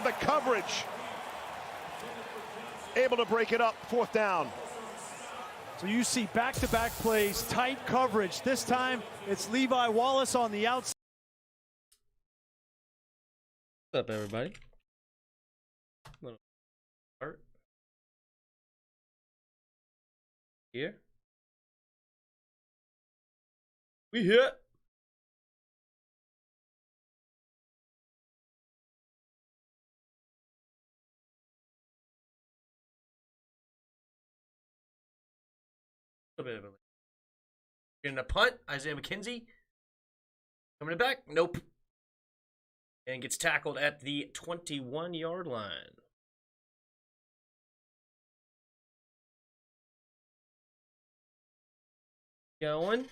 the coverage. Able to break it up, 4th down. So you see back-to-back plays, tight coverage. This time, it's Levi Wallace on the outside. What's up, everybody? Little part here. We here. A bit of a getting a punt. Isaiah McKenzie coming it back. Nope. And gets tackled at the 21-yard line. Going.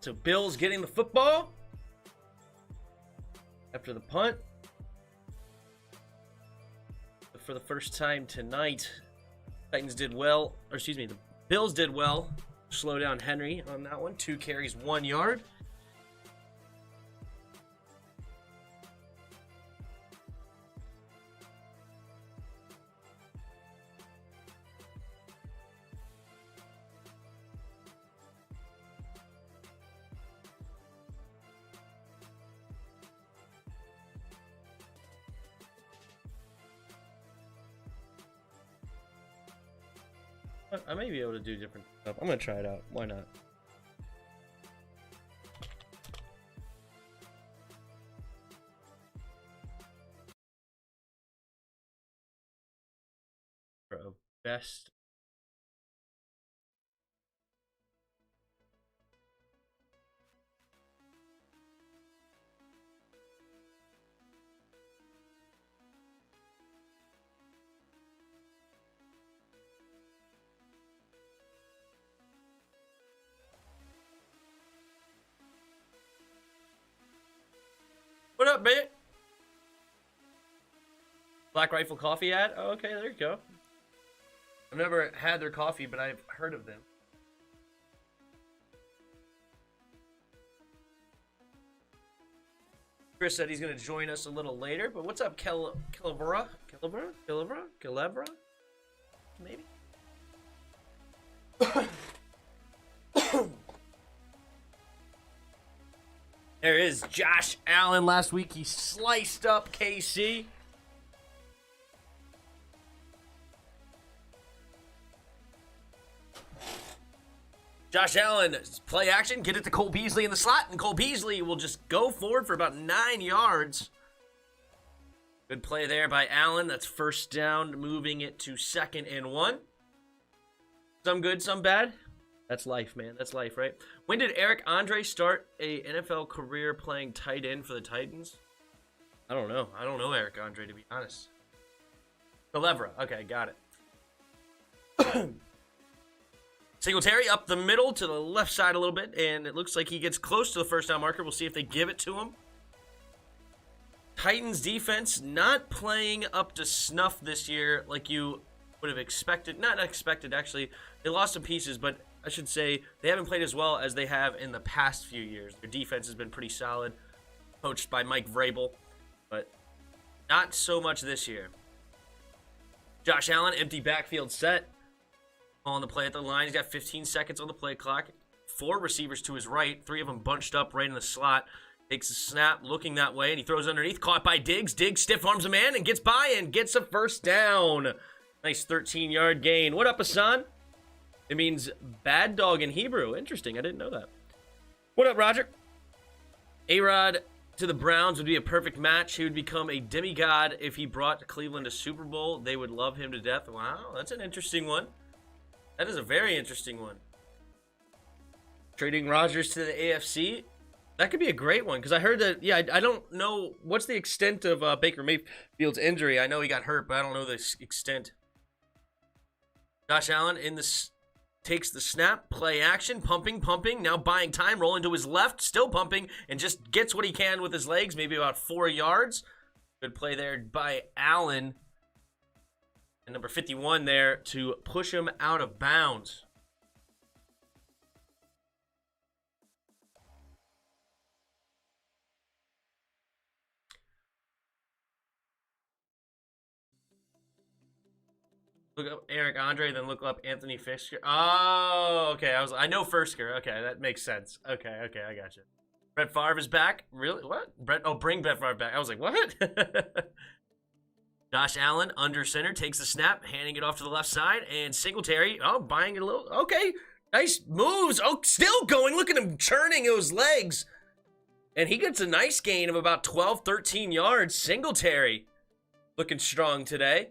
So Bills getting the football after the punt. But for the first time tonight, Titans did well, or excuse me, the Bills did well. Slow down Henry on that one. 2 carries, 1 yard. I may be able to do different stuff. I'm gonna try it out. Why not? For a best. What up, man? Black Rifle Coffee ad? Oh, okay, there you go. I've never had their coffee, but I've heard of them. Chris said he's going to join us a little later, but what's up, Kelevra? Maybe? There is Josh Allen. Last week he sliced up KC. Josh Allen, play action, get it to Cole Beasley in the slot, and Cole Beasley will just go forward for about 9 yards. Good play there by Allen. That's first down, moving it to 2nd and 1. Some good, some bad. That's life, man. That's life, right? When did Eric Andre start a NFL career playing tight end for the Titans? I don't know. I don't know Eric Andre, to be honest. Calevra. Okay, got it. Singletary up the middle to the left side a little bit, and it looks like he gets close to the first down marker. We'll see if they give it to him. Titans defense not playing up to snuff this year like you would have expected. Not expected, actually. They lost some pieces, but I should say they haven't played as well as they have in the past few years. Their defense has been pretty solid, coached by Mike Vrabel, but not so much this year. Josh Allen, empty backfield set. On the play at the line. He's got 15 seconds on the play clock. 4 receivers to his right. 3 of them bunched up right in the slot. Takes a snap, looking that way, and he throws underneath. Caught by Diggs. Diggs stiff arms a man and gets by and gets a first down. Nice 13-yard gain. What up, Hassan? It means bad dog in Hebrew. Interesting. I didn't know that. What up, Roger? A-Rod to the Browns would be a perfect match. He would become a demigod if he brought Cleveland to Super Bowl. They would love him to death. Wow, that's an interesting one. That is a very interesting one. Trading Rodgers to the AFC. That could be a great one, because I heard that, yeah, I don't know, what's the extent of Baker Mayfield's injury? I know he got hurt, but I don't know the extent. Josh Allen takes the snap, play action, pumping, now buying time, rolling to his left, still pumping, and just gets what he can with his legs, maybe about 4 yards. Good play there by Allen. And number 51 there to push him out of bounds. Look up Eric Andre, then look up Anthony Fisker. Oh, okay. I know Fisker. Okay, that makes sense. Okay, I got you. Brett Favre is back. Really? What? Bring Brett Favre back. I was like, what? Josh Allen under center takes the snap, handing it off to the left side, and Singletary, buying it a little. Okay, nice moves. Oh, still going. Look at him churning those legs. And he gets a nice gain of about 12, 13 yards. Singletary looking strong today.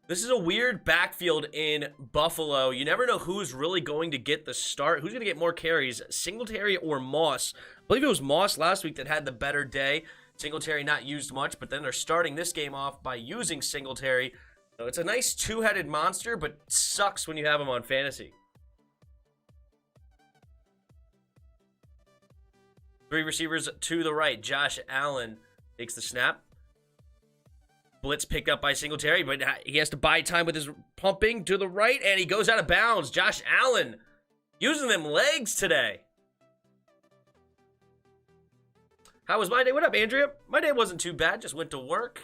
This is a weird backfield in Buffalo. You never know who's really going to get the start. Who's going to get more carries, Singletary or Moss? I believe it was Moss last week that had the better day. Singletary not used much, but then they're starting this game off by using Singletary. So it's a nice two-headed monster, but sucks when you have him on fantasy. 3 receivers to the right. Josh Allen takes the snap. Blitz picked up by Singletary, but he has to buy time with his pumping to the right, and he goes out of bounds. Josh Allen using them legs today. How was my day? What up, Andrea? My day wasn't too bad. Just went to work,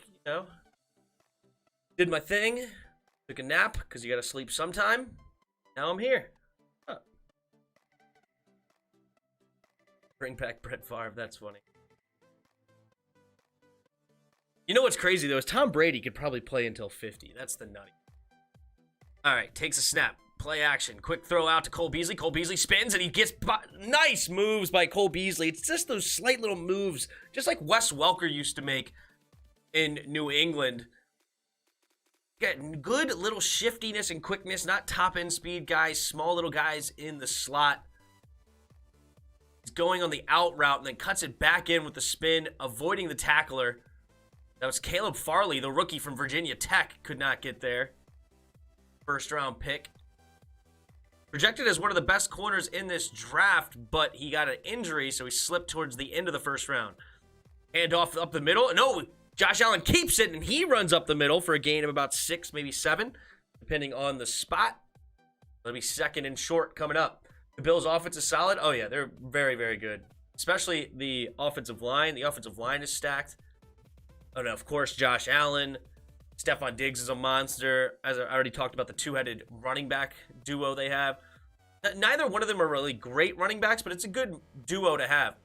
Did my thing. Took a nap, because you got to sleep sometime. Now I'm here. Huh. Bring back Brett Favre. That's funny. You know what's crazy, though, is Tom Brady could probably play until 50. That's the nutty. All right, takes a snap. Play action. Quick throw out to Cole Beasley. Cole Beasley spins, and he gets nice moves by Cole Beasley. It's just those slight little moves, just like Wes Welker used to make in New England. Got good little shiftiness and quickness, not top-end speed guys, small little guys in the slot. He's going on the out route and then cuts it back in with the spin, avoiding the tackler. That was Caleb Farley, the rookie from Virginia Tech, could not get there. First round pick. Projected as one of the best corners in this draft, but he got an injury, so he slipped towards the end of the first round. Hand off up the middle. No, Josh Allen keeps it, and he runs up the middle for a gain of about 6, maybe 7, depending on the spot. That'll be second and short coming up. The Bills' offense is solid. Oh, yeah, they're very, very good, especially the offensive line. The offensive line is stacked. Oh, no, of course, Josh Allen. Stephon Diggs is a monster. As I already talked about, the two-headed running back duo they have. Neither one of them are really great running backs, but it's a good duo to have.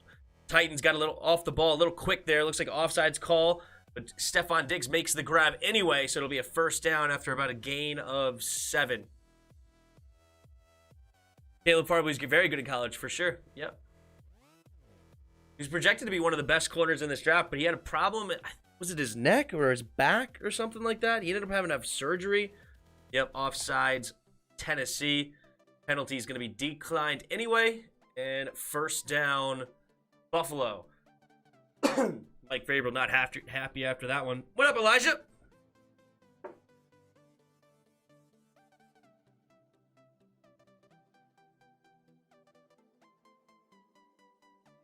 Titans got a little off the ball, a little quick there. Looks like an offsides call, but Stephon Diggs makes the grab anyway, so it'll be a first down after about a gain of 7. Caleb Farley was very good in college, for sure. Yep. He's projected to be one of the best corners in this draft, but he had a problem. Was it his neck or his back or something like that? He ended up having to have surgery. Yep, offsides, Tennessee. Penalty is going to be declined anyway. And first down, Buffalo. Mike Vrabel not happy after that one. What up, Elijah?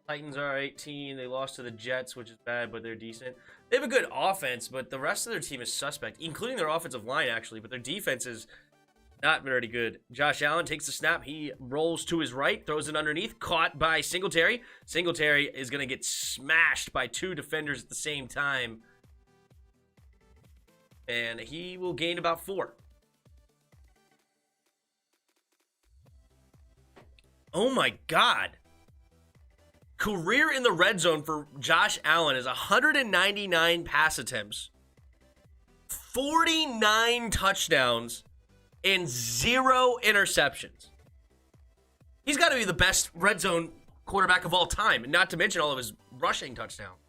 Titans are 18. They lost to the Jets, which is bad, but they're decent. They have a good offense, but the rest of their team is suspect, including their offensive line, actually. But their defense is not very good. Josh Allen takes the snap. He rolls to his right, throws it underneath, caught by Singletary. Singletary is going to get smashed by 2 defenders at the same time. And he will gain about 4. Oh, my God. Career in the red zone for Josh Allen is 199 pass attempts, 49 touchdowns, and 0 interceptions. He's got to be the best red zone quarterback of all time, not to mention all of his rushing touchdowns.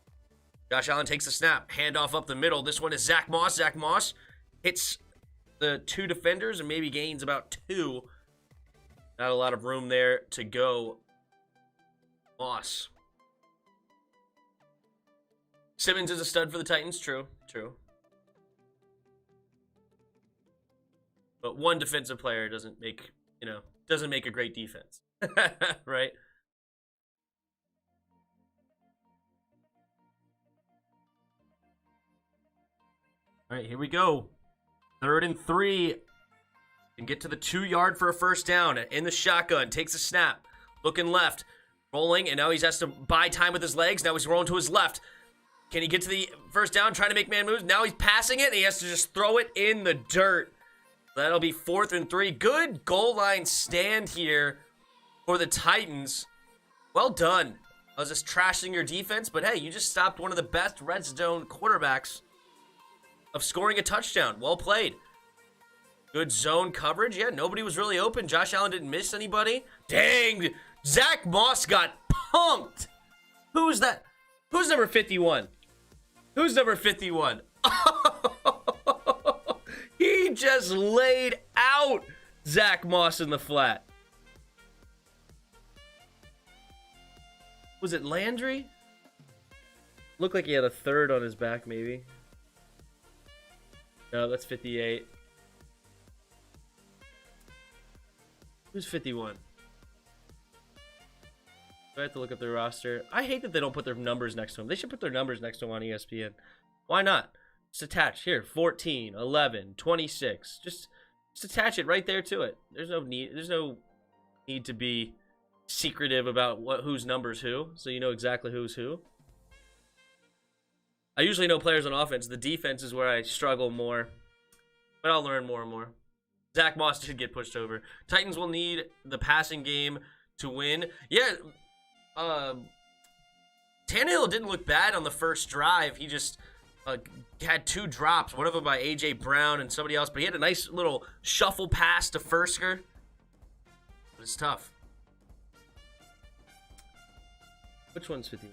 Josh Allen takes the snap, handoff up the middle. This one is Zach Moss. Zach Moss hits the 2 defenders and maybe gains about 2. Not a lot of room there to go. Moss. Simmons is a stud for the Titans. True. But one defensive player doesn't make a great defense. Right? All right, here we go. 3rd and 3. And get to the 2-yard for a first down. In the shotgun. Takes a snap. Looking left. Rolling. And now he has to buy time with his legs. Now he's rolling to his left. Can he get to the first down? Trying to make man moves. Now he's passing it. And he has to just throw it in the dirt. That'll be 4th and 3. Good goal line stand here for the Titans. Well done. I was just trashing your defense. But hey, you just stopped one of the best red zone quarterbacks of scoring a touchdown. Well played. Good zone coverage. Yeah, nobody was really open. Josh Allen didn't miss anybody. Dang. Zach Moss got punked. Who's that? Who's number 51? Who's number 51? He just laid out Zach Moss in the flat. Was it Landry? Looked like he had a 3rd on his back, maybe. No, that's 58. Who's 51? I have to look up their roster. I hate that they don't put their numbers next to them. They should put their numbers next to them on ESPN. Why not? Just attach. Here, 14, 11, 26. Just attach it right there to it. There's no need to be secretive about whose numbers who, so you know exactly who's who. I usually know players on offense. The defense is where I struggle more, but I'll learn more and more. Zach Moss did get pushed over. Titans will need the passing game to win. Yeah, Tannehill didn't look bad on the first drive. He just had 2 drops, one of them by A.J. Brown and somebody else, but he had a nice little shuffle pass to Fursker. But it's tough. Which one's 50?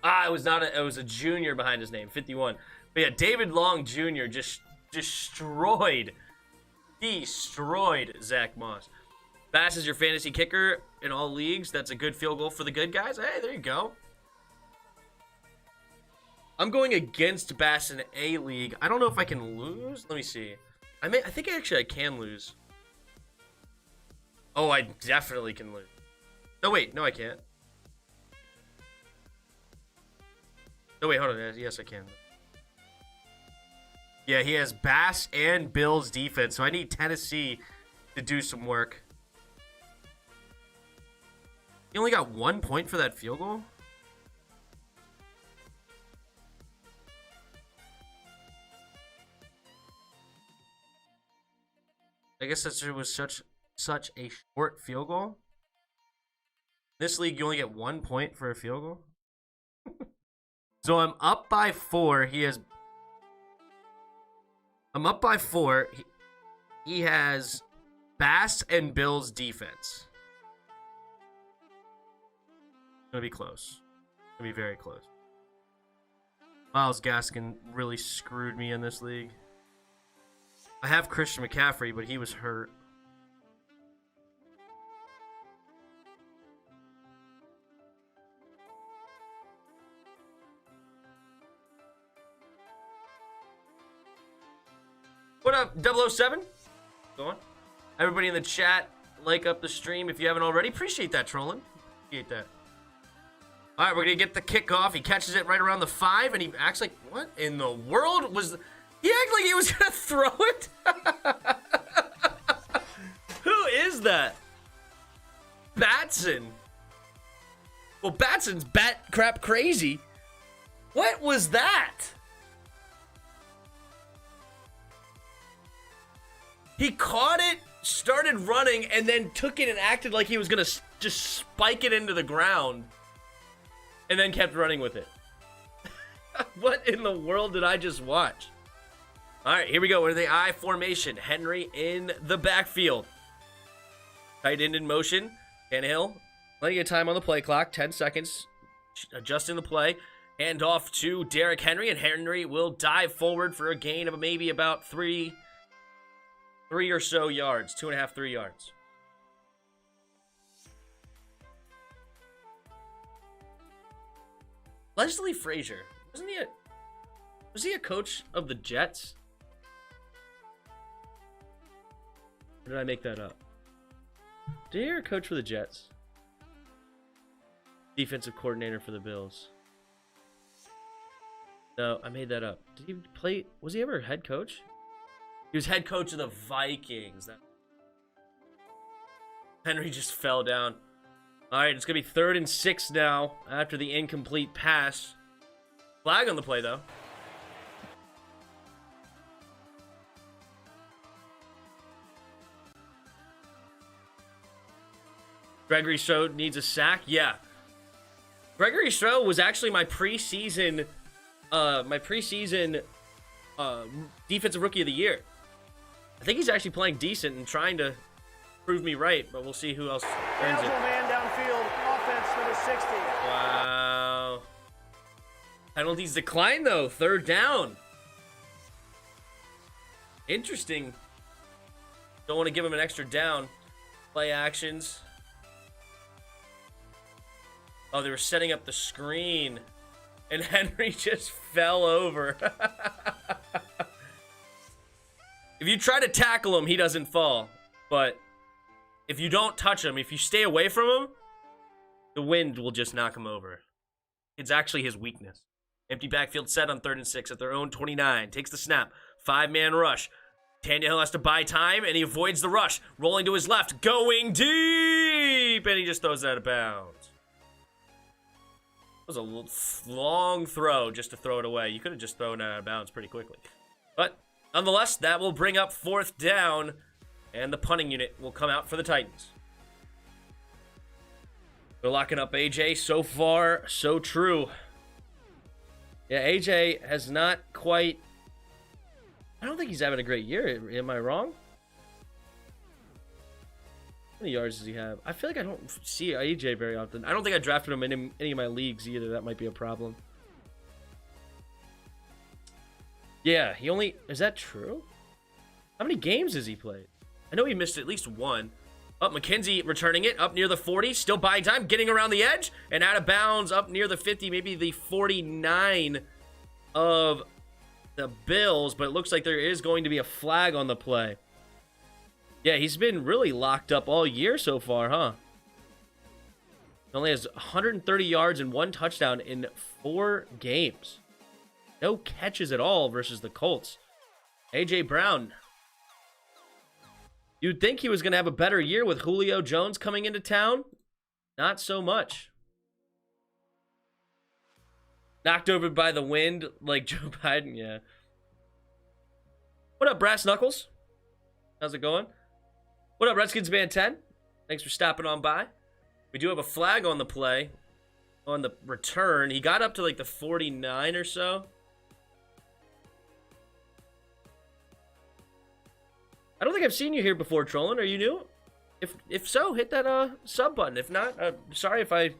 It was not it was a junior behind his name, 51. But yeah, David Long Jr. just destroyed Zach Moss. Bass is your fantasy kicker in all leagues. That's a good field goal for the good guys. Hey, there you go. I'm going against Bass in A league. I don't know if I can lose. Let me see. I think actually I can lose. Oh, I definitely can lose. No, wait. No, I can't. No, wait, hold on. Yes, I can. Yeah, he has Bass and Bills defense, so I need Tennessee to do some work. He only got 1 point for that field goal? I guess it was such a short field goal. This league, you only get 1 point for a field goal? So I'm up by 4. I'm up by 4. He has Bass and Bills defense. It's gonna be close. It's gonna be very close. Myles Gaskin really screwed me in this league. I have Christian McCaffrey, but he was hurt. What up, 007? Go on. Everybody in the chat, like up the stream if you haven't already. Appreciate that, trolling. Appreciate that. All right, we're going to get the kickoff. He catches it right around the 5, and he acts like, what in the world was... He acted like he was going to throw it? Who is that? Batson. Well, Batson's bat crap crazy. What was that? He caught it, started running, and then took it and acted like he was going to just spike it into the ground. And then kept running with it. What in the world did I just watch? All right, here we go. We're in the I formation. Henry in the backfield. Tight end in motion. Tannehill. Plenty of time on the play clock. 10 seconds. Adjusting the play. Hand off to Derrick Henry, and Henry will dive forward for a gain of maybe about three or so yards, 2.5, 3 yards. Leslie Frazier, was he a coach of the Jets? Or did I make that up? Did he ever coach for the Jets? Defensive coordinator for the Bills. No, I made that up. Did he play? Was he ever a head coach? He was head coach of the Vikings. Henry just fell down. All right, it's going to be 3rd and 6 now after the incomplete pass. Flag on the play, though. Gregory Strode needs a sack. Yeah. Gregory Strode was actually my preseason defensive rookie of the year. I think he's actually playing decent and trying to prove me right, but we'll see who else earns it. Man downfield, offense number 60. Wow. Penalties decline, though. 3rd down. Interesting. Don't want to give him an extra down. Play actions. Oh, they were setting up the screen. And Henry just fell over. If you try to tackle him, he doesn't fall. But if you don't touch him, if you stay away from him, the wind will just knock him over. It's actually his weakness. Empty backfield set on 3rd and 6 at their own 29. Takes the snap. 5-man rush. Tannehill has to buy time, and he avoids the rush. Rolling to his left. Going deep! And he just throws it out of bounds. It was a long throw just to throw it away. You could have just thrown it out of bounds pretty quickly. But nonetheless, that will bring up 4th down, and the punting unit will come out for the Titans. They're locking up AJ. So far, so true. Yeah, AJ has not quite... I don't think he's having a great year. Am I wrong? How many yards does he have? I feel like I don't see AJ very often. I don't think I drafted him in any of my leagues either. That might be a problem. Yeah, he only... Is that true? How many games has he played? I know he missed at least one. Oh, McKenzie returning it up near the 40. Still buying time. Getting around the edge. And out of bounds up near the 50. Maybe the 49 of the Bills. But it looks like there is going to be a flag on the play. Yeah, he's been really locked up all year so far, huh? He only has 130 yards and 1 touchdown in 4 games. No catches at all versus the Colts. A.J. Brown. You'd think he was going to have a better year with Julio Jones coming into town. Not so much. Knocked over by the wind like Joe Biden, yeah. What up, Brass Knuckles? How's it going? What up, Redskins Band 10? Thanks for stopping on by. We do have a flag on the play. On the return. He got up to like the 49 or so. I don't think I've seen you here before, Trolling. Are you new? If so, hit that sub button. If not, sorry if I...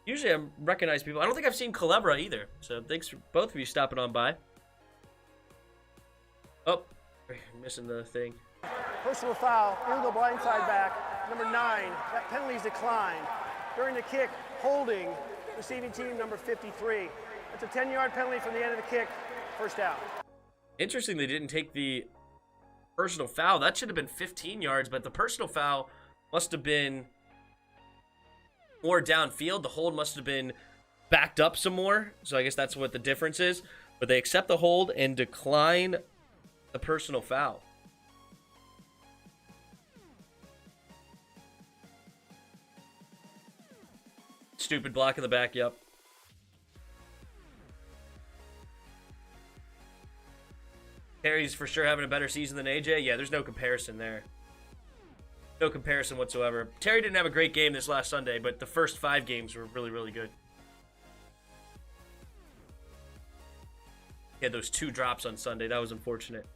Usually I recognize people. I don't think I've seen Culebra either. So thanks for both of you stopping on by. Oh, missing the thing. Personal foul, illegal blindside back, number 9. That penalty's declined. During the kick, holding, receiving team number 53. That's a 10-yard penalty from the end of the kick. 1st down. Interesting they didn't take the personal foul. That should have been 15 yards, but the personal foul must have been more downfield. The hold must have been backed up some more. So I guess that's what the difference is. But they accept the hold and decline the personal foul. Stupid block in the back, yep. Terry's for sure having a better season than AJ. Yeah, there's no comparison there. No comparison whatsoever. Terry didn't have a great game this last Sunday, but the first 5 games were really, really good. He had those 2 drops on Sunday. That was unfortunate.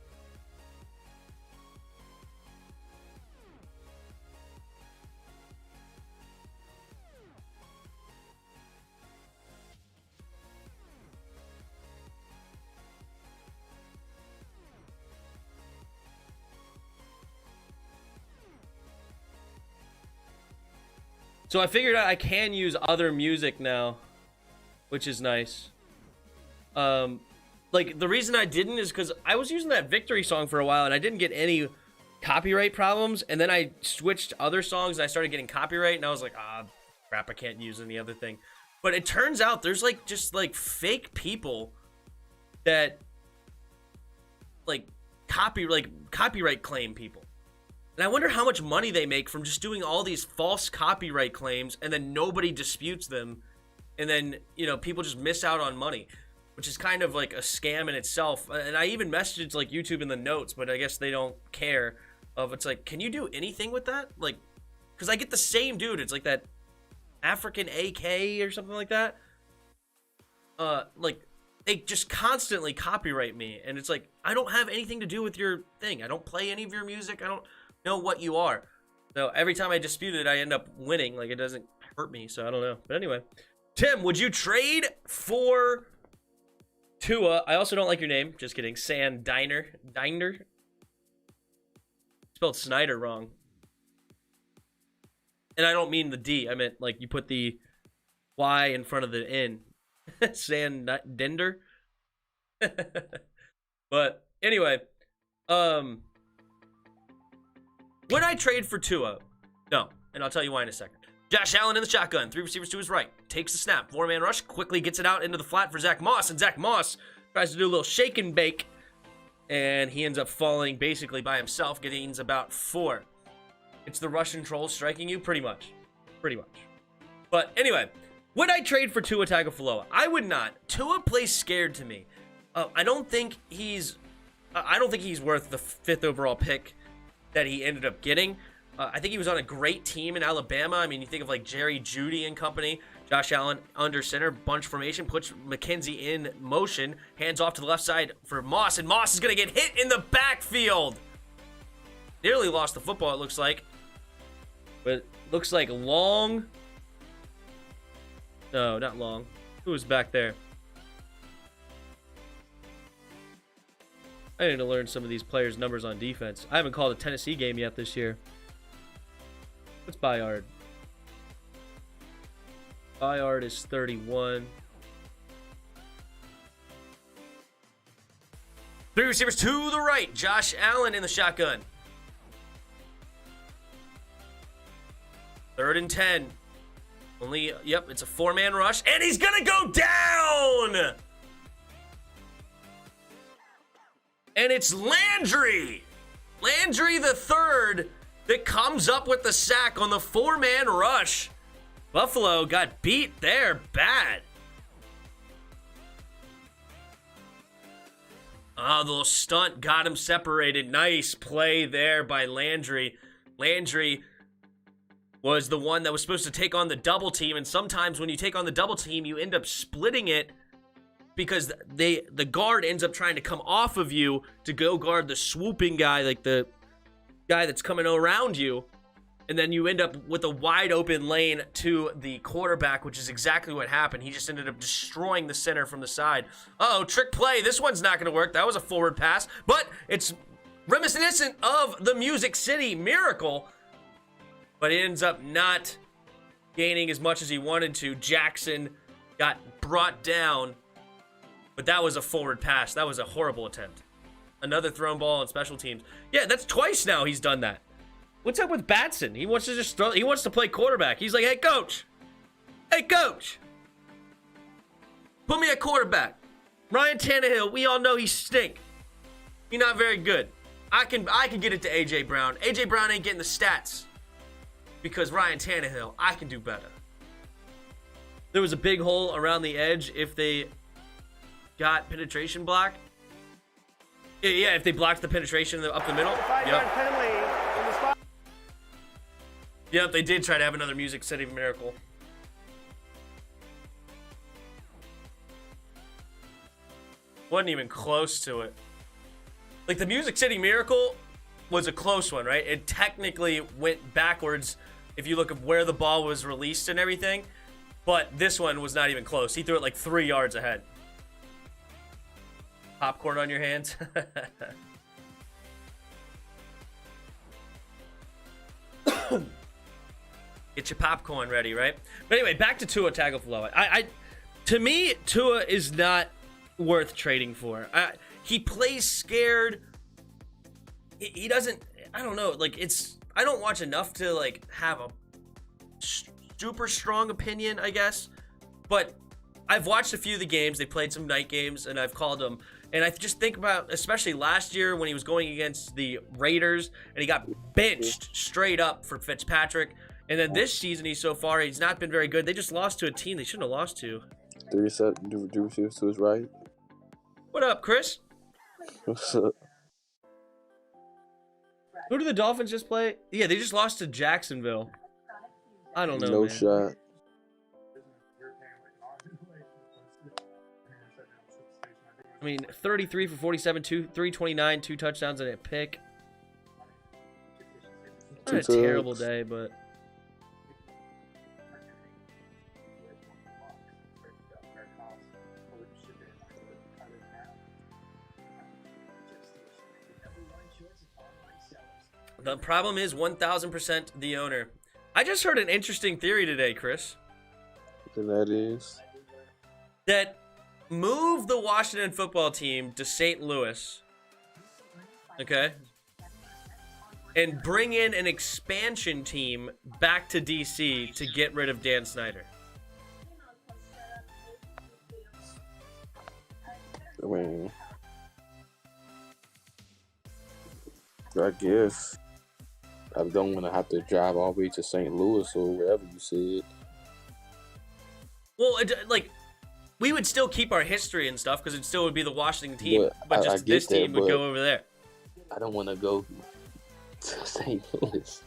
So I figured out I can use other music now, which is nice. Like, the reason I didn't is because I was using that Victory song for a while, and I didn't get any copyright problems, and then I switched to other songs, and I started getting copyright, and I was like, crap, I can't use any other thing. But it turns out there's, like, just, like, fake people that, like, copyright claim people. And I wonder how much money they make from just doing all these false copyright claims, and then nobody disputes them, and then, you know, people just miss out on money, which is kind of like a scam in itself. And I even messaged, like, YouTube in the notes, but I guess they don't care. It's like, can you do anything with that? Like, because I get the same dude. It's like that African AK or something like that. Like, they just constantly copyright me, and it's like, I don't have anything to do with your thing. I don't play any of your music. I don't know what you are. So every time I dispute it, I end up winning. Like, it doesn't hurt me, so I don't know. But anyway, Tim, would you trade for Tua? I also don't like your name. Just kidding. Sand Diner. Spelled Snyder wrong. And I don't mean the D. I meant, like, you put the Y in front of the N. Sand Dender. But anyway, would I trade for Tua? No, and I'll tell you why in a second. Josh Allen in the shotgun, 3 receivers to his right, takes the snap, 4-man rush, quickly gets it out into the flat for Zach Moss, and Zach Moss tries to do a little shake and bake, and he ends up falling basically by himself, gains about 4. It's the Russian troll striking you, pretty much. But anyway, would I trade for Tua Tagovailoa? I would not. Tua plays scared to me. I don't think he's worth the 5th overall pick that he ended up getting. I think he was on a great team in Alabama. I mean, you think of like Jerry Jeudy and company. Josh Allen under center, bunch formation, puts McKenzie in motion, hands off to the left side for Moss, and Moss is going to get hit in the backfield. Nearly lost the football, it looks like. But it looks like Long. No, not Long. Who was back there? I need to learn some of these players' numbers on defense. I haven't called a Tennessee game yet this year. What's Bayard? Bayard is 31. 3 receivers to the right. Josh Allen in the shotgun. 3rd and 10. It's a 4-man rush, and he's gonna go down! And it's Landry the third, that comes up with the sack on the 4-man rush. Buffalo got beat there bad. Oh, the little stunt got him separated. Nice play there by Landry. Landry was the one that was supposed to take on the double team, and sometimes when you take on the double team, you end up splitting it because the guard ends up trying to come off of you to go guard the swooping guy, like the guy that's coming around you, and then you end up with a wide open lane to the quarterback, which is exactly what happened. He just ended up destroying the center from the side. Uh-oh, trick play. This one's not going to work. That was a forward pass, but it's reminiscent of the Music City Miracle, but it ends up not gaining as much as he wanted to. Jackson got brought down, but that was a forward pass. That was a horrible attempt. Another thrown ball on special teams. Yeah, that's twice now he's done that. What's up with Batson? He wants to just throw. He wants to play quarterback. He's like, hey, coach. Hey, coach. Put me at quarterback. Ryan Tannehill, we all know he stink. He's not very good. I can get it to A.J. Brown. A.J. Brown ain't getting the stats because Ryan Tannehill, I can do better. There was a big hole around the edge if they got penetration block. Yeah, if they blocked the penetration up the middle. Yep, they did try to have another Music City Miracle. Wasn't even close to it. Like, the Music City Miracle was a close one, right? It technically went backwards if you look at where the ball was released and everything. But this one was not even close. He threw it like 3 yards ahead. Popcorn on your hands. Get your popcorn ready, right? But anyway, back to Tua Tagovailoa. To me, Tua is not worth trading for. He plays scared. He doesn't. I don't know. Like I don't watch enough to like have a super strong opinion, I guess. But I've watched a few of the games. They played some night games, and I've called them. And I just think about, especially last year when he was going against the Raiders, and he got benched straight up for Fitzpatrick. And then this season, he's not been very good. They just lost to a team they shouldn't have lost to. 3 receivers to his right. What up, Chris? What's up? Who did the Dolphins just play? Yeah, they just lost to Jacksonville. I don't know, No man. shot. I mean, 33 for 47, 329, 2 touchdowns and a pick. Not a terrible day, but... The problem is 1,000% the owner. I just heard an interesting theory today, Chris. And that is? That move the Washington football team to St. Louis, okay, and bring in an expansion team back to DC to get rid of Dan Snyder. I mean, I guess I don't want to have to drive all the way to St. Louis or wherever you said. Well, we would still keep our history and stuff because it still would be the Washington team, but just this team would go over there. I don't want to go to St. Louis.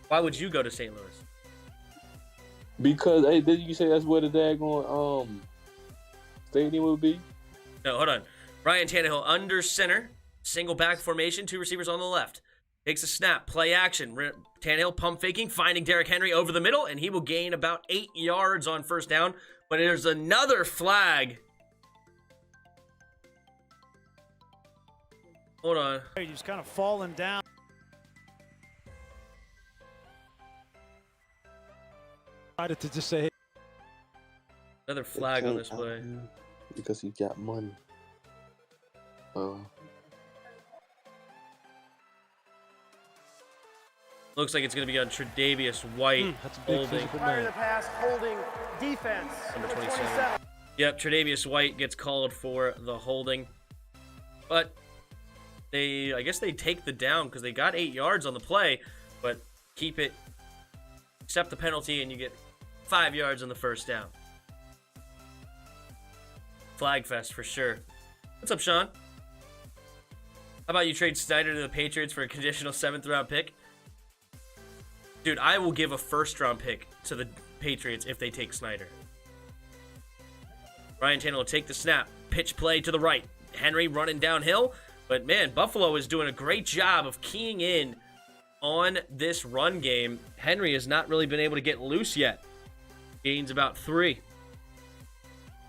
Why would you go to St. Louis? Because, hey, did you say that's where the daggone stadium would be? No, hold on. Ryan Tannehill under center, single back formation, 2 receivers on the left. Takes a snap, play action. Tannehill pump faking, finding Derrick Henry over the middle, and he will gain about 8 yards on first down. But there's another flag. Hold on. He's kind of falling down. Decided to just say, hey. Another flag on this play. Because he got money. Looks like it's going to be on Tre'Davious White holding. Prior to the pass, holding defense. Number 27. Yep, Tre'Davious White gets called for the holding. But I guess they take the down because they got 8 yards on the play, but keep it, accept the penalty, and you get 5 yards on the first down. Flag fest for sure. What's up, Sean? How about you trade Snyder to the Patriots for a conditional 7th round pick? Dude, I will give a 1st round pick to the Patriots if they take Snyder. Ryan Tannehill will take the snap. Pitch play to the right. Henry running downhill. But man, Buffalo is doing a great job of keying in on this run game. Henry has not really been able to get loose yet. Gains about 3.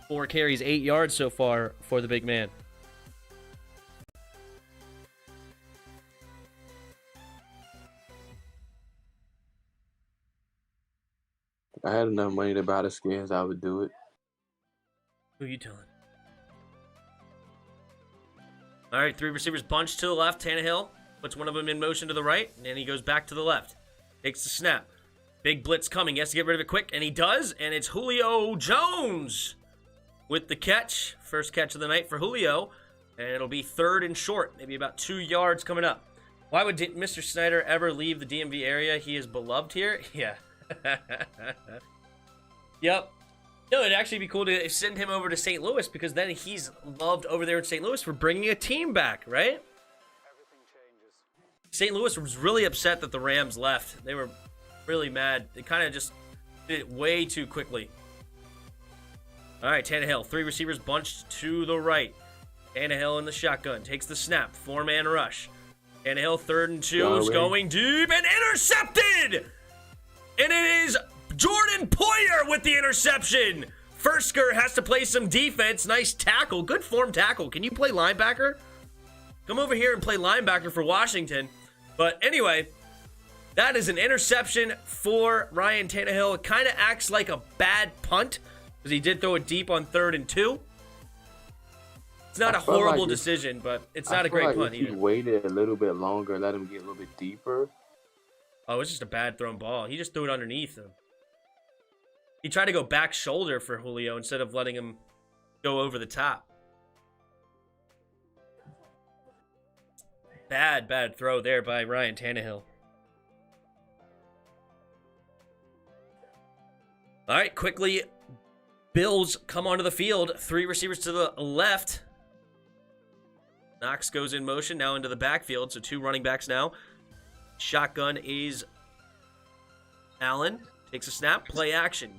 4 carries, 8 yards so far for the big man. If I had enough money to buy the skins, I would do it. Who are you telling? All right, 3 receivers bunched to the left. Tannehill puts one of them in motion to the right, and then he goes back to the left. Takes the snap. Big blitz coming. He has to get rid of it quick, and he does, and it's Julio Jones with the catch. First catch of the night for Julio, and it'll be 3rd and short, maybe about 2 yards coming up. Why would Mr. Snyder ever leave the DMV area? He is beloved here. Yeah. Yep. No, it'd actually be cool to send him over to St. Louis because then he's loved over there in St. Louis for bringing a team back, right? Everything changes. St. Louis was really upset that the Rams left. They were really mad. They kind of just did it way too quickly. All right, Tannehill, 3 receivers bunched to the right. Tannehill in the shotgun, takes the snap, 4-man rush. Tannehill, 3rd and 2, is going deep and intercepted! And it is Jordan Poyer with the interception. Fursker has to play some defense. Nice tackle. Good form tackle. Can you play linebacker? Come over here and play linebacker for Washington. But anyway, That is an interception for Ryan Tannehill. It kind of acts like a bad punt because he did throw it deep on 3rd and 2. It's not a horrible decision, but it's not a great punt either. If he waited a little bit longer, let him get a little bit deeper. Oh, it's just a bad thrown ball. He just threw it underneath him. He tried to go back shoulder for Julio instead of letting him go over the top. Bad throw there by Ryan Tannehill. All right, quickly, Bills come onto the field. 3 receivers to the left. Knox goes in motion, now into the backfield, so 2 running backs now. Shotgun is Allen. Takes a snap, play action.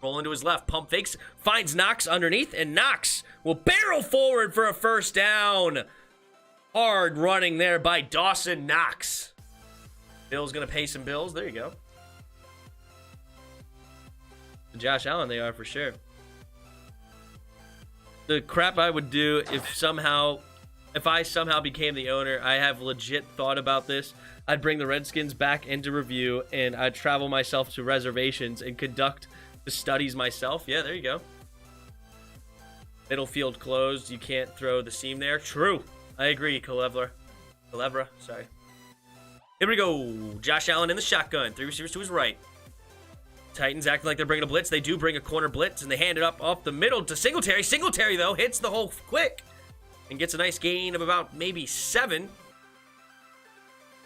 Roll into his left, pump fakes, finds Knox underneath, and Knox will barrel forward for a first down. Hard running there by Dawson Knox. Bill's going to pay some bills. There you go. Josh Allen they are for sure. The crap I would do if I somehow became the owner, I have legit thought about this. I'd bring the Redskins back into review, and I'd travel myself to reservations and conduct the studies myself. Yeah, there you go. Middle field closed. You can't throw the seam there. True. I agree, Calevra, sorry. Here we go. Josh Allen in the shotgun. 3 receivers to his right. Titans acting like they're bringing a blitz. They do bring a corner blitz, and they hand it up the middle to Singletary. Singletary, though, hits the hole quick and gets a nice gain of about maybe 7.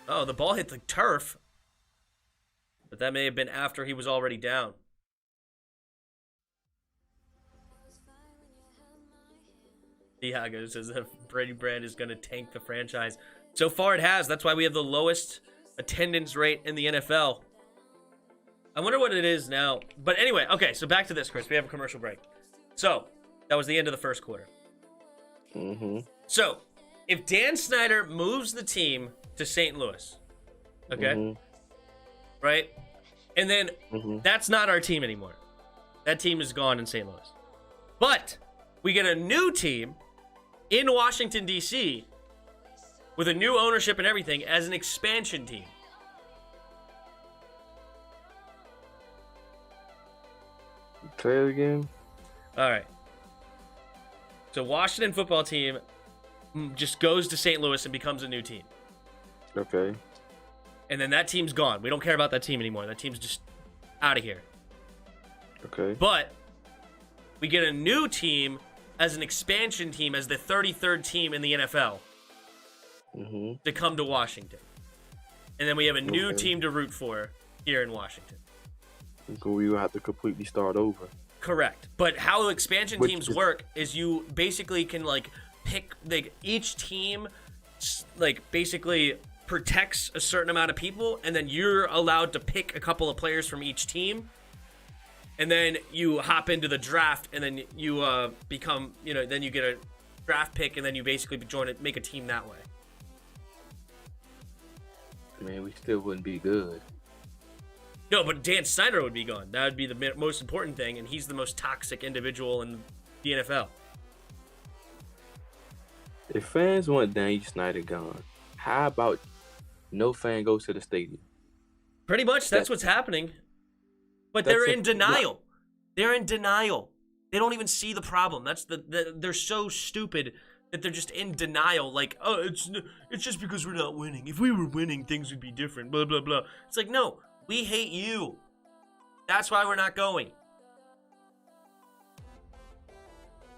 Oh, the ball hit the turf. But that may have been after he was already down. Diago says that Brady Brand is going to tank the franchise. So far it has. That's why we have the lowest attendance rate in the NFL. I wonder what it is now. But anyway, okay, so back to this, Chris. We have a commercial break. So, that was the end of the first quarter. Mm-hmm. So, if Dan Snyder moves the team to St. Louis, okay? Right? And then that's not our team anymore. That team is gone in St. Louis. But we get a new team in Washington, D.C. with a new ownership and everything as an expansion team. Play it again. All right. So Washington football team just goes to St. Louis and becomes a new team. Okay. And then that team's gone. We don't care about that team anymore. That team's just out of here. Okay. But we get a new team as an expansion team, as the 33rd team in the NFL to come to Washington. And then we have a new team to root for here in Washington. So we will have to completely start over. Correct. But how expansion teams work is you basically can pick, each team basically protects a certain amount of people, and then you're allowed to pick a couple of players from each team. And then you hop into the draft, and then you become, then you get a draft pick, and then you basically make a team that way. Man, we still wouldn't be good. No, but Dan Snyder would be gone. That would be the most important thing, and he's the most toxic individual in the NFL. If fans want Dan Snyder gone, how about no fan goes to the stadium? Pretty much, that's what's happening. But they're in denial. They're in denial. They don't even see the problem. That's they're so stupid that they're just in denial. Like, oh, it's just because we're not winning. If we were winning, things would be different. Blah blah blah. It's like, no, we hate you. That's why we're not going.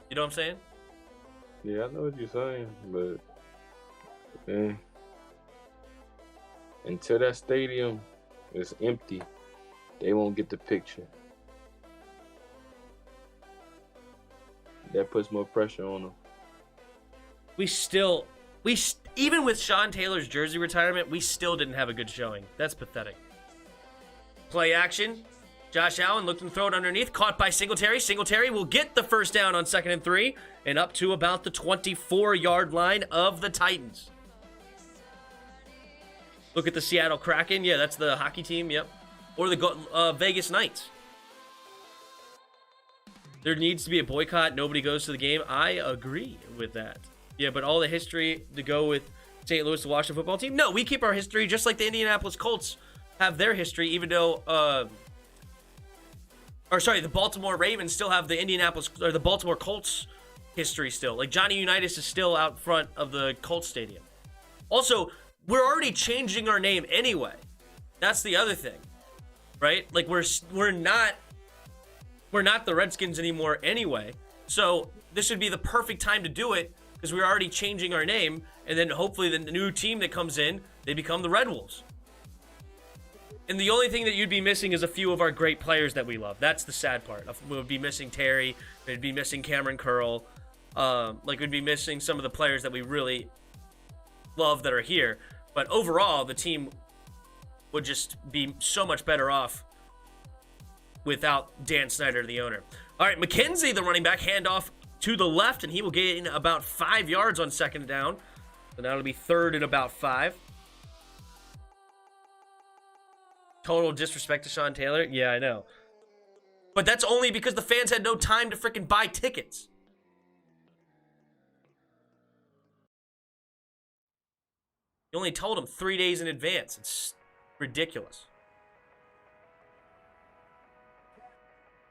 You know what I'm saying? Yeah, I know what you're saying, but man, until that stadium is empty, they won't get the picture. That puts more pressure on them. Even with Sean Taylor's jersey retirement, we still didn't have a good showing. That's pathetic. Play action. Josh Allen looked and throw it underneath. Caught by Singletary. Singletary will get the first down on 2nd and 3 and up to about the 24-yard line of the Titans. Look at the Seattle Kraken. Yeah, that's the hockey team. Yep. Or the Vegas Knights. There needs to be a boycott. Nobody goes to the game. I agree with that. Yeah, but all the history to go with St. Louis, the Washington football team? No, we keep our history just like the Indianapolis Colts have their history, even though, the Baltimore Ravens still have the Baltimore Colts history still. Like, Johnny Unitas is still out front of the Colts Stadium. Also, we're already changing our name anyway. That's the other thing, right? Like, we're not the Redskins anymore anyway. So this would be the perfect time to do it because we're already changing our name, and then hopefully the new team that comes in, they become the Red Wolves. And the only thing that you'd be missing is a few of our great players that we love. That's the sad part. We would be missing Terry. We'd be missing Cameron Curl. We'd be missing some of the players that we really love that are here. But overall, the team would just be so much better off without Dan Snyder, the owner. All right, McKenzie, the running back, handoff to the left, and he will gain about 5 yards on second down. So now it'll be third and about 5. Total disrespect to Sean Taylor? Yeah, I know. But that's only because the fans had no time to freaking buy tickets. You only told them 3 days in advance. It's ridiculous.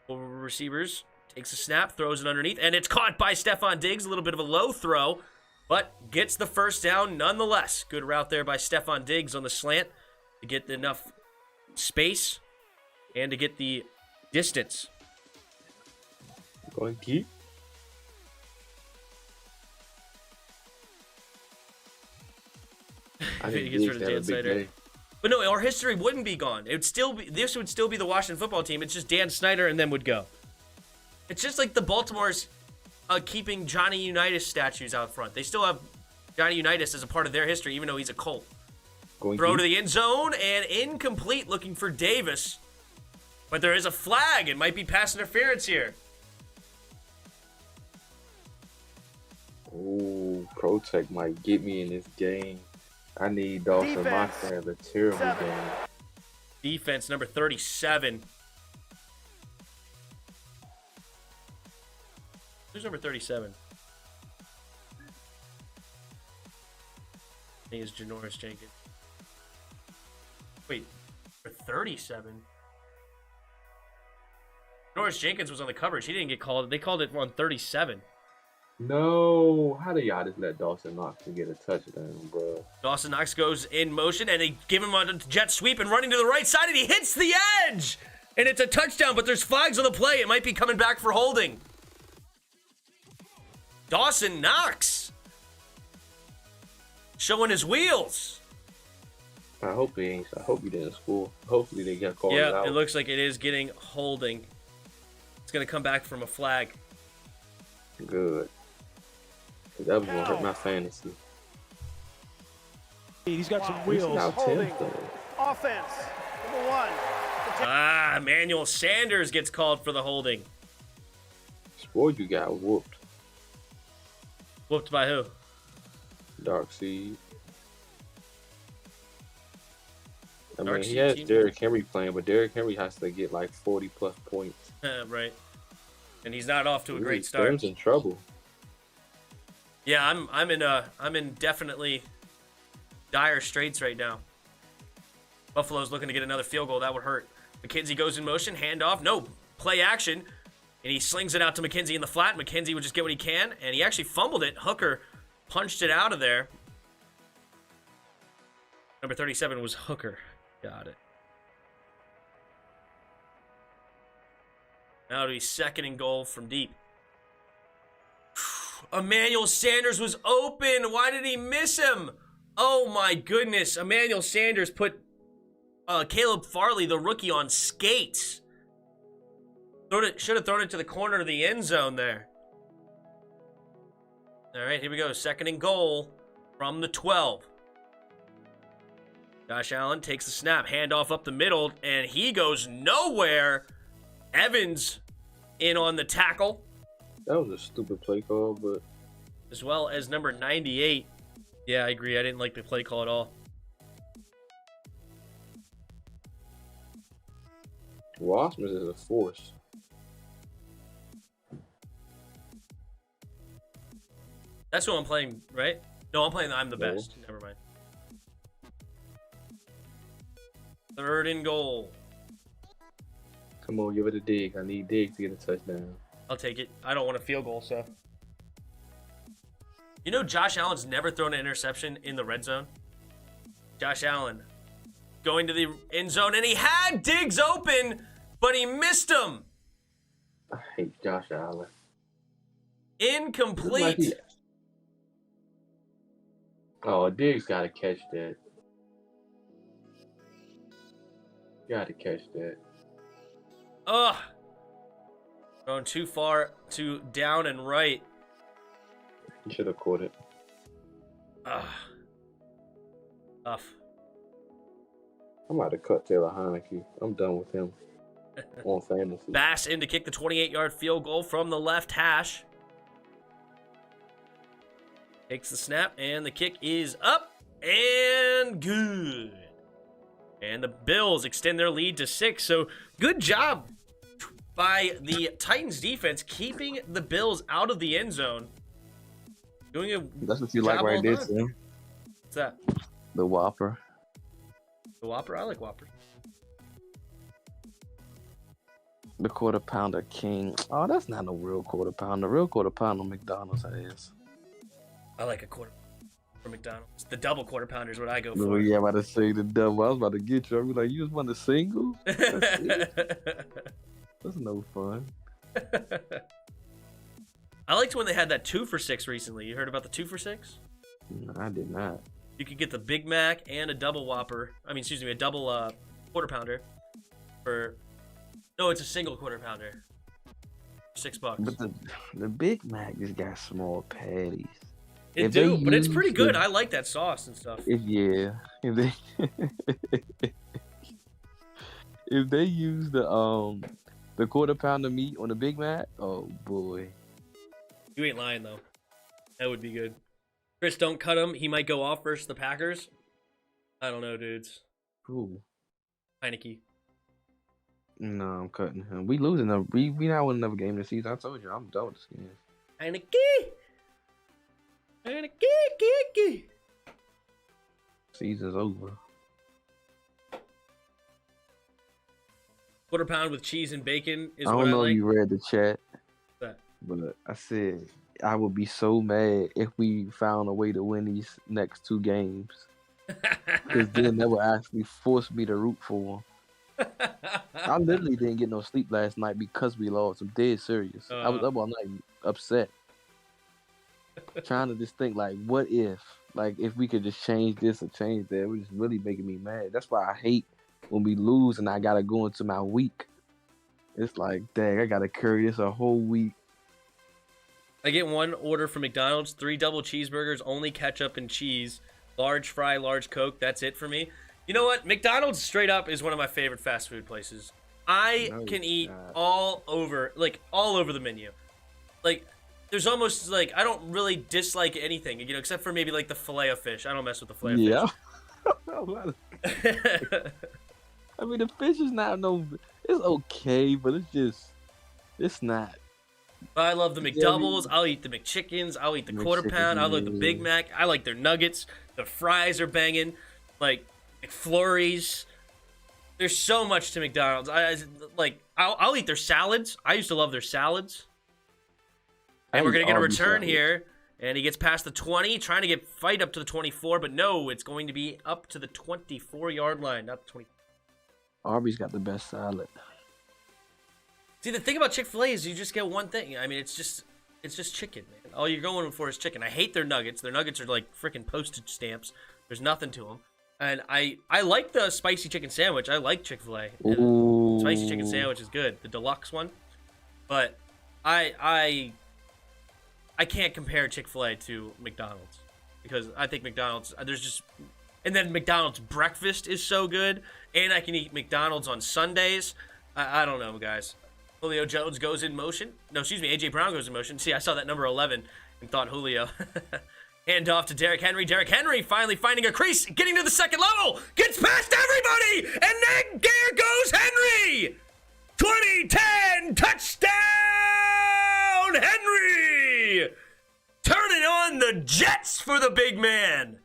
Receivers takes a snap, throws it underneath, and it's caught by Stephon Diggs. A little bit of a low throw, but gets the first down nonetheless. Good route there by Stephon Diggs on the slant to get enough space and to get the distance. Going deep. I think he gets rid of Dan Snyder. But no, our history wouldn't be gone. This would still be the Washington football team. It's just Dan Snyder and then would go. It's just like the Baltimore's keeping Johnny Unitas statues out front. They still have Johnny Unitas as a part of their history, even though he's a Colt. Throw to the end zone and incomplete, looking for Davis. But there is a flag. It might be pass interference here. Ooh, Protect might get me in this game. I need Dawson Knox to have a terrible game. Defense, number 37. Who's number 37? I think it's Janoris Jenkins. Wait, for 37? Janoris Jenkins was on the coverage. He didn't get called. They called it on 37. No, how do y'all just let Dawson Knox get a touchdown, bro? Dawson Knox goes in motion, and they give him a jet sweep and running to the right side, and he hits the edge! And it's a touchdown, but there's flags on the play. It might be coming back for holding. Dawson Knox showing his wheels. I hope he didn't score. Hopefully they got called out. Yeah, it looks like it is getting holding. It's going to come back from a flag. Good. That was going to hurt my fantasy. He's got some wheels. Holding. Offense. Number 1. Emmanuel Sanders gets called for the holding. Boy, you got whooped. Whooped by who? Dark Seed. I Dark mean, he Seed has team? Derrick Henry playing, but Derrick Henry has to get like 40+ points. Right. And he's not off to a great start. He's in trouble. Yeah, I'm in definitely dire straits right now. Buffalo's looking to get another field goal. That would hurt. McKenzie goes in motion, handoff, no play action, and he slings it out to McKenzie in the flat. McKenzie would just get what he can, and he actually fumbled it. Hooker punched it out of there. Number 37 was Hooker. Got it. Now it'll be second and goal from deep. Emmanuel Sanders was open. Why did he miss him? Oh my goodness. Emmanuel Sanders put Caleb Farley, the rookie, on skates. Should have thrown it to the corner of the end zone there. All right, here we go. Second and goal from the 12. Josh Allen takes the snap, handoff up the middle, and he goes nowhere. Evans in on the tackle. That was a stupid play call, but... As well as number 98. Yeah, I agree. I didn't like the play call at all. Wassman is a force. That's who I'm playing, right? No, I'm playing the I'm the No. Best. Never mind. Third and goal. Come on, give it a dig. I need Diggs to get a touchdown. I'll take it. I don't want a field goal, so. You know Josh Allen's never thrown an interception in the red zone? Josh Allen going to the end zone, and he had Diggs open, but he missed him. I hate Josh Allen. Incomplete. Oh, Diggs got to catch that. Got to catch that. Ugh. Going too far to down and right. You should have caught it. Ugh. Tough. I'm about to cut Taylor Heineke. I'm done with him on fantasy. Bass in to kick the 28-yard field goal from the left hash. Takes the snap, and the kick is up and good. And the Bills extend their lead to 6. So good job by the Titans defense keeping the Bills out of the end zone. Doing a That's what you like right there, Tim. What's that? The Whopper. The Whopper? I like Whoppers. The quarter pounder king. Oh, that's not no real quarter pounder. The real quarter pounder McDonald's has. I like a quarter for McDonald's. The double quarter pounder is what I go for. Oh, yeah, I'm about to say the double. I was about to get you. I was like, you just want a single? That's no fun. I liked when they had that 2 for $6 recently. You heard about the 2 for $6? No, I did not. You could get the Big Mac and a double Whopper. A double quarter pounder for. No, it's a single quarter pounder. $6. But the Big Mac just got small patties. It do, but it's pretty good. I like that sauce and stuff. If they use the quarter pounder meat on the Big Mac, oh boy. You ain't lying though. That would be good. Chris, don't cut him. He might go off versus the Packers. I don't know, dudes. Cool. Heineke. No, I'm cutting him. We losing. We not winning another game this season. I told you, I'm done with this game. Heineke. Heineke. Season's over. Quarter pound with cheese and bacon is I what I don't know like. if you read the chat, That. but I said I would be so mad if we found a way to win these next 2 games. Because then that would actually force me to root for them. I literally didn't get no sleep last night because we lost. I'm dead serious. I was up all night upset. Trying to just think, like, what if? Like, if we could just change this or change that. It was just really making me mad. That's why I hate when we lose and I got to go into my week. It's like, dang, I got to carry this a whole week. I get 1 order from McDonald's, 3 double cheeseburgers, only ketchup and cheese, large fry, large Coke. That's it for me. You know what? McDonald's straight up is one of my favorite fast food places. I can eat all over the menu. Like, there's almost like I don't really dislike anything, except for maybe like the filet of fish. I don't mess with the filet of fish. I mean, the fish is not it's okay, but it's not. But I love the McDoubles. I'll eat the McChickens. I'll eat the quarter pound. I like the Big Mac. I like their nuggets. The fries are banging. Like McFlurries. There's so much to McDonald's. I'll eat their salads. I used to love their salads. And we're going to get a return here. And he gets past the 20, trying to get fight up to the 24. But no, it's going to be up to the 24-yard line, not the 20. Arby's got the best salad. See, the thing about Chick-fil-A is you just get one thing. I mean, it's just chicken, man. All you're going for is chicken. I hate their nuggets. Their nuggets are like freaking postage stamps. There's nothing to them. And I like the spicy chicken sandwich. I like Chick-fil-A. Spicy chicken sandwich is good, the deluxe one. But I can't compare Chick-fil-A to McDonald's because I think McDonald's and then McDonald's breakfast is so good, and I can eat McDonald's on Sundays. I don't know, guys. Julio Jones goes in motion. No, excuse me, A.J. Brown goes in motion. See, I saw that number 11 and thought Julio. Hand off to Derrick Henry. Derrick Henry finally finding a crease, getting to the second level, gets past everybody, and then there goes Henry! 2010 touchdown Henry! Turning on the Jets for the big man.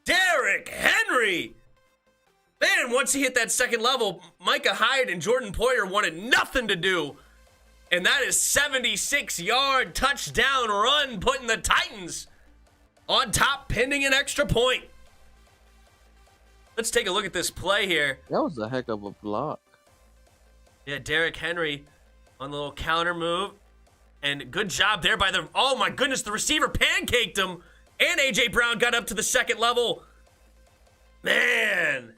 Derrick Henry Man, once he hit that second level, Micah Hyde and Jordan Poyer wanted nothing to do. And that is 76-yard touchdown run, putting the Titans on top, pending an extra point. Let's take a look at this play here. That was a heck of a block. Yeah, Derrick Henry on the little counter move. And good job there by the... Oh, my goodness, the receiver pancaked him. And A.J. Brown got up to the second level. Man.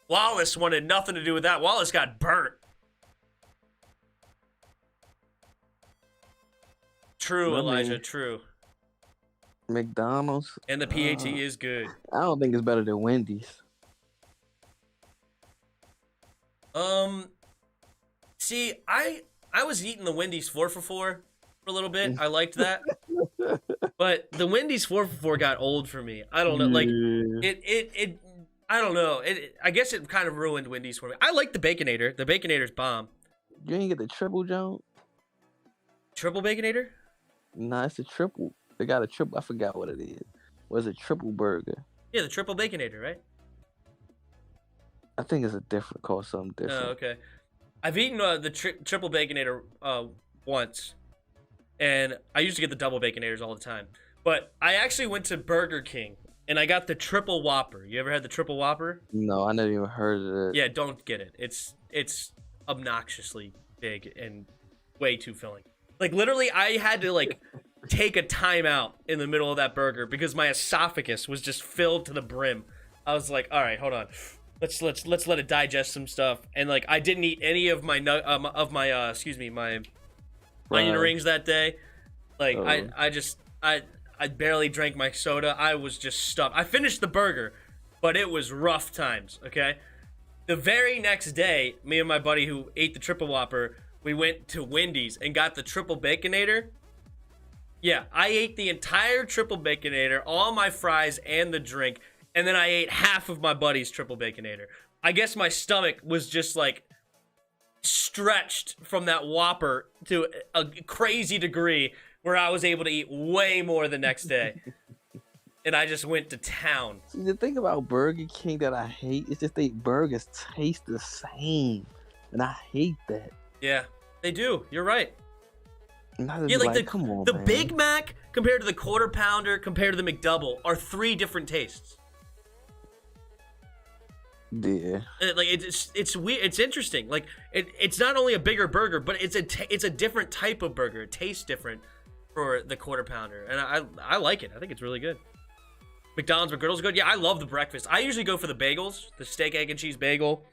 Wallace wanted nothing to do with that. Wallace got burnt. True, Elijah, true. McDonald's. And the PAT is good. I don't think it's better than Wendy's. See, I was eating the Wendy's 4 for $4 for a little bit. I liked that. But the Wendy's 4 for $4 got old for me. I don't know. Like, it I don't know. I guess it kind of ruined Wendy's for me. I like the Baconator. The Baconator's bomb. You ain't get the triple jump? Triple Baconator? Nah, it's a triple. They got a triple. I forgot what it is. Was it triple burger? Yeah, the Triple Baconator, right? I think it's a different, called something different. Oh, okay. I've eaten the Triple Baconator once, and I used to get the Double Baconators all the time. But I actually went to Burger King, and I got the Triple Whopper. You ever had the Triple Whopper? No, I never even heard of it. Yeah, don't get it. It's obnoxiously big and way too filling. Like, literally, I had to, like, take a timeout in the middle of that burger because my esophagus was just filled to the brim. I was like, all right, hold on. Let's let it digest some stuff. And, like, I didn't eat any of my my onion rings that day. Like, I barely drank my soda. I was just stuffed. I finished the burger, but it was rough times, okay? The very next day, me and my buddy who ate the Triple Whopper, we went to Wendy's and got the Triple Baconator. Yeah, I ate the entire Triple Baconator, all my fries and the drink, and then I ate half of my buddy's Triple Baconator. I guess my stomach was just, like, stretched from that Whopper to a crazy degree where I was able to eat way more the next day. And I just went to town. See, the thing about Burger King that I hate is just they burgers taste the same. And I hate that. Yeah, they do. You're right. Yeah, like come on, the man. Big Mac compared to the Quarter Pounder compared to the McDouble are 3 different tastes. Yeah. Like it's weird. It's interesting. Like it's not only a bigger burger, but it's a different type of burger. It tastes different for the Quarter Pounder, and I like it. I think it's really good. McDonald's McGriddle's good. Yeah, I love the breakfast. I usually go for the bagels, the steak, egg, and cheese bagel.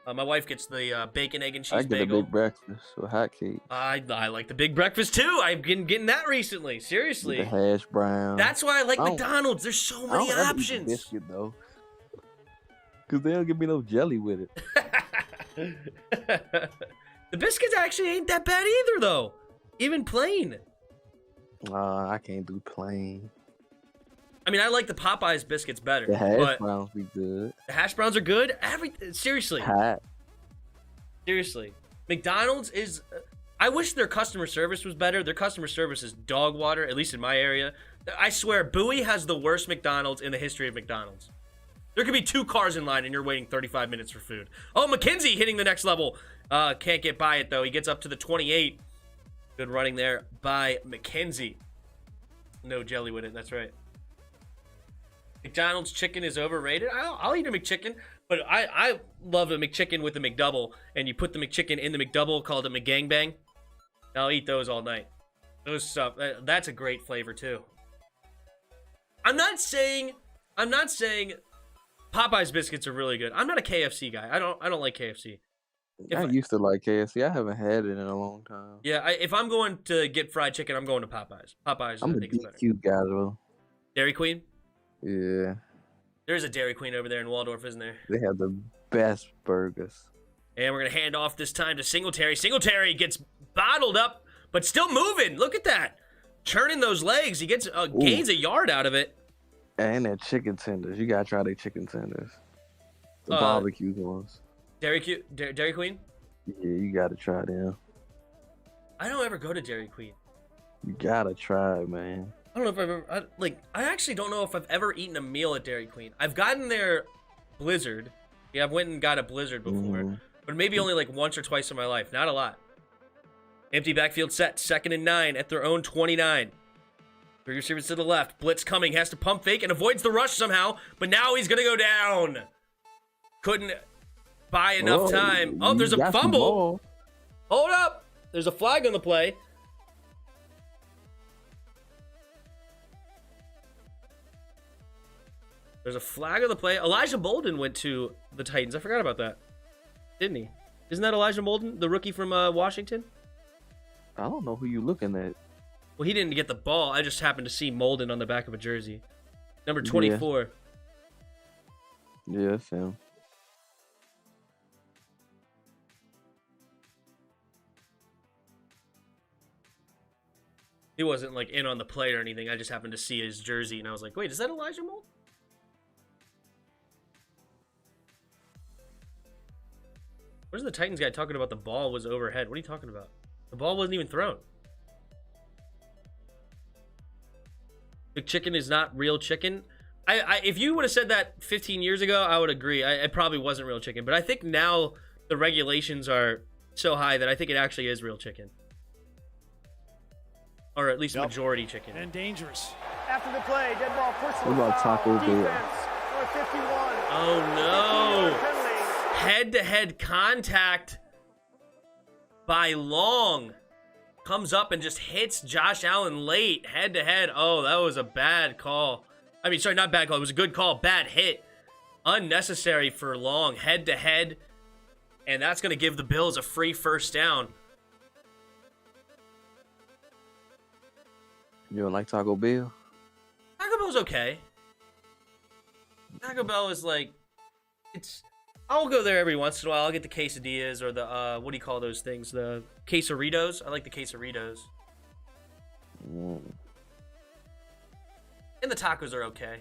My wife gets the bacon, egg, and cheese bagel. I get a big breakfast with hotcakes. I like the big breakfast too. I've been getting that recently. Seriously. With the hash brown. That's why I like McDonald's. There's so many options. Eat the biscuit though, because they don't give me no jelly with it. The biscuits actually ain't that bad either, though. Even plain. I can't do plain. I mean, I like the Popeyes biscuits better. The hash browns be good. The hash browns are good. Seriously. Hot. Seriously. McDonald's is... I wish their customer service was better. Their customer service is dog water, at least in my area. I swear, Bowie has the worst McDonald's in the history of McDonald's. There could be 2 cars in line and you're waiting 35 minutes for food. Oh, McKenzie hitting the next level. Can't get by it, though. He gets up to the 28. Good running there by McKenzie. No jelly with it. That's right. McDonald's chicken is overrated. I'll eat a McChicken, but I love a McChicken with a McDouble, and you put the McChicken in the McDouble called a McGangbang. I'll eat those all night. Those stuff. That's a great flavor too. I'm not saying Popeyes biscuits are really good. I'm not a KFC guy. I don't like KFC. I used to like KFC. I haven't had it in a long time. Yeah, if I'm going to get fried chicken, I'm going to Popeyes. Popeyes, I'm I think, is better. DQ guy though. Dairy Queen? Yeah. There's a Dairy Queen over there in Waldorf, isn't there? They have the best burgers. And we're going to hand off this time to Singletary. Singletary gets bottled up, but still moving. Look at that. Churning those legs. He gets gains a yard out of it. And their chicken tenders. You got to try their chicken tenders. The barbecue ones. Dairy Queen? Yeah, you got to try them. I don't ever go to Dairy Queen. You got to try it, man. I don't know if I've ever... I actually don't know if I've ever eaten a meal at Dairy Queen. I've gotten their Blizzard, Yeah, I've went and got a blizzard before, but maybe only like once or twice in my life. Not a lot. Empty backfield set, 2nd and 9 at their own 29. Three receivers to the left. Blitz coming, has to pump fake and avoids the rush somehow, but now he's going to go down. Couldn't buy enough time. Oh, there's a fumble. Hold up. There's a flag on the play. There's a flag on the play. Elijah Bolden went to the Titans. I forgot about that. Didn't he? Isn't that Elijah Bolden, the rookie from Washington? I don't know who you looking at. Well, he didn't get the ball. I just happened to see Molden on the back of a jersey. Number 24. Yeah, that's him. He wasn't like in on the play or anything. I just happened to see his jersey, and I was like, wait, is that Elijah Molden? What is the Titans guy talking about? The ball was overhead. What are you talking about? The ball wasn't even thrown. Big chicken is not real chicken. If you would have said that 15 years ago, I would agree. It probably wasn't real chicken. But I think now the regulations are so high that I think it actually is real chicken. Or at least majority chicken. And dangerous. After the play, dead ball, personal What about foul, Taco Bell? defense, number 51. Oh no. Head-to-head contact by Long. Comes up and just hits Josh Allen late. Head-to-head. Oh, that was a bad call. I mean, sorry, not bad call. It was a good call. Bad hit. Unnecessary for Long. Head-to-head. And that's going to give the Bills a free first down. You don't like Taco Bell? Taco Bell's okay. Taco Bell is like, I'll go there every once in a while. I'll get the quesadillas or the, what do you call those things? The quesaritos. I like the quesaritos. And the tacos are okay.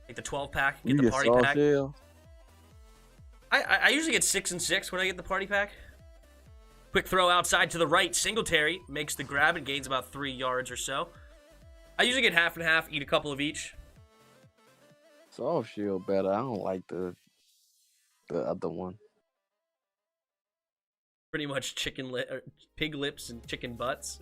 Like the 12-pack. Get the party pack. I usually get 6 and 6 when I get the party pack. Quick throw outside to the right. Singletary makes the grab and gains about 3 yards or so. I usually get half and half, eat a couple of each. Soft shell better. I don't like the other one. Pretty much pig lips and chicken butts.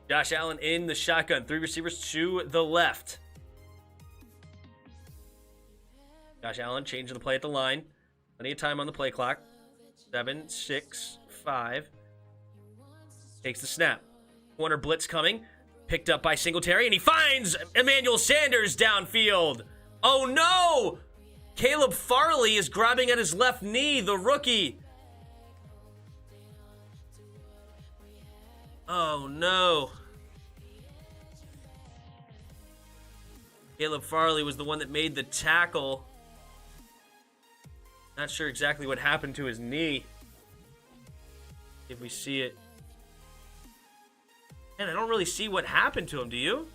Josh Allen in the shotgun. 3 receivers to the left. Josh Allen changing the play at the line. Plenty of time on the play clock. 7, 6, 5. Takes the snap. Corner blitz coming. Picked up by Singletary, and he finds Emmanuel Sanders downfield. Oh no! Caleb Farley is grabbing at his left knee, the rookie. Oh no. Caleb Farley was the one that made the tackle. Not sure exactly what happened to his knee. If we see it. Man, I don't really see what happened to him, do you?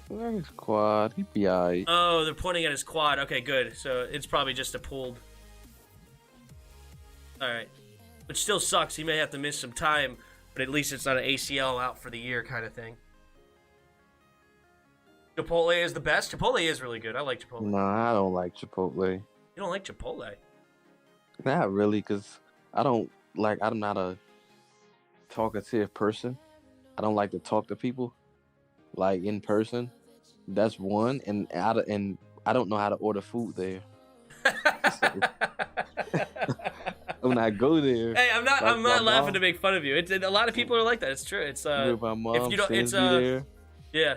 His quad, he'd be alright. Oh, they're pointing at his quad. Okay, good. So it's probably just a pulled. Alright. Which still sucks. He may have to miss some time, but at least it's not an ACL out for the year kind of thing. Chipotle is the best? Chipotle is really good. I like Chipotle. Nah, I don't like Chipotle. You don't like Chipotle? Not really, because I'm not a talkative person. I don't like to talk to people, like, in person. That's one, and I don't know how to order food there. When I go there, hey, I'm not laughing to make fun of you. A lot of people are like that. It's true. It's my mom if you don't, sends me there. Yeah.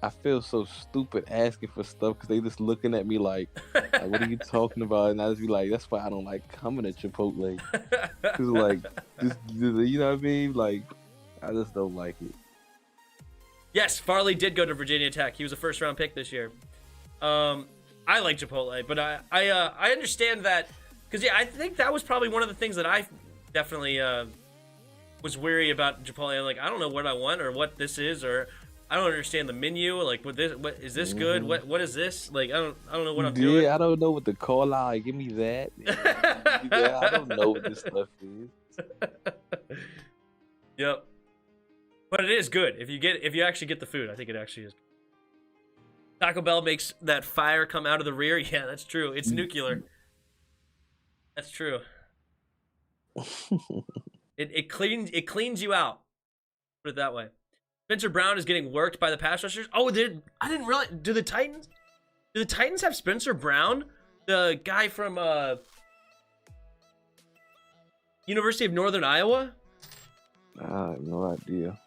I feel so stupid asking for stuff because they just looking at me like, what are you talking about? And I just be like, that's why I don't like coming to Chipotle. Cause like, you know what I mean? Like, I just don't like it. Yes, Farley did go to Virginia Tech. He was a first-round pick this year. I like Chipotle, but I understand that because I think that was probably one of the things that I definitely was weary about Chipotle. Like, I don't know what I want or what this is, or I don't understand the menu. Like, what is this good? What is this? Like, I don't know what I'm doing. Yeah, I don't know what to call out. Like, give me that. Yeah, I don't know what this stuff is. Yep. But it is good if you actually get the food. I think it actually is. Taco Bell makes that fire come out of the rear. Yeah, that's true. It's nuclear. That's true. It cleans you out. Put it that way. Spencer Brown is getting worked by the pass rushers. Oh, I didn't realize. Do the Titans have Spencer Brown, the guy from University of Northern Iowa? I have no idea.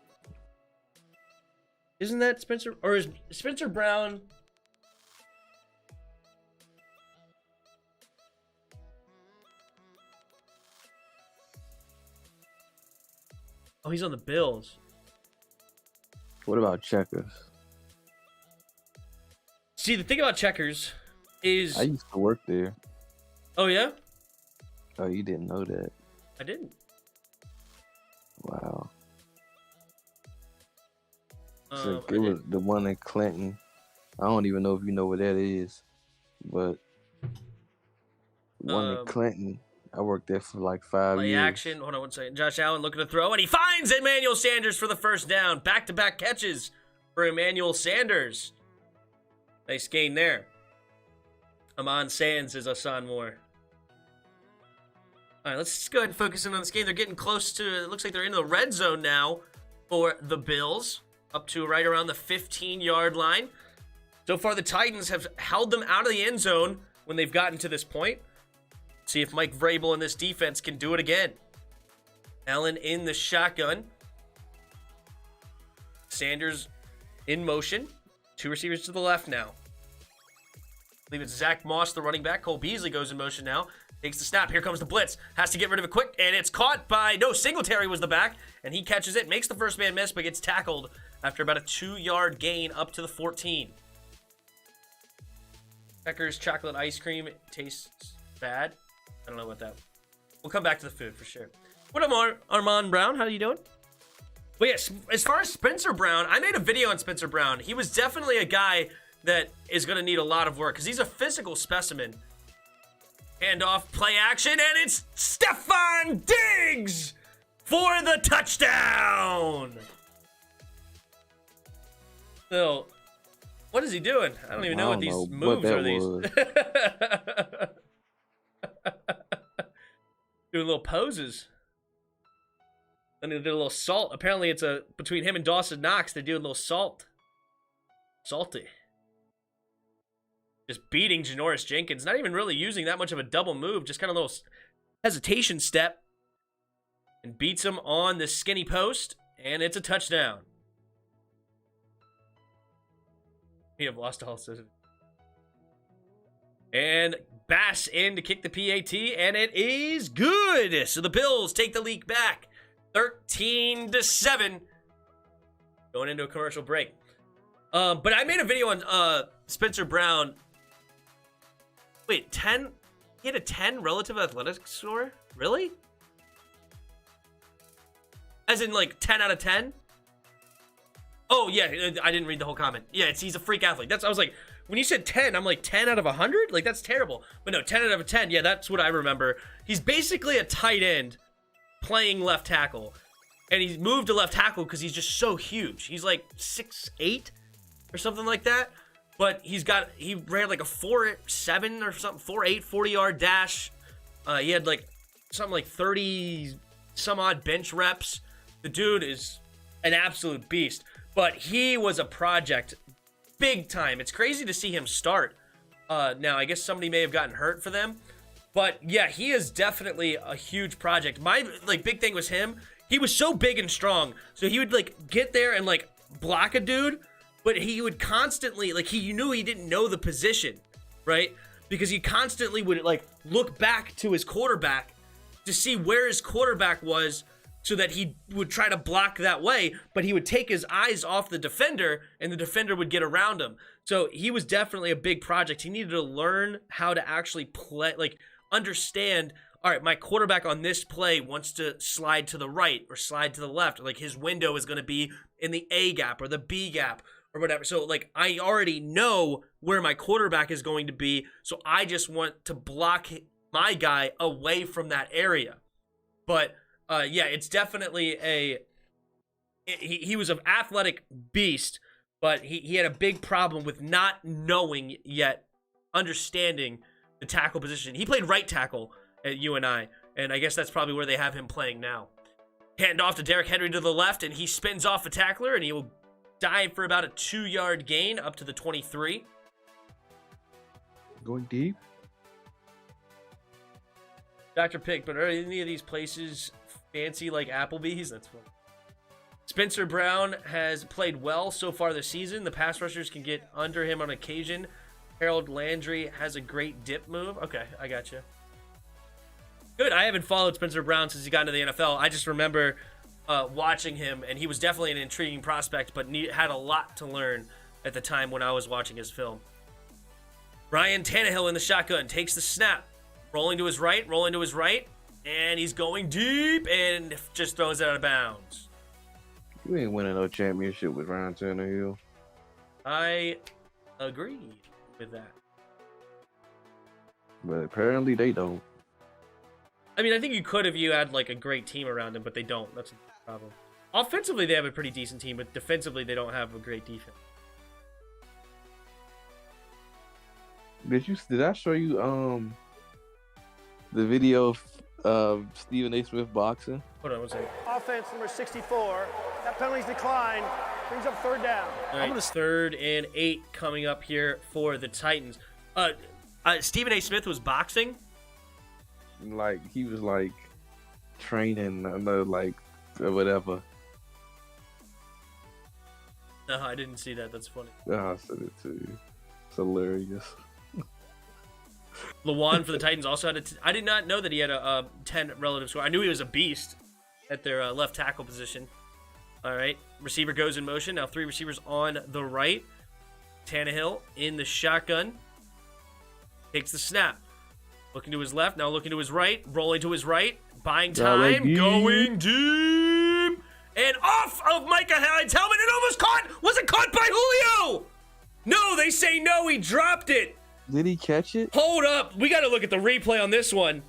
Isn't that Spencer? Or is Spencer Brown? Oh, he's on the Bills. What about Checkers? See, the thing about Checkers is... I used to work there. Oh, yeah? Oh, you didn't know that? I didn't. Wow. So it was the one in Clinton. I don't even know if you know what that is, but one in Clinton. I worked there for like 5 play years. Action. Hold on one second. Josh Allen looking to throw, and he finds Emmanuel Sanders for the first down. Back-to-back catches for Emmanuel Sanders. Nice gain there. Amon Sands is Asan Moore. All right, let's just go ahead and focus in on this game. They're getting close to, it looks like they're in the red zone now for the Bills. Up to right around the 15-yard line. So far, the Titans have held them out of the end zone when they've gotten to this point. See if Mike Vrabel and this defense can do it again. Allen in the shotgun. Sanders in motion. Two receivers to the left now. I believe it's Zach Moss, the running back. Cole Beasley goes in motion now. Takes the snap. Here comes the blitz. Has to get rid of it quick. And it's caught by... No, Singletary was the back. And he catches it. Makes the first man miss, but gets tackled after about a 2-yard gain up to the 14. Checkers chocolate ice cream. It tastes bad. I don't know about that. We'll come back to the food for sure. What up, Armand Brown? How are you doing? But yes, as far as Spencer Brown, I made a video on Spencer Brown. He was definitely a guy that is going to need a lot of work because he's a physical specimen. Handoff, play action, and it's Stefon Diggs for the touchdown. So, what is he doing? I don't even know what these moves are. Doing little poses. Then they did a little salt. Apparently, it's between him and Dawson Knox. They do a little salt. Salty. Just beating Janoris Jenkins. Not even really using that much of a double move. Just kind of a little hesitation step. And beats him on the skinny post. And it's a touchdown. We have lost all system. And Bass in to kick the PAT. And it is good. So the Bills take the lead back. 13-7. Going into a commercial break. But I made a video on Spencer Brown. Wait, 10? He had a 10 relative athletic score? Really? As in, like, 10 out of 10? Oh, yeah, I didn't read the whole comment. Yeah, he's a freak athlete. I was like, when you said 10, I'm like, 10 out of 100? Like, that's terrible. But no, 10 out of 10, yeah, that's what I remember. He's basically a tight end playing left tackle. And he's moved to left tackle because he's just so huge. He's like 6'8" or something like that. But he ran like a 4.7 or something, 4.8, 40-yard dash. He had like something like 30 some odd bench reps. The dude is an absolute beast. But he was a project big time. It's crazy to see him start. Now, I guess somebody may have gotten hurt for them. But yeah, he is definitely a huge project. My big thing was him. He was so big and strong. So he would get there and block a dude. But he would constantly, you knew he didn't know the position, right? Because he constantly would, look back to his quarterback to see where his quarterback was so that he would try to block that way. But he would take his eyes off the defender, and the defender would get around him. So he was definitely a big project. He needed to learn how to actually play, understand, all right, my quarterback on this play wants to slide to the right or slide to the left. His window is going to be in the A gap or the B gap, or whatever. So, I already know where my quarterback is going to be, so I just want to block my guy away from that area. But, yeah, it's definitely he was an athletic beast, but he had a big problem with not knowing yet, understanding the tackle position. He played right tackle at UNI, and I guess that's probably where they have him playing now. Hand off to Derrick Henry to the left, and he spins off a tackler, and he will dive for about a 2-yard gain up to the 23. Going deep. Dr. Pick, but are any of these places fancy like Applebee's? That's fun. Spencer Brown has played well so far this season. The pass rushers can get under him on occasion. Harold Landry has a great dip move. Okay, I got you. Good. I haven't followed Spencer Brown since he got into the NFL. I just remember watching him, and he was definitely an intriguing prospect, but had a lot to learn at the time when I was watching his film. Ryan Tannehill in the shotgun takes the snap. Rolling to his right, and he's going deep and just throws it out of bounds. You ain't winning no championship with Ryan Tannehill. I agree with that. But apparently they don't. I mean, I think you could if you had like a great team around him, but they don't. That's the problem. Offensively, they have a pretty decent team, but defensively, they don't have a great defense. Did I show you the video of Stephen A. Smith boxing? Hold on one second. Offense number 64. That penalty's declined. Brings up third down. All right, 3rd and 8 coming up here for the Titans. Stephen A. Smith was boxing. Like he was like training, I know, like or whatever. No, I didn't see that. That's funny. I sent it to you. It's hilarious. Lawan for the Titans also had I did not know that he had a 10 relative score. I knew he was a beast at their left tackle position. All right. Receiver goes in motion. Now 3 receivers on the right. Tannehill in the shotgun. Takes the snap. Looking to his left. Now looking to his right. Rolling to his right. Buying time. Going deep. And off of Micah Hyde's helmet. It almost caught. Was it caught by Julio? No, they say no. He dropped it. Did he catch it? Hold up. We got to look at the replay on this one.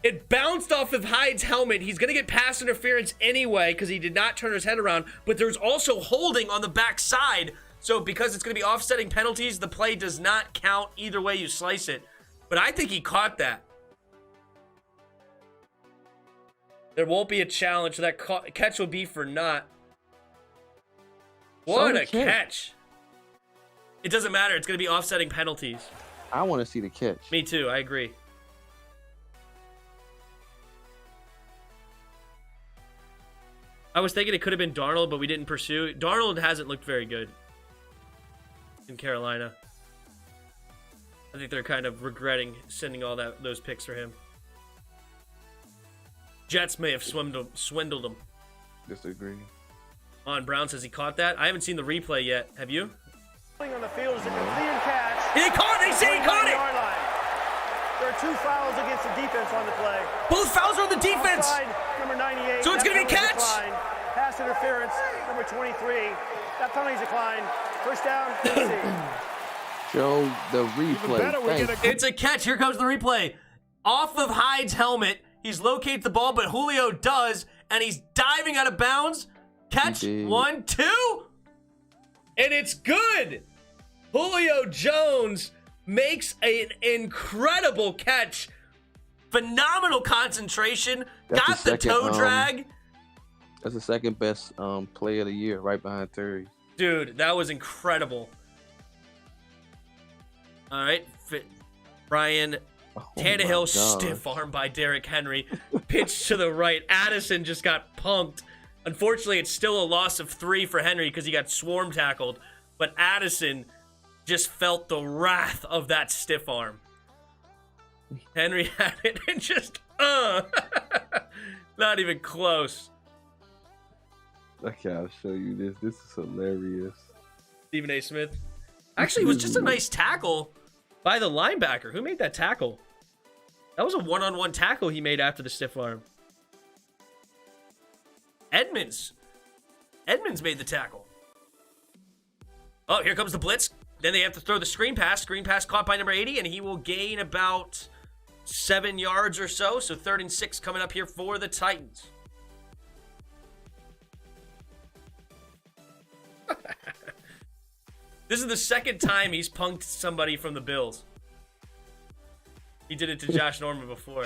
It bounced off of Hyde's helmet. He's going to get pass interference anyway because he did not turn his head around. But there's also holding on the backside. So because it's going to be offsetting penalties, the play does not count either way you slice it. But I think he caught that. There won't be a challenge. That catch will be for naught. What a catch. It doesn't matter. It's going to be offsetting penalties. I want to see the catch. Me too. I agree. I was thinking it could have been Darnold, but we didn't pursue. Darnold hasn't looked very good in Carolina. I think they're kind of regretting sending all those picks for him. Jets may have swindled him. Disagree. Brown says he caught that. I haven't seen the replay yet. Have you? On the field is a completed catch. He caught it. They say he caught it. There are 2 fouls against the defense on the play. Both fouls are on the defense. Offside, number 98. So it's going to be a catch. Declined. Pass interference, number 23. That penalty's declined. First down, Tennessee. Show the replay. It's a catch. Here comes the replay. Off of Hyde's helmet. He's located the ball, but Julio does, and he's diving out of bounds. Catch 1, 2. And it's good. Julio Jones makes an incredible catch. Phenomenal concentration. Got the toe drag. That's the second best play of the year, right behind Terry. Dude, that was incredible. All right. Brian Tannehill, stiff arm by Derrick Henry. Pitch to the right. Addison just got punked. Unfortunately, it's still a loss of 3 for Henry because he got swarm tackled. But Addison just felt the wrath of that stiff arm. Henry had it and just, not even close. Okay, I'll show you this. This is hilarious. Stephen A. Smith. Actually, it was just a nice tackle by the linebacker. Who made that tackle? That was a one-on-one tackle he made after the stiff arm. Edmonds made the tackle. Oh, here comes the blitz. Then they have to throw the screen pass. Screen pass caught by number 80, and he will gain about 7 yards or so. So 3rd and 6 coming up here for the Titans. This is the second time he's punked somebody from the Bills. He did it to Josh Norman before.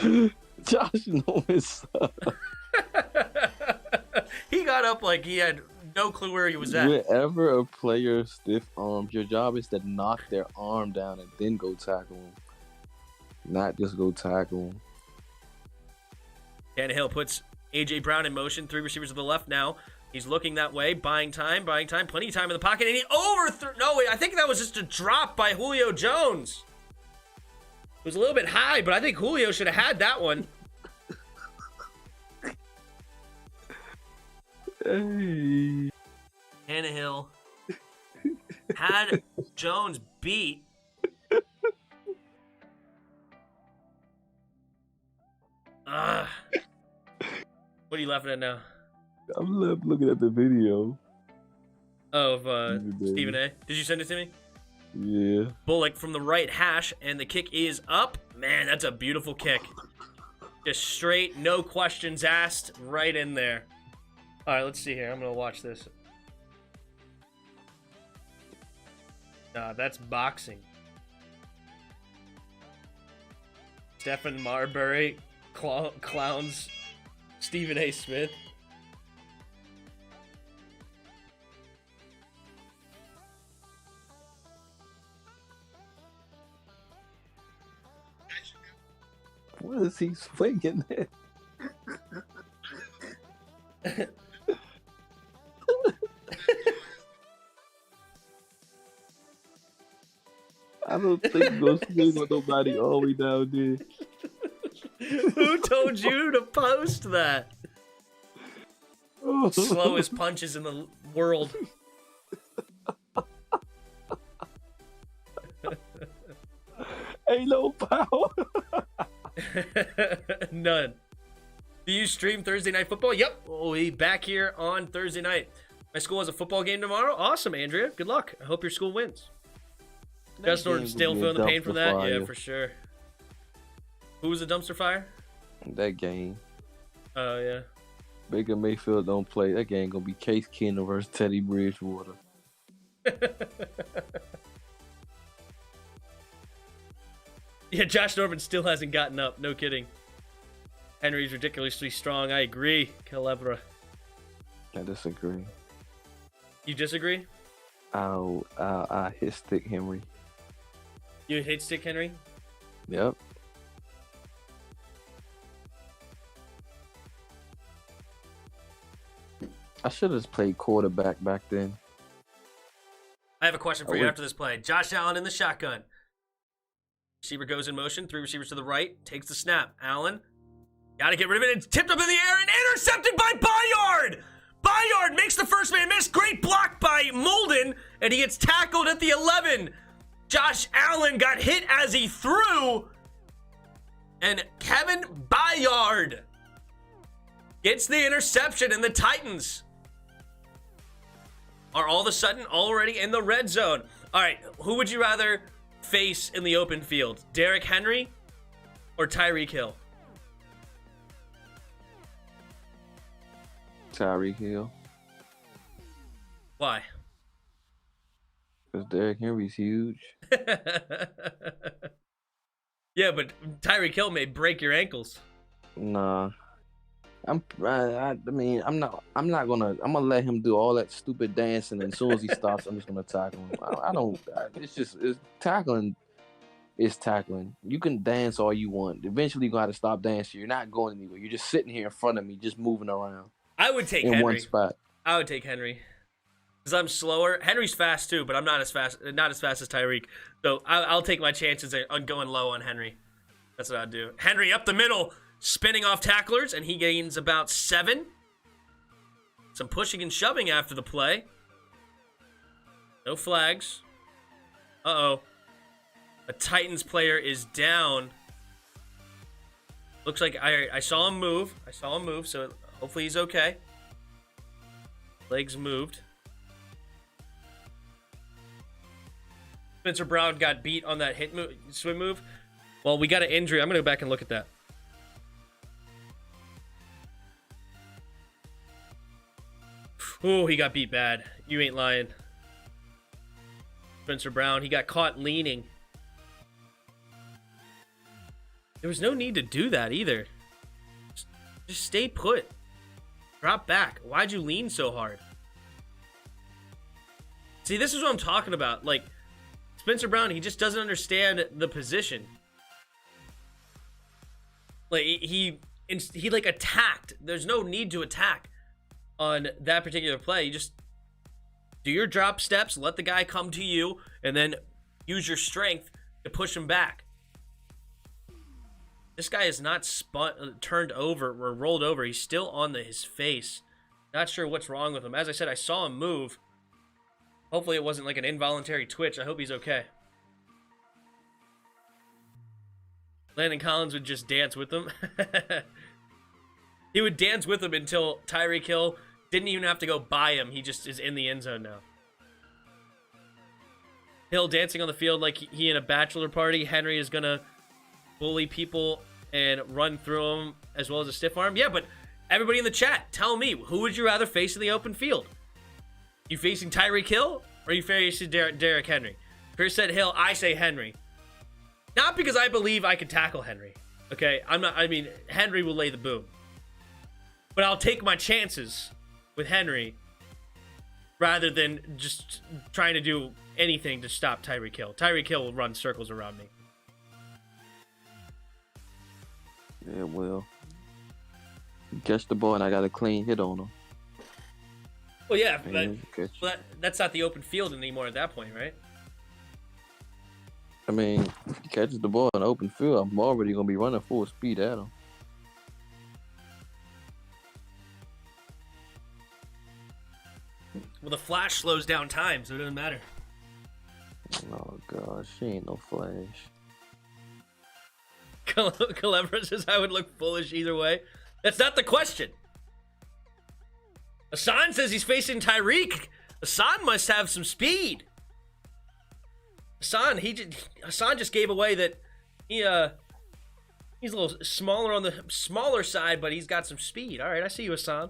Josh Norman sucks. He got up like he had no clue where he was at. Whenever a player stiff arms, your job is to knock their arm down and then go tackle him. Not just go tackle him. Tannehill puts A.J. Brown in motion. 3 receivers to the left now. He's looking that way, buying time. Plenty of time in the pocket, and he overthrew. No, wait, I think that was just a drop by Julio Jones. It was a little bit high, but I think Julio should have had that one. Hey. Tannehill had Jones beat. What are you laughing at now? I'm looking at the video. Of Stephen A. Did you send it to me? Yeah. Bullock from the right hash, and the kick is up. Man, that's a beautiful kick. Just straight, no questions asked, right in there. All right, let's see here. I'm going to watch this. Nah, that's boxing. Stephen Marbury clowns Stephen A. Smith. What is he swinging at? I don't think go swing with nobody all the way down there. Who told you to post that? Slowest punches in the world. Ain't no power. None. Do you stream Thursday Night Football? Yep. We'll be back here on Thursday night. My school has a football game tomorrow. Awesome, Andrea. Good luck. I hope your school wins. Just still feeling the pain from that? Fire. Yeah, for sure. Who was the dumpster fire? That game. Oh, yeah. Baker Mayfield don't play. That game gonna be Case Keenum versus Teddy Bridgewater. Yeah, Josh Norman still hasn't gotten up. No kidding. Henry's ridiculously strong. I agree, Calebra. I disagree. You disagree? I hit Stick Henry. You hate Stick Henry? Yep. I should have played quarterback back then. I have a question for you after this play. Josh Allen in the shotgun. Receiver goes in motion. 3 receivers to the right. Takes the snap. Allen. Got to get rid of it. It's tipped up in the air and intercepted by Bayard. Bayard makes the first man miss. Great block by Molden. And he gets tackled at the 11. Josh Allen got hit as he threw. And Kevin Bayard gets the interception, and the Titans are all of a sudden already in the red zone. All right, who would you rather face in the open field? Derrick Henry or Tyreek Hill? Tyreek Hill. Why? Because Derrick Henry's huge. Yeah, but Tyreek Hill may break your ankles. Nah. I'm gonna let him do all that stupid dancing, and as soon as he stops, I'm just gonna tackle him. It's tackling. It's tackling. You can dance all you want. Eventually, you gotta stop dancing. You're not going anywhere. You're just sitting here in front of me, just moving around. I would take in Henry. one spot. I would take Henry because I'm slower. Henry's fast too, but I'm not as fast as Tyreek. So I'll take my chances on going low on Henry. That's what I'd do. Henry up the middle, spinning off tacklers, and he gains about 7. Some pushing and shoving after the play. No flags. Uh-oh. A Titans player is down. Looks like I saw him move. So hopefully he's okay. Legs moved. Spencer Brown got beat on that swim move. Well, we got an injury. I'm going to go back and look at that. Oh, he got beat bad. You ain't lying. Spencer Brown. He got caught leaning. There was no need to do that either. Just stay put. Drop back. Why'd you lean so hard? See, this is what I'm talking about. Like, Spencer Brown, he just doesn't understand the position. Like, he like attacked. There's no need to attack on that particular play. You just do your drop steps, let the guy come to you, and then use your strength to push him back. This guy is not turned over or rolled over. He's still on his face. Not sure what's wrong with him. As I said, I saw him move. Hopefully it wasn't like an involuntary twitch. I hope he's okay. Landon Collins would just dance with him. He would dance with him until Tyreek Hill didn't even have to go by him. He just is in the end zone now. Hill dancing on the field like he in a bachelor party. Henry is going to bully people and run through them as well as a stiff arm. Yeah, but everybody in the chat, tell me, who would you rather face in the open field? You facing Tyreek Hill or you facing Derrick Henry? Chris said Hill, I say Henry. Not because I believe I could tackle Henry. Okay, Henry will lay the boom. But I'll take my chances with Henry rather than just trying to do anything to stop Tyreek Hill. Tyreek Hill will run circles around me. Yeah, well, catch the ball and I got a clean hit on him. Well, yeah, but that's not the open field anymore at that point, right? I mean, if he catches the ball in the open field, I'm already going to be running full speed at him. Well, the flash slows down time, so it doesn't matter. Oh, gosh, she ain't no flash. Calebra says I would look foolish either way. That's not the question. Hassan says he's facing Tyreek. Hassan must have some speed. Hassan just gave away that he's a little smaller on the smaller side, but he's got some speed. All right, I see you, Hassan.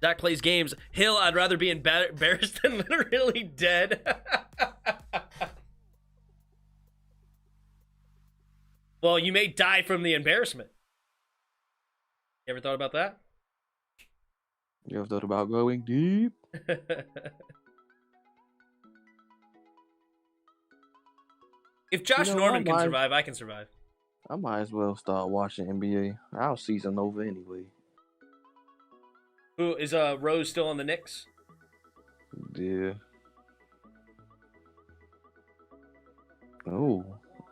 Zach plays games. Hill, I'd rather be embarrassed than literally dead. Well, you may die from the embarrassment. You ever thought about that? You ever thought about going deep? If Josh Norman can survive, I can survive. I might as well start watching NBA. Our season over anyway. Who is Rose still on the Knicks? Yeah. Oh,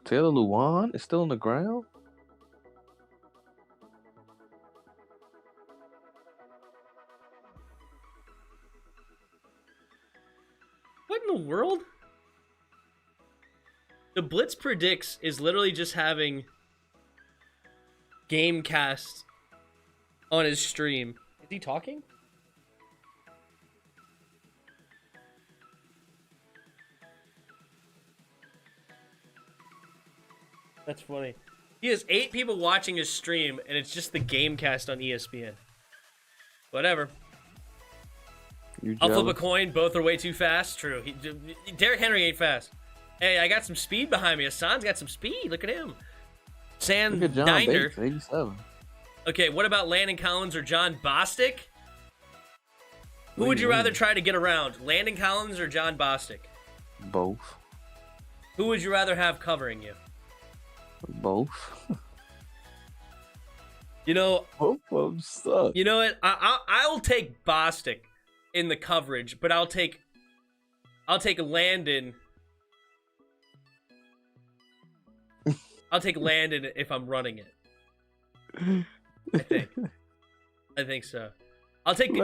Taylor Lewan is still on the ground? What in the world? The Blitz Predicts is literally just having Gamecast on his stream. Is he talking? That's funny. He has 8 people watching his stream, and it's just the Gamecast on ESPN. Whatever. I'll flip a coin. Both are way too fast. True. Derrick Henry ain't fast. Hey, I got some speed behind me. Hassan's got some speed. Look at him. Sam Look at John Dinder. Bates, 87. Okay, what about Landon Collins or John Bostic? Who would you rather try to get around? Landon Collins or John Bostic? Both. Who would you rather have covering you? Both. You know, both of them suck. You know what? I'll take Bostic in the coverage, but I'll take Landon. I'll take Landon if I'm running it. I think so. I'll take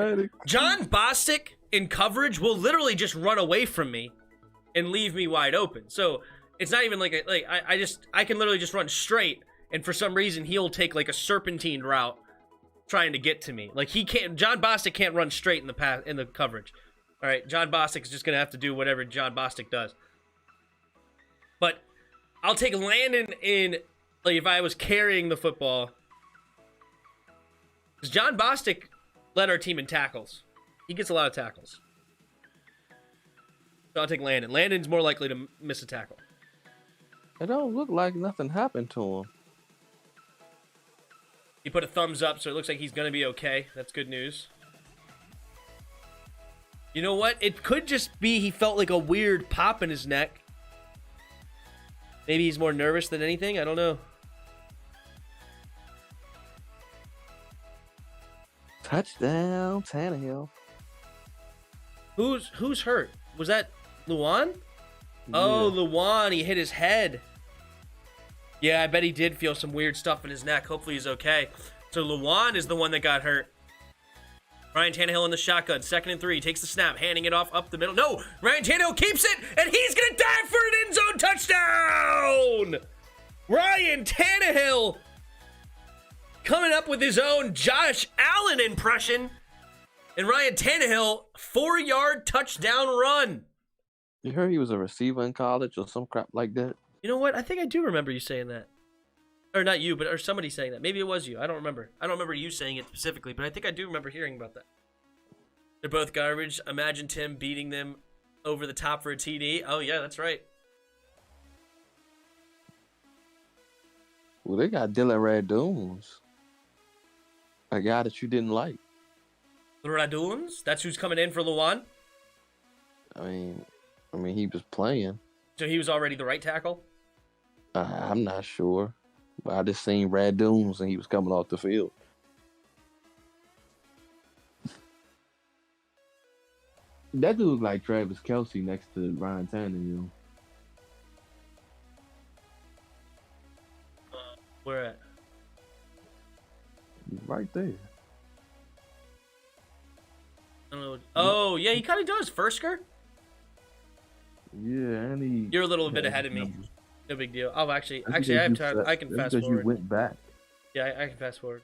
John Bostic in coverage will literally just run away from me and leave me wide open. So it's not even like I can literally just run straight, and for some reason he'll take like a serpentine route trying to get to me. Like John Bostic can't run straight in the coverage. All right, John Bostic is just gonna have to do whatever John Bostic does. But I'll take Landon in, like, if I was carrying the football. Because John Bostic led our team in tackles. He gets a lot of tackles. So I'll take Landon. Landon's more likely to miss a tackle. It don't look like nothing happened to him. He put a thumbs up, so it looks like he's going to be okay. That's good news. You know what? It could just be he felt like a weird pop in his neck. Maybe he's more nervous than anything. I don't know. Touchdown, Tannehill. Who's hurt? Was that Luan? Oh, Luan. He hit his head. Yeah, I bet he did feel some weird stuff in his neck. Hopefully he's okay. So Luan is the one that got hurt. Ryan Tannehill in the shotgun. 2nd and 3. Takes the snap. Handing it off up the middle. No! Ryan Tannehill keeps it! And he's going to dive for an end zone touchdown! Ryan Tannehill coming up with his own Josh Allen impression. And Ryan Tannehill, 4-yard touchdown run. You heard he was a receiver in college or some crap like that? You know what? I think I do remember you saying that. Or not you, but or somebody saying that. Maybe it was you. I don't remember. I don't remember you saying it specifically, but I think I do remember hearing about that. They're both garbage. Imagine Tim beating them over the top for a TD. Oh, yeah, that's right. Well, they got Dylan Radunes. A guy that you didn't like. The Raduns? That's who's coming in for Luan? I mean, he was playing. So he was already the right tackle? I'm not sure. But I just seen Radunes and he was coming off the field. That dude like Travis Kelce next to Ryan Tannehill. Where at? He's right there. I don't know. Oh, yeah, he kind of does. Firsker? Yeah, and he... You're a little bit ahead of me. No big deal. Oh, actually, I have time. I can fast forward. You went back. Yeah, I can fast forward.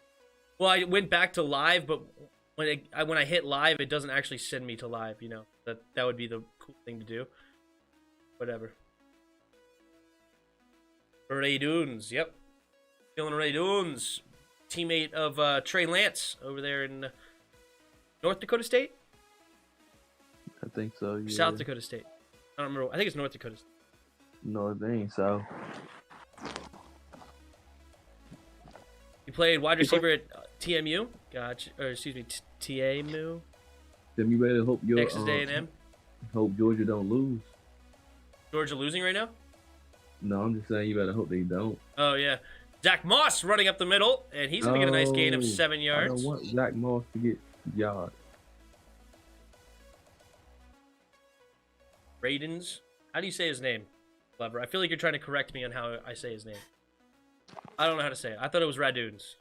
Well, I went back to live, but when I hit live, it doesn't actually send me to live. You know, that would be the cool thing to do. Whatever. Ray Dunes, yep. Feeling Ray Dunes, teammate of Trey Lance over there in North Dakota State. I think so. Yeah. South Dakota State. I don't remember. I think it's North Dakota State. No, they ain't so. You played wide receiver at TMU? Gotcha. Or excuse me, TAMU? Then you better hope Texas A&M? Hope Georgia don't lose. Georgia losing right now? No, I'm just saying you better hope they don't. Oh, yeah. Zach Moss running up the middle, and he's going to get a nice gain of 7 yards. I don't want Zach Moss to get yards. Radens. How do you say his name? Clever. I feel like you're trying to correct me on how I say his name. I don't know how to say it. I thought it was Radunes.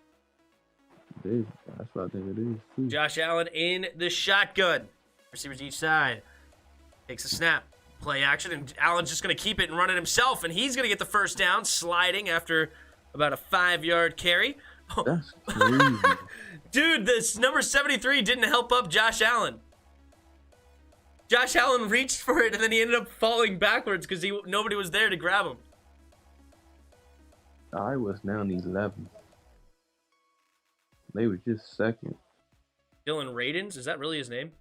It is. That's what I think it is, too. Josh Allen in the shotgun. Receivers each side. Takes a snap. Play action, and Allen's just going to keep it and run it himself, and he's going to get the first down, sliding after about a 5-yard carry. That's crazy. Dude, this number 73 didn't help up Josh Allen. Josh Allen reached for it, and then he ended up falling backwards because nobody was there to grab him. I was down 11. They were just second. Dylan Radens, is that really his name?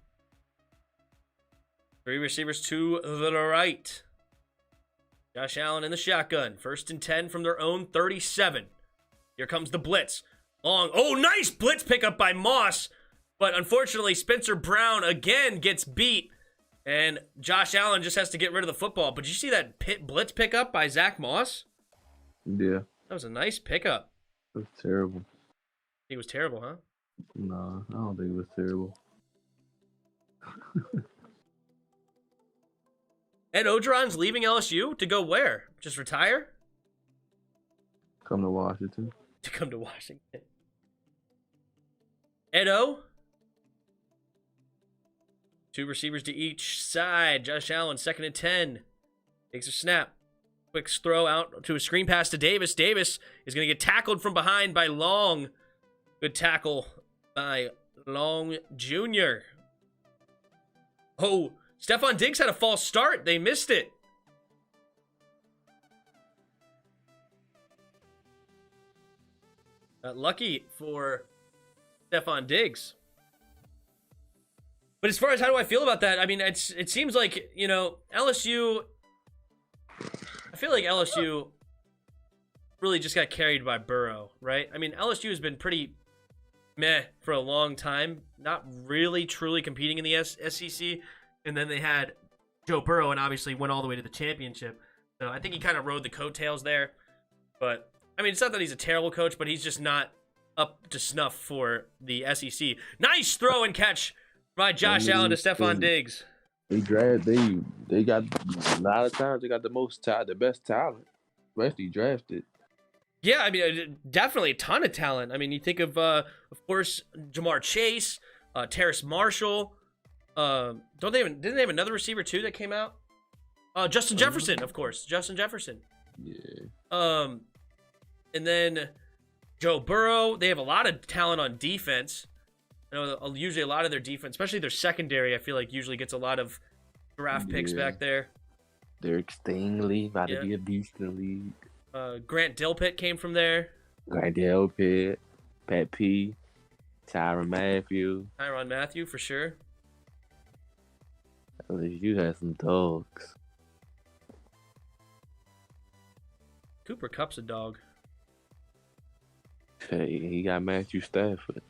3 receivers to the right. Josh Allen in the shotgun. 1st and 10 from their own 37. Here comes the blitz. Long. Oh, nice blitz pickup by Moss. But unfortunately, Spencer Brown again gets beat. And Josh Allen just has to get rid of the football. But did you see that blitz pickup by Zach Moss? Yeah. That was a nice pickup. It was terrible. He was terrible, huh? No, I don't think it was terrible. Ed Ogeron's leaving LSU to go where? Just retire? Come to Washington. To come to Washington. Edo. 2 receivers to each side. Josh Allen, 2nd and 10. Takes a snap. Quick throw out to a screen pass to Davis. Davis is going to get tackled from behind by Long. Good tackle by Long Jr. Oh, Stephon Diggs had a false start. They missed it. Got lucky for Stephon Diggs. But as far as how do I feel about that, I mean, it seems like, you know, LSU, I feel like LSU really just got carried by Burrow, right? I mean, LSU has been pretty meh for a long time, not really truly competing in the SEC, and then they had Joe Burrow and obviously went all the way to the championship. So I think he kind of rode the coattails there. But, I mean, it's not that he's a terrible coach, but he's just not up to snuff for the SEC. Nice throw and catch by Josh Allen to Stephon Diggs. They got a lot of times they got the best talent, especially drafted. Yeah, I mean, definitely a ton of talent. I mean, you think of course, Jamar Chase, Terrace Marshall. Didn't they have another receiver too that came out? Justin Jefferson, of course. Justin Jefferson. Yeah. And then Joe Burrow. They have a lot of talent on defense. You know, usually a lot of their defense, especially their secondary, I feel like usually gets a lot of draft picks back there. Derek Stingley about to be a beast in the league. Grant Delpit came from there. Grant Delpit, Pat P, Tyrann Matthew for sure. At least you had some dogs. Cooper Kupp's a dog. Hey, he got Matthew Stafford.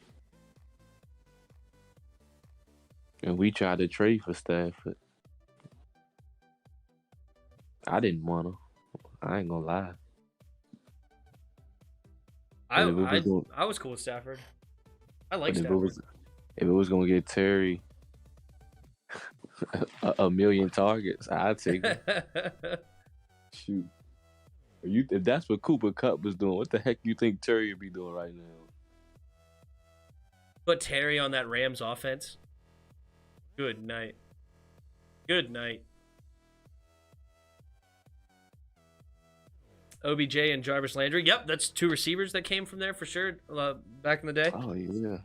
And we tried to trade for Stafford. I didn't want to. I ain't gonna lie. I was cool with Stafford. I like Stafford. If it was gonna get Terry a million targets, I'd take it. Shoot. If that's what Cooper Kupp was doing, what the heck you think Terry would be doing right now? Put Terry on that Rams offense. Good night. Good night. OBJ and Jarvis Landry. Yep, that's two receivers that came from there for sure back in the day. Oh, yeah.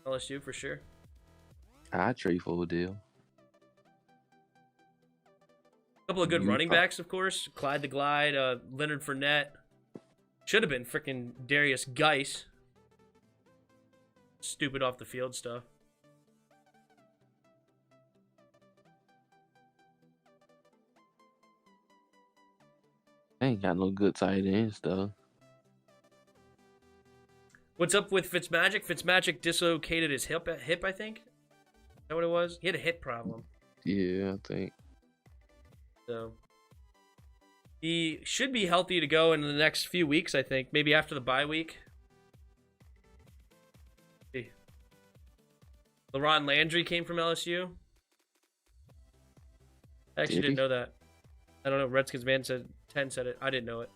LSU for sure. I'd trade for Odell. A couple of good running backs, of course. Clyde the Glide, Leonard Fournette. Should have been freaking Darius Geis. Stupid off the field stuff. I ain't got no good tight ends, though. What's up with Fitzmagic? Fitzmagic dislocated his hip, I think. Is that what it was? He had a hip problem. Yeah, I think. So he should be healthy to go in the next few weeks, I think. Maybe after the bye week. LaRon Landry came from LSU. I actually didn't know that. I don't know. Redskins man said 10 said it. I didn't know it.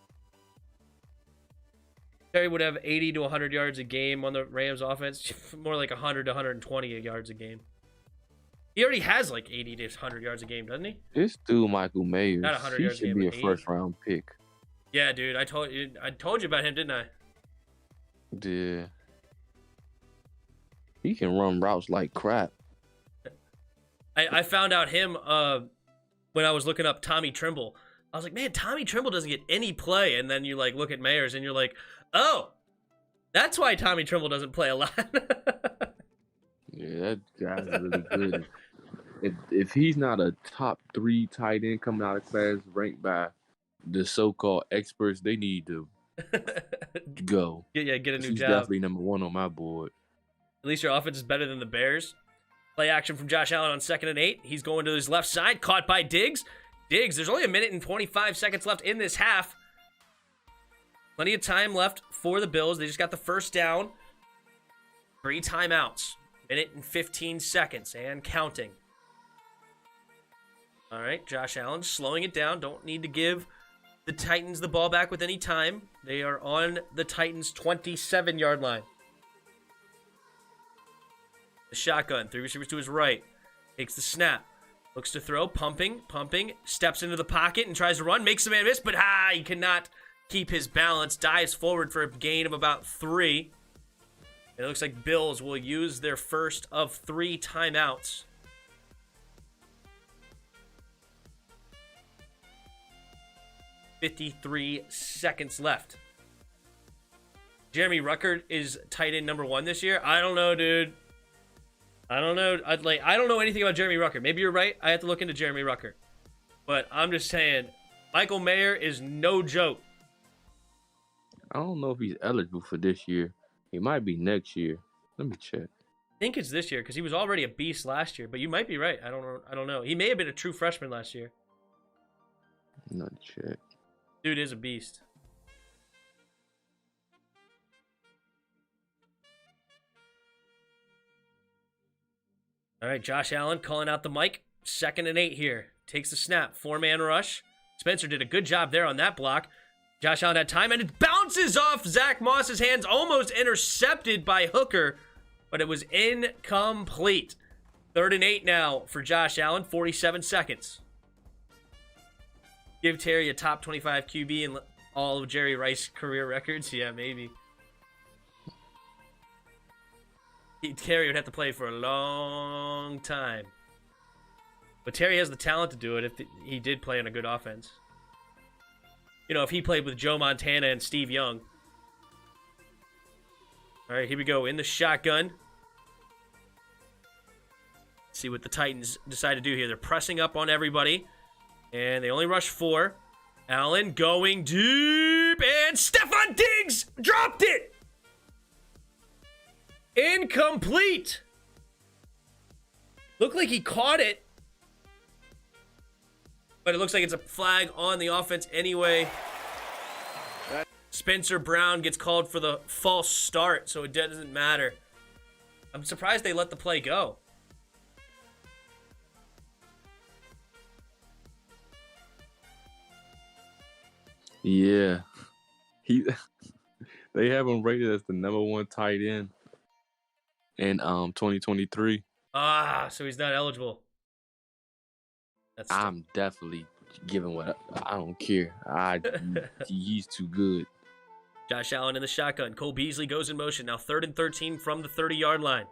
Terry would have 80 to 100 yards a game on the Rams offense. More like 100 to 120 yards a game. He already has like 80 to 100 yards a game, doesn't he? This dude, Michael Mayer, not 100 he yards a game, should be a 80. first-round pick. Yeah, dude. I told you about him, didn't I? Yeah. He can run routes like crap. I found out him when I was looking up Tommy Trimble. I was like, man, Tommy Trimble doesn't get any play. And then you like look at Mayers and you're like, oh, that's why Tommy Trimble doesn't play a lot. Yeah, that guy's really good. If he's not a top 3 tight end coming out of class ranked by the so-called experts, they need to go. Get a new He's job. definitely number 1 on my board. At least your offense is better than the Bears. Play action from Josh Allen on 2nd and 8. He's going to his left side, caught by Diggs. Diggs, there's only 1 minute and 25 seconds left in this half. Plenty of time left for the Bills. They just got the first down. 3 timeouts. 1 minute and 15 seconds and counting. All right, Josh Allen slowing it down. Don't need to give the Titans the ball back with any time. They are on the Titans' 27-yard line. The shotgun, 3 receivers to his right. Takes the snap. Looks to throw, pumping, steps into the pocket and tries to run, makes the man miss, but he cannot keep his balance, dives forward for a gain of about 3. It looks like Bills will use their first of 3 timeouts. .53 seconds left. Jeremy Ruckert is tight end number 1 this year. I don't know, dude. I don't know. I don't know anything about Jeremy Ruckert. Maybe you're right. I have to look into Jeremy Ruckert. But I'm just saying, Michael Mayer is no joke. I don't know if he's eligible for this year. He might be next year. Let me check. I think it's this year because he was already a beast last year. But you might be right. I don't know. He may have been a true freshman last year. Not check. Dude is a beast. All right, Josh Allen calling out the mic. 2nd and 8 here. Takes the snap. 4-man rush. Spencer did a good job there on that block. Josh Allen had time, and it bounces off Zach Moss's hands. Almost intercepted by Hooker, but it was incomplete. 3rd and 8 now for Josh Allen. 47 seconds. Give Terry a top 25 QB and all of Jerry Rice's career records? Yeah, maybe. Terry would have to play for a long time. But Terry has the talent to do it if he did play in a good offense. You know, if he played with Joe Montana and Steve Young. All right, here we go. In the shotgun. Let's see what the Titans decide to do here. They're pressing up on everybody. And they only rush 4. Allen going deep. And Stephon Diggs dropped it. Incomplete. Looked like he caught it. But it looks like it's a flag on the offense anyway. Spencer Brown gets called for the false start, so it doesn't matter. I'm surprised they let the play go. Yeah. They have him rated as the #1 tight end in 2023. So he's not eligible. I'm definitely giving I don't care. He's too good. Josh Allen in the shotgun. Cole Beasley goes in motion. Now 3rd and 13 from the 30-yard line.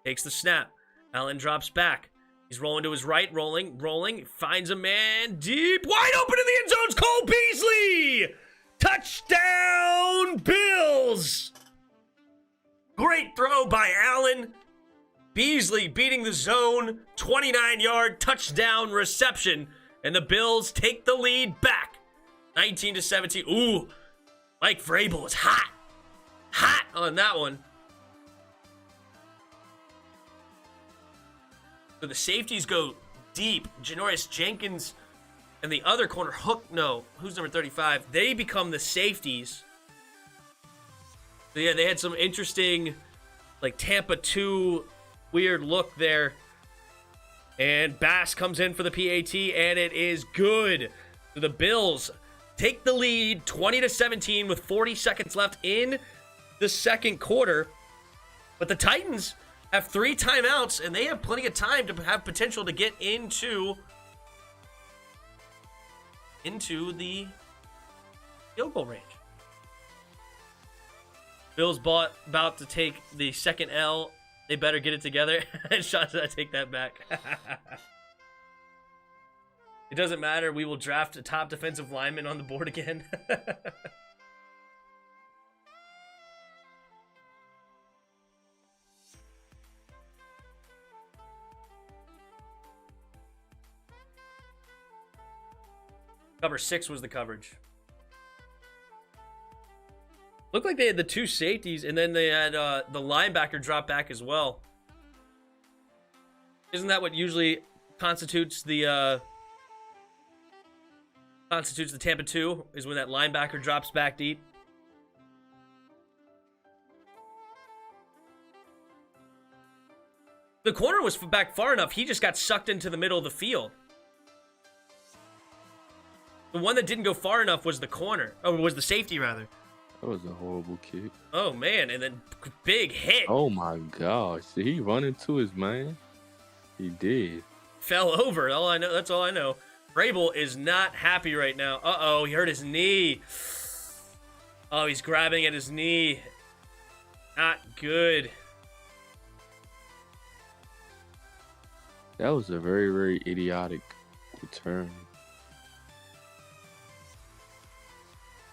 Takes the snap. Allen drops back. He's rolling to his right, rolling. Finds a man deep. Wide open in the end zone's Cole Beasley! Touchdown, Bills! Great throw by Allen. Beasley beating the zone. 29-yard touchdown reception. And the Bills take the lead back. 19-17. Ooh, Mike Vrabel is hot. Hot on that one. So the safeties go deep. Janoris Jenkins and the other corner, who's number 35? They become the safeties. So yeah, they had some interesting, like Tampa 2 weird look there. And Bass comes in for the PAT, and it is good. So the Bills take the lead 20-17 with 40 seconds left in the second quarter. But the Titans have 3 timeouts, and they have plenty of time to have potential to get into the field goal range. Bills about to take the second L. They better get it together. Sean said I take that back. It doesn't matter. We will draft a top defensive lineman on the board again. Cover 6 was the coverage. Looked like they had the 2 safeties, and then they had the linebacker drop back as well. Isn't that what usually constitutes the Tampa 2? Is when that linebacker drops back deep? The corner was back far enough. He just got sucked into the middle of the field. The one that didn't go far enough was the corner. Oh, was the safety, rather. That was a horrible kick. Oh, man. And then big hit. Oh, my gosh. Did he run into his man? He did. Fell over. All I know. That's all I know. Vrabel is not happy right now. Uh-oh. He hurt his knee. Oh, he's grabbing at his knee. Not good. That was a very, very idiotic return.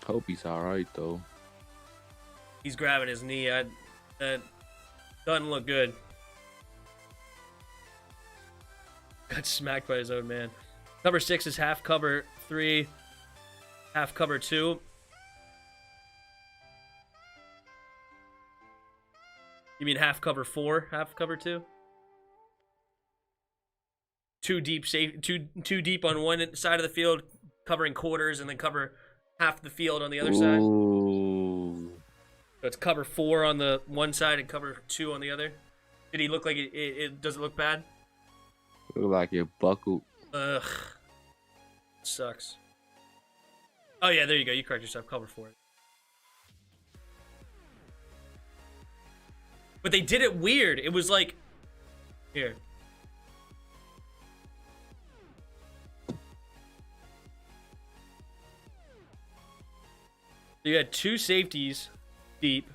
Hope he's all right, though. He's grabbing his knee. That doesn't look good. Got smacked by his own man. Cover 6 is half cover 3, half cover 2. You mean half cover 4, half cover 2? Too deep on one side of the field, covering quarters, and then cover half the field on the other side. So it's cover 4 on the one side and cover 2 on the other. Did he look like it does it look bad? Look like it buckled. Ugh. Sucks. Oh, yeah, there you go. You correct yourself. Cover 4. But they did it weird. It was like... Here. So you had 2 safeties deep.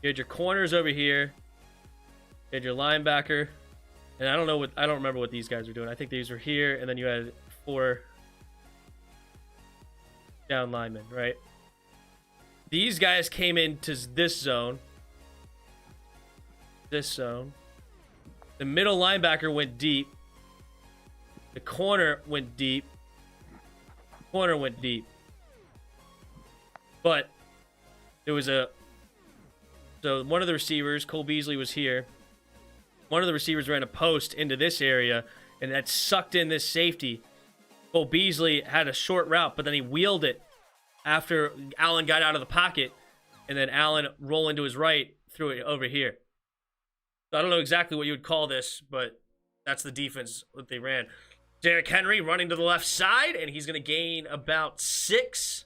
You had your corners over here. You had your linebacker. And I don't remember what these guys were doing. I think these were here, and then you had 4 down linemen, right? These guys came into this zone. This zone. The middle linebacker went deep. The corner went deep. Corner went deep. But there was so one of the receivers, Cole Beasley, was here. One of the receivers ran a post into this area, and that sucked in this safety. Cole Beasley had a short route, but then he wheeled it after Allen got out of the pocket, and then Allen rolled into his right, threw it over here. So I don't know exactly what you would call this, but that's the defense that they ran. Derrick Henry running to the left side, and he's going to gain about 6.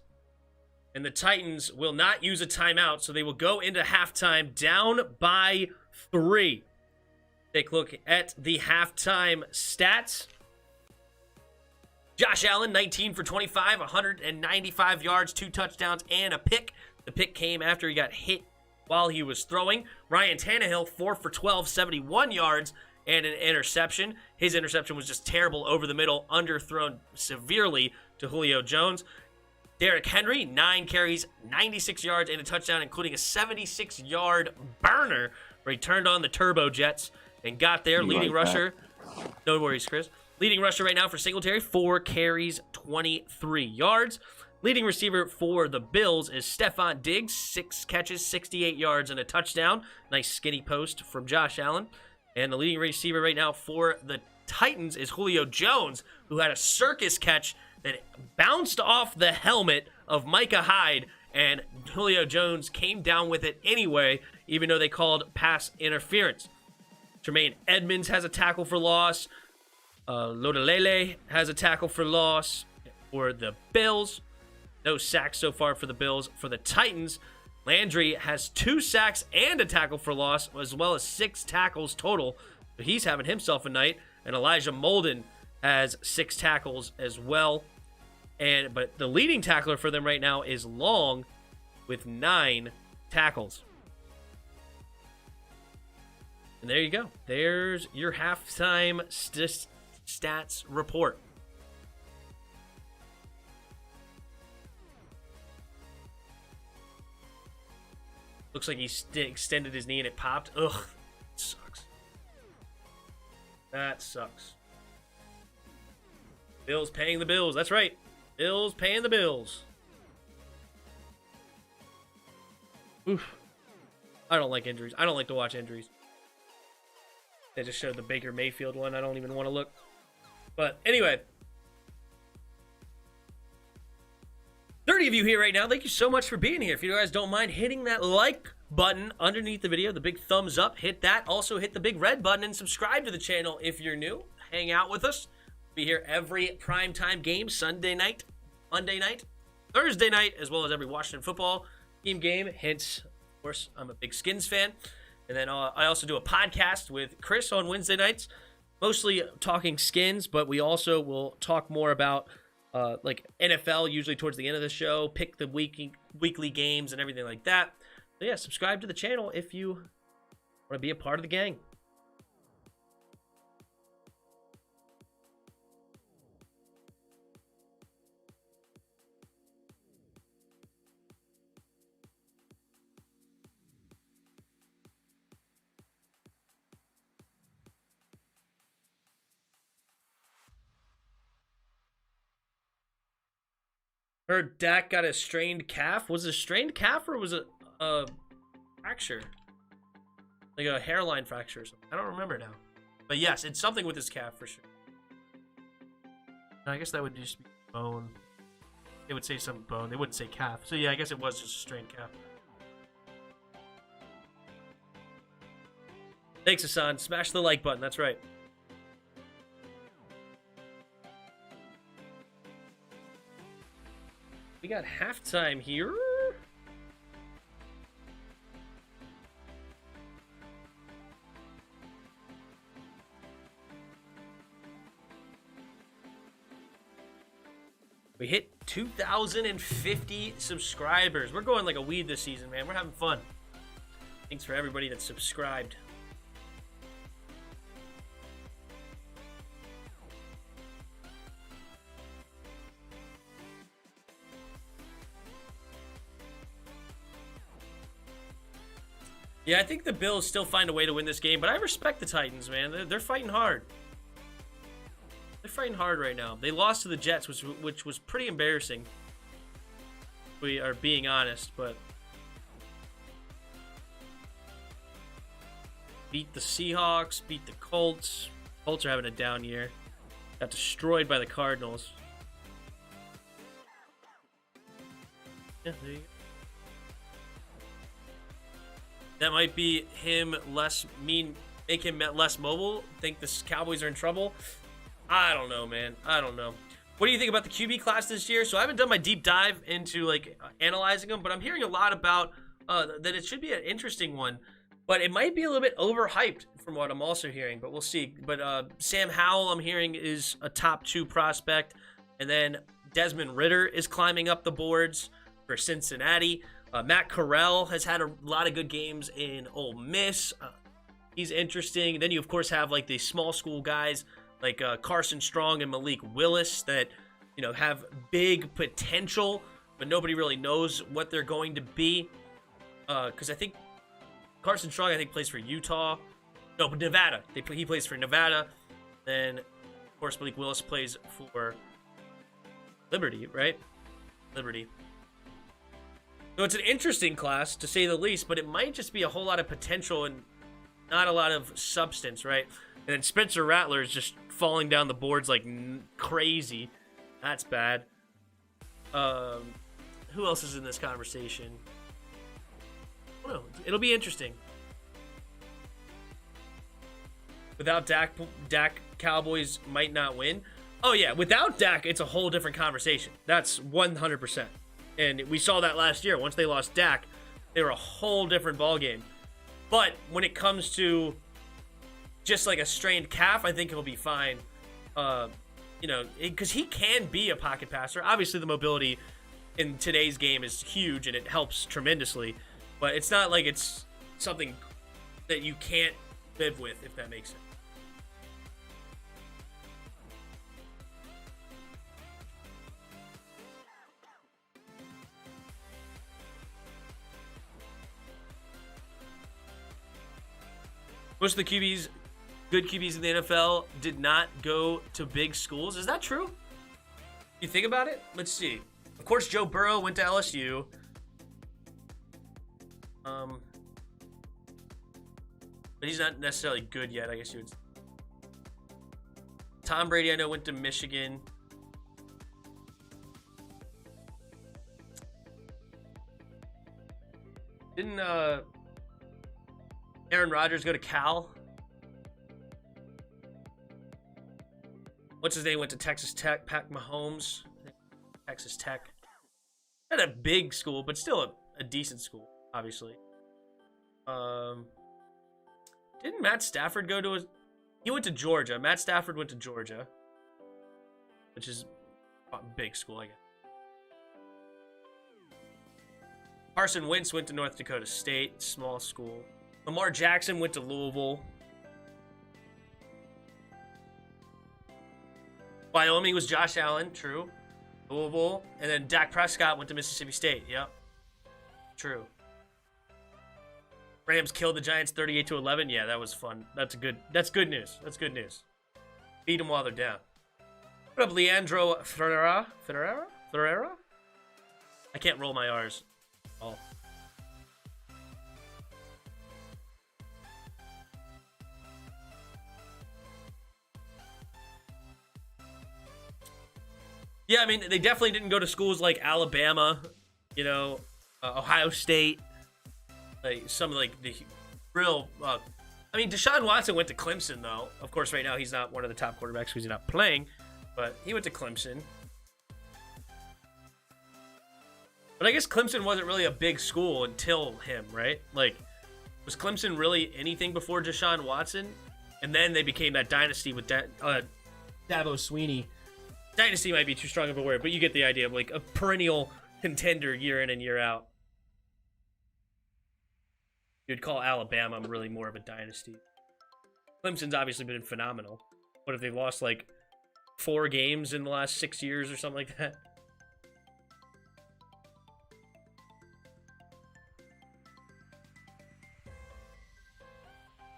And the Titans will not use a timeout, so they will go into halftime down by 3. Take a look at the halftime stats. Josh Allen, 19 for 25, 195 yards, 2 touchdowns, and a pick. The pick came after he got hit while he was throwing. Ryan Tannehill, 4 for 12, 71 yards, and an interception. His interception was just terrible over the middle, underthrown severely to Julio Jones. Derrick Henry, 9 carries, 96 yards, and a touchdown, including a 76-yard burner where he turned on the turbo jets and got there. Leading rusher. No worries, Chris. Leading rusher right now for Singletary, 4 carries, 23 yards. Leading receiver for the Bills is Stephon Diggs, 6 catches, 68 yards, and a touchdown. Nice skinny post from Josh Allen. And the leading receiver right now for the Titans is Julio Jones, who had a circus catch that bounced off the helmet of Micah Hyde, and Julio Jones came down with it anyway, even though they called pass interference. Tremaine Edmonds has a tackle for loss. Lodalele has a tackle for loss for the Bills. No sacks so far for the Bills. For the Titans, Landry has 2 sacks and a tackle for loss, as well as 6 tackles total. So he's having himself a night. And Elijah Molden has 6 tackles as well. But the leading tackler for them right now is Long with 9 tackles. And there you go. There's your halftime stats report. Looks like he extended his knee and it popped. Ugh, that sucks. That sucks. Bills paying the bills. That's right. Bills paying the bills. Oof. I don't like injuries. I don't like to watch injuries. They just showed the Baker Mayfield one. I don't even want to look. But anyway. 30 of you here right now. Thank you so much for being here. If you guys don't mind hitting that like button underneath the video, the big thumbs up, hit that. Also hit the big red button and subscribe to the channel if you're new. Hang out with us. Be here every primetime game, Sunday night, Monday night, Thursday night, as well as every Washington football team game. Hence, of course, I'm a big Skins fan. And then I also do a podcast with Chris on Wednesday nights, mostly talking Skins, but we also will talk more about like NFL, usually towards the end of the show, pick the weekly games and everything like that. So yeah, subscribe to the channel if you want to be a part of the gang. Heard Dak got a strained calf. Was it a strained calf or was it a fracture? Like a hairline fracture or something. I don't remember now. But yes, it's something with his calf for sure. I guess that would just be bone. They would say some bone. They wouldn't say calf. So yeah, I guess it was just a strained calf. Thanks, Hassan. Smash the like button. That's right. We got halftime here. We hit 2,050 subscribers. We're going like a weed this season, man. We're having fun. Thanks for everybody that's subscribed. Yeah, I think the Bills still find a way to win this game, but I respect the Titans, man. They're fighting hard. They're fighting hard right now. They lost to the Jets, which was pretty embarrassing. We are being honest, but beat the Seahawks, beat the Colts. Colts are having a down year. Got destroyed by the Cardinals. Yeah, there you go. That might be him make him less mobile. Think the Cowboys are in trouble. I don't know, man. I don't know. What do you think about the QB class this year? So I haven't done my deep dive into like analyzing them, but I'm hearing a lot about that it should be an interesting one, but it might be a little bit overhyped from what I'm also hearing, but we'll see. But Sam Howell, I'm hearing, is a top 2 prospect, and then Desmond Ridder is climbing up the boards for Cincinnati. Matt Corral has had a lot of good games in Ole Miss. He's interesting. Then you, of course, have like the small school guys like Carson Strong and Malik Willis that, you know, have big potential, but nobody really knows what they're going to be. Because I think Carson Strong, plays for Utah. No, but Nevada. He plays for Nevada. Then, of course, Malik Willis plays for Liberty, right? Liberty. So it's an interesting class, to say the least, but it might just be a whole lot of potential and not a lot of substance, right? And then Spencer Rattler is just falling down the boards like crazy. That's bad. Who else is in this conversation? I don't know. It'll be interesting. Without Dak, Cowboys might not win. Oh, yeah. Without Dak, it's a whole different conversation. That's 100%. And we saw that last year. Once they lost Dak, they were a whole different ballgame. But when it comes to just like a strained calf, I think he'll be fine. You know, because he can be a pocket passer. Obviously, the mobility in today's game is huge, and it helps tremendously. But it's not like it's something that you can't live with, if that makes sense. Most of the QBs, good QBs in the NFL, did not go to big schools. Is that true? You think about it? Let's see. Of course, Joe Burrow went to LSU. But he's not necessarily good yet, I guess you would say. Tom Brady, I know, went to Michigan. Didn't Aaron Rodgers go to Cal? What's his name? Went to Texas Tech. Pat Mahomes. Texas Tech. Not a big school, but still a decent school, obviously. Didn't Matt Stafford go to a... He went to Georgia. Matt Stafford went to Georgia, which is a big school, I guess. Carson Wentz went to North Dakota State, small school. Lamar Jackson went to Louisville. Wyoming was Josh Allen, true. Louisville. And then Dak Prescott went to Mississippi State, yep. True. Rams killed the Giants 38-11. Yeah, that was fun. That's good news. That's good news. Beat them while they're down. What up, Leandro Ferreira? I can't roll my R's. Oh. Yeah, I mean, they definitely didn't go to schools like Alabama, you know, Ohio State, like some of like the real. I mean, Deshaun Watson went to Clemson, though. Of course, right now he's not one of the top quarterbacks because he's not playing, but he went to Clemson. But I guess Clemson wasn't really a big school until him, right? Like, was Clemson really anything before Deshaun Watson? And then they became that dynasty with Dabo Swinney. Dynasty might be too strong of a word, but you get the idea of like a perennial contender year in and year out. You'd call Alabama really more of a dynasty. Clemson's obviously been phenomenal. What if they lost like 4 games in the last 6 years or something like that?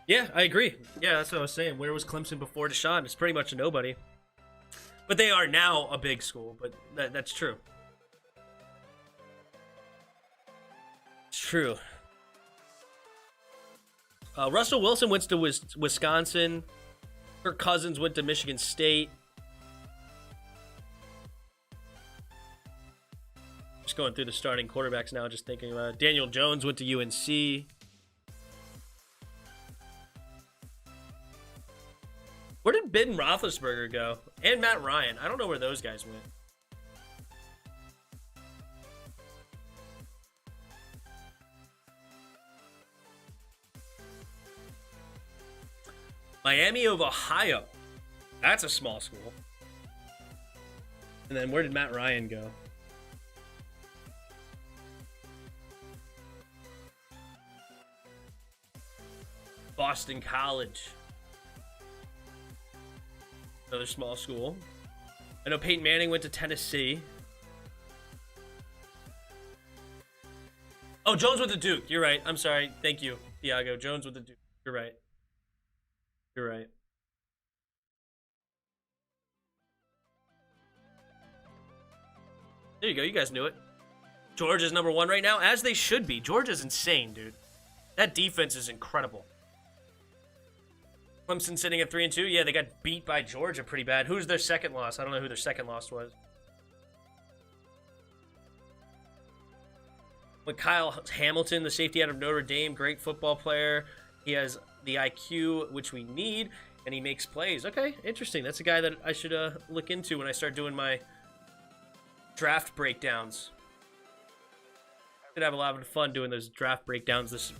Yeah, I agree. Yeah, that's what I was saying. Where was Clemson before Deshaun? It's pretty much a nobody. But they are now a big school, but that's true. It's true. Russell Wilson went to Wisconsin. Kirk Cousins went to Michigan State. Just going through the starting quarterbacks now, just thinking about it. Daniel Jones went to UNC. Where did Ben Roethlisberger go? And Matt Ryan. I don't know where those guys went. Miami of Ohio. That's a small school. And then where did Matt Ryan go? Boston College. Another small school. I know Peyton Manning went to Tennessee. Oh, Jones with the Duke. You're right. I'm sorry. Thank you, Thiago. Jones with the Duke. You're right. You're right. There you go. You guys knew it. Georgia's number 1 right now, as they should be. Georgia's insane, dude. That defense is incredible. Clemson sitting at 3-2. Yeah, they got beat by Georgia pretty bad. Who's their second loss? I don't know who their second loss was. With Kyle Hamilton, the safety out of Notre Dame, great football player. He has the IQ which we need, and he makes plays. Okay, interesting. That's a guy that I should look into when I start doing my draft breakdowns. Should have a lot of fun doing those draft breakdowns this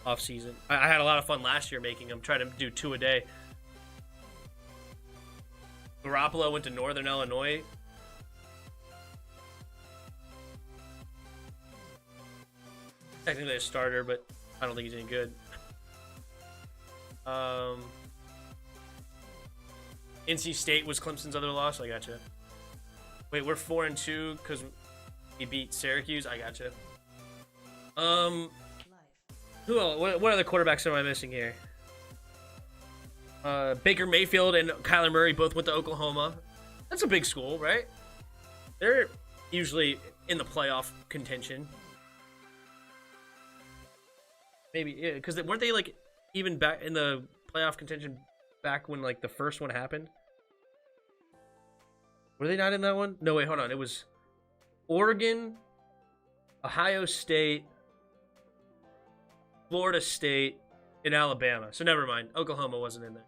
off season. I had a lot of fun last year making them. Trying to do 2 a day. Garoppolo went to Northern Illinois. Technically a starter, but I don't think he's any good. NC State was Clemson's other loss. I gotcha. Wait, we're 4-2 because he beat Syracuse. I gotcha. Who else? What other quarterbacks am I missing here? Baker Mayfield and Kyler Murray both went to Oklahoma. That's a big school, right? They're usually in the playoff contention. Maybe, yeah, because weren't they like even back in the playoff contention back when like the first one happened? Were they not in that one? No, wait, hold on. It was Oregon, Ohio State, Florida State, and Alabama. So never mind. Oklahoma wasn't in there.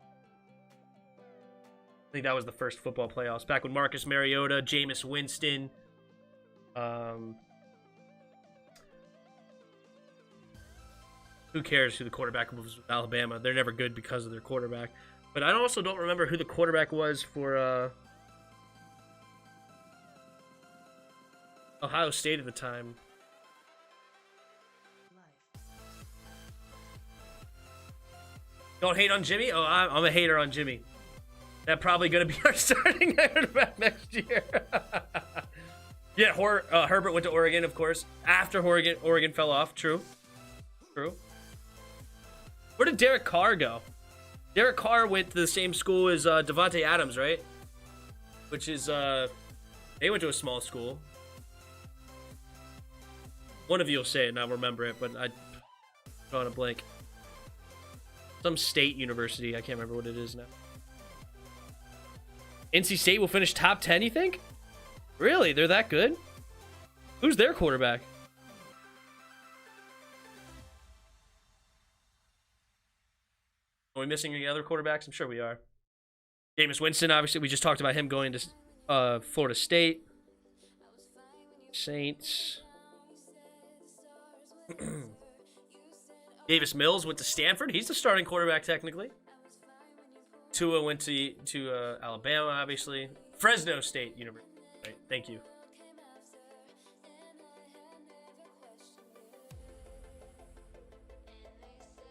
I think that was the first football playoffs. Back with Marcus Mariota, Jameis Winston. Who cares who the quarterback was with Alabama? They're never good because of their quarterback. But I also don't remember who the quarterback was for Ohio State at the time. Don't hate on Jimmy? Oh, I'm a hater on Jimmy. That's probably going to be our starting quarterback next year. Yeah, Herbert went to Oregon, of course. After Oregon fell off. True. Where did Derek Carr go? Derek Carr went to the same school as Devontae Adams, right? Which is, they went to a small school. One of you will say it and I'll remember it, but I drawn a blank. Some state university. I can't remember what it is now. NC State will finish top 10, you think? Really? They're that good? Who's their quarterback? Are we missing any other quarterbacks? I'm sure we are. Jameis Winston, obviously, we just talked about him going to Florida State. Saints. Davis Mills went to Stanford. He's the starting quarterback, technically. Tua went to Alabama, obviously. Fresno State University. Right, thank you.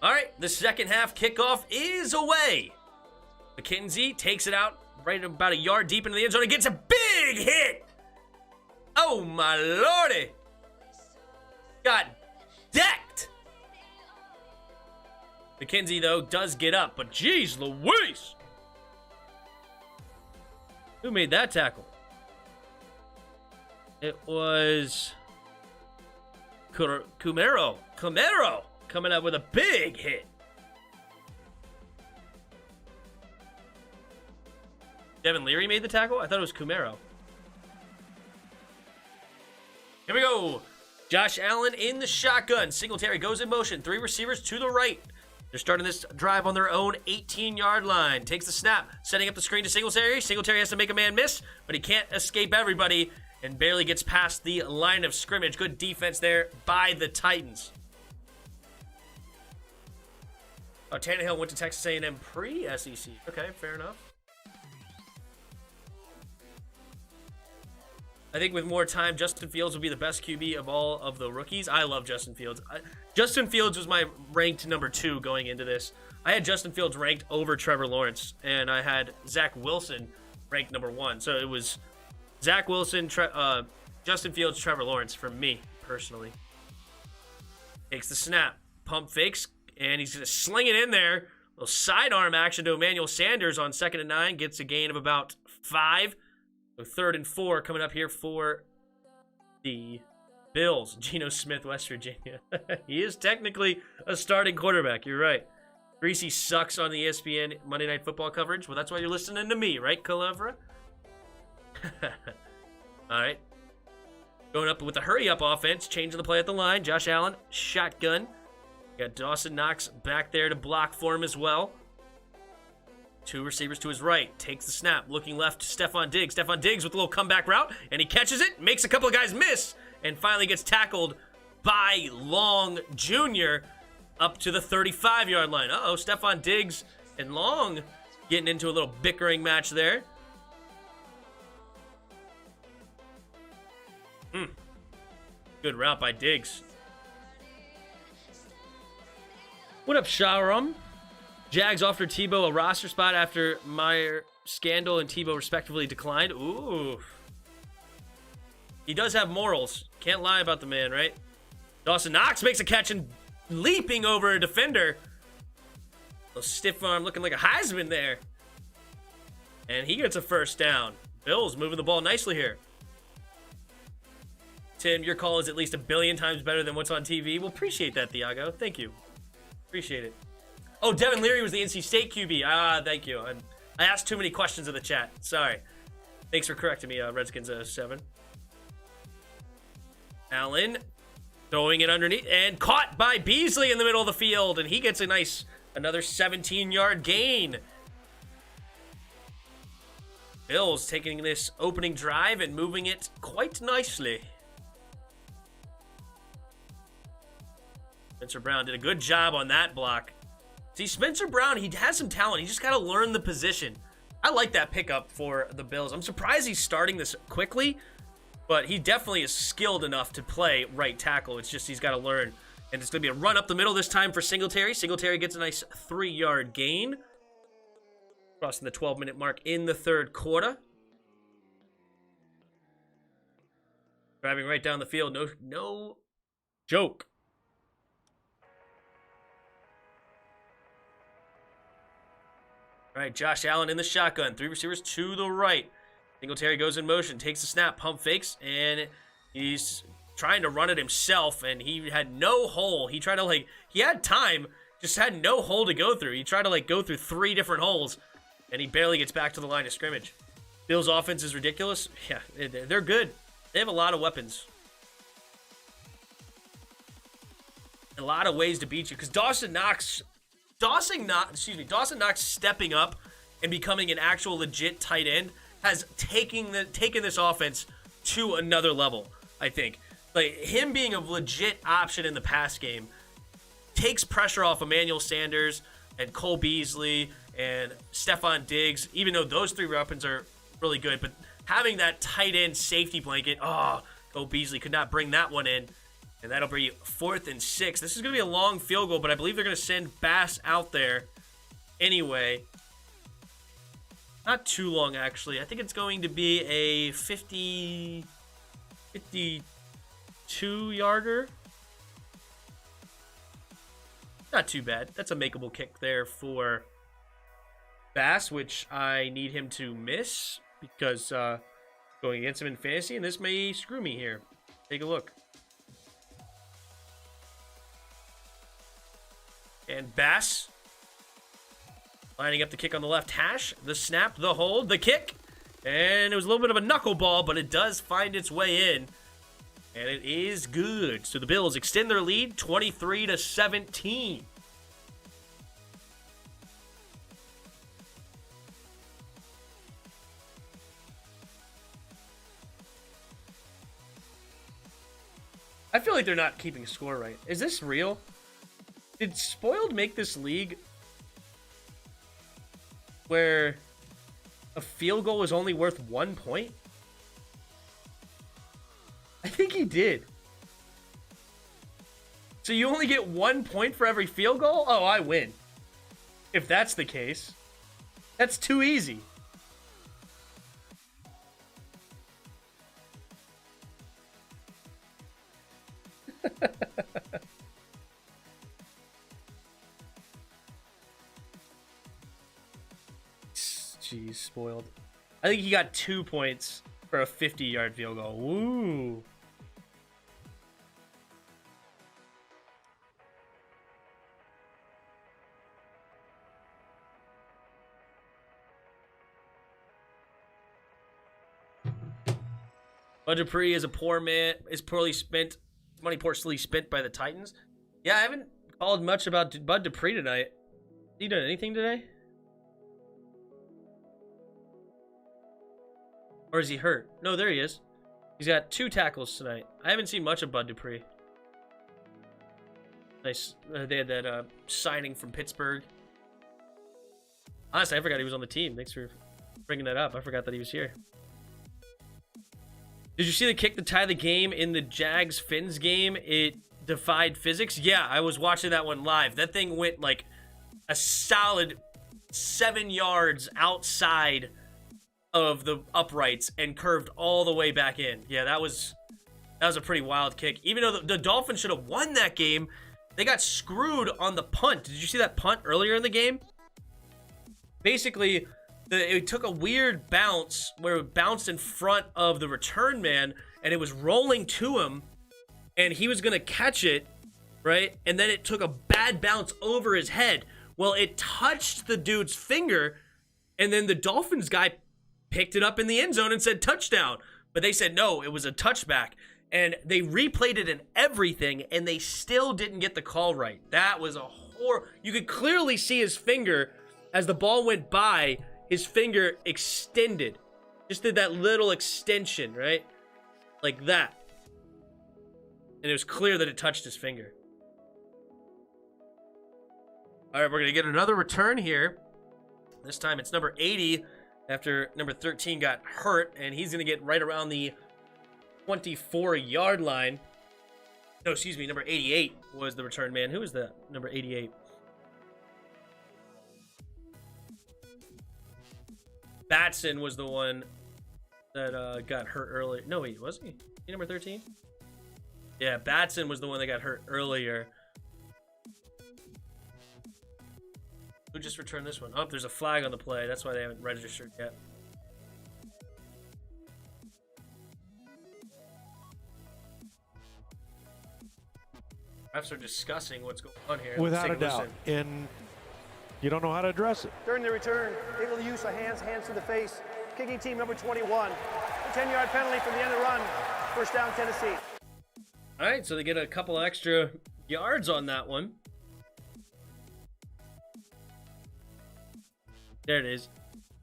All right, the second half kickoff is away. McKenzie takes it out right about a yard deep into the end zone and gets a big hit. Oh, my lordy. Got decked. McKenzie, though, does get up, but geez Louise. Who made that tackle? It was Camaro coming up with a big hit. Devin Leary made the tackle? I thought it was Camaro. Here we go. Josh Allen in the shotgun. Singletary goes in motion. 3 receivers to the right. They're starting this drive on their own 18-yard line. Takes the snap, setting up the screen to Singletary. Singletary has to make a man miss, but he can't escape everybody and barely gets past the line of scrimmage. Good defense there by the Titans. Oh, Tannehill went to Texas A&M pre-SEC. Okay, fair enough. I think with more time, Justin Fields will be the best QB of all of the rookies. I love Justin Fields. Justin Fields was my ranked number 2 going into this. I had Justin Fields ranked over Trevor Lawrence, and I had Zach Wilson ranked number 1. So it was Zach Wilson, Justin Fields, Trevor Lawrence for me, personally. Takes the snap, pump fakes, and he's going to sling it in there. A little sidearm action to Emmanuel Sanders on 2nd and 9. Gets a gain of about 5. So 3rd and 4 coming up here for the Bills. Geno Smith, West Virginia. He is technically a starting quarterback. You're right. Greasy sucks on the ESPN Monday Night Football coverage. Well, that's why you're listening to me, right, Calevra? All right. Going up with the hurry-up offense. Changing the play at the line. Josh Allen, shotgun. Got Dawson Knox back there to block for him as well. 2 receivers to his right. Takes the snap. Looking left to Stephon Diggs. Stephon Diggs with a little comeback route. And he catches it. Makes a couple of guys miss. And finally gets tackled by Long Jr. up to the 35-yard line. Uh-oh. Stephon Diggs and Long getting into a little bickering match there. Good route by Diggs. What up, Shawram? Jags offered Tebow a roster spot after Meyer, Scandal, and Tebow respectively declined. Ooh. He does have morals. Can't lie about the man, right? Dawson Knox makes a catch and leaping over a defender. A stiff arm looking like a Heisman there. And he gets a first down. Bills moving the ball nicely here. Tim, your call is at least 1 billion times better than what's on TV. We'll appreciate that, Thiago. Thank you. Appreciate it. Oh, Devin Leary was the NC State QB. Thank you. I asked too many questions in the chat. Sorry. Thanks for correcting me, Redskins 7. Allen throwing it underneath and caught by Beasley in the middle of the field, and he gets another 17-yard gain. Bills taking this opening drive and moving it quite nicely. Spencer Brown did a good job on that block. See, Spencer Brown, he has some talent. He just got to learn the position. I like that pickup for the Bills. I'm surprised he's starting this quickly, but he definitely is skilled enough to play right tackle. It's just he's got to learn. And it's going to be a run up the middle this time for Singletary. Singletary gets a nice 3-yard gain. Crossing the 12-minute mark in the 3rd quarter. Driving right down the field. No joke. All right, Josh Allen in the shotgun. 3 receivers to the right. Singletary goes in motion, takes the snap, pump fakes, and he's trying to run it himself, and he had no hole. He tried to, like, he had time, just had no hole to go through. He tried to, like, go through 3 different holes, and he barely gets back to the line of scrimmage. Bills' offense is ridiculous. Yeah, they're good. They have a lot of weapons. A lot of ways to beat you, because Dawson Knox stepping up and becoming an actual legit tight end has taken this offense to another level, I think. Like, him being a legit option in the pass game takes pressure off Emmanuel Sanders and Cole Beasley and Stephon Diggs, even though those 3 weapons are really good. But having that tight end safety blanket, Cole Beasley could not bring that one in. And that'll bring you 4th and 6. This is going to be a long field goal, but I believe they're going to send Bass out there anyway. Not too long, actually. I think it's going to be a 52-yarder. Not too bad. That's a makeable kick there for Bass, which I need him to miss because going against him in fantasy, and this may screw me here. Take a look. And Bass lining up the kick on the left hash. The snap, the hold, the kick. And it was a little bit of a knuckleball, but it does find its way in. And it is good. So the Bills extend their lead 23-17. I feel like they're not keeping score right. Is this real? Did Spoiled make this league where a field goal is only worth 1 point? I think he did. So you only get 1 point for every field goal? Oh, I win. If that's the case. That's too easy. Jeez, Spoiled. I think he got 2 points for a 50-yard field goal. Woo. Bud Dupree is a poor man, is poorly spent, money poorly spent by the Titans. Yeah, I haven't called much about Bud Dupree tonight. Has he done anything today? Or is he hurt? No, there he is. He's got 2 tackles tonight. I haven't seen much of Bud Dupree. Nice. They had that signing from Pittsburgh. Honestly, I forgot he was on the team. Thanks for bringing that up. I forgot that he was here. Did you see the kick to tie the game in the Jags-Fins game? It defied physics. Yeah, I was watching that one live. That thing went like a solid 7 yards outside of the uprights and curved all the way back in. Yeah, that was a pretty wild kick. Even though the Dolphins should have won that game, they got screwed on the punt. Did you see that punt earlier in the game? Basically, it took a weird bounce where it bounced in front of the return man, and it was rolling to him, and he was going to catch it, right? And then it took a bad bounce over his head. Well, it touched the dude's finger, and then the Dolphins guy picked it up in the end zone and said touchdown. But they said no, it was a touchback. And they replayed it and everything, and they still didn't get the call right. That was a horror. You could clearly see his finger as the ball went by. His finger extended. Just did that little extension, right? Like that. And it was clear that it touched his finger. All right, we're going to get another return here. This time it's number 80 after number 13 got hurt, and he's going to get right around the 24-yard line. No, excuse me, number 88 was the return man. Who was that? Number 88. Batson was the one that got hurt earlier. No, wait, was he? He number 13? Yeah, Batson was the one that got hurt earlier. Who just returned this one? Oh, there's a flag on the play. That's why they haven't registered yet. Refs are discussing what's going on here. Without a Let's take doubt. listen. And you don't know how to address it. During the return, able to use the hands to the face. Kicking team number 21. A 10-yard penalty from the end of the run. First down, Tennessee. All right, so they get a couple of extra yards on that one. There it is. Is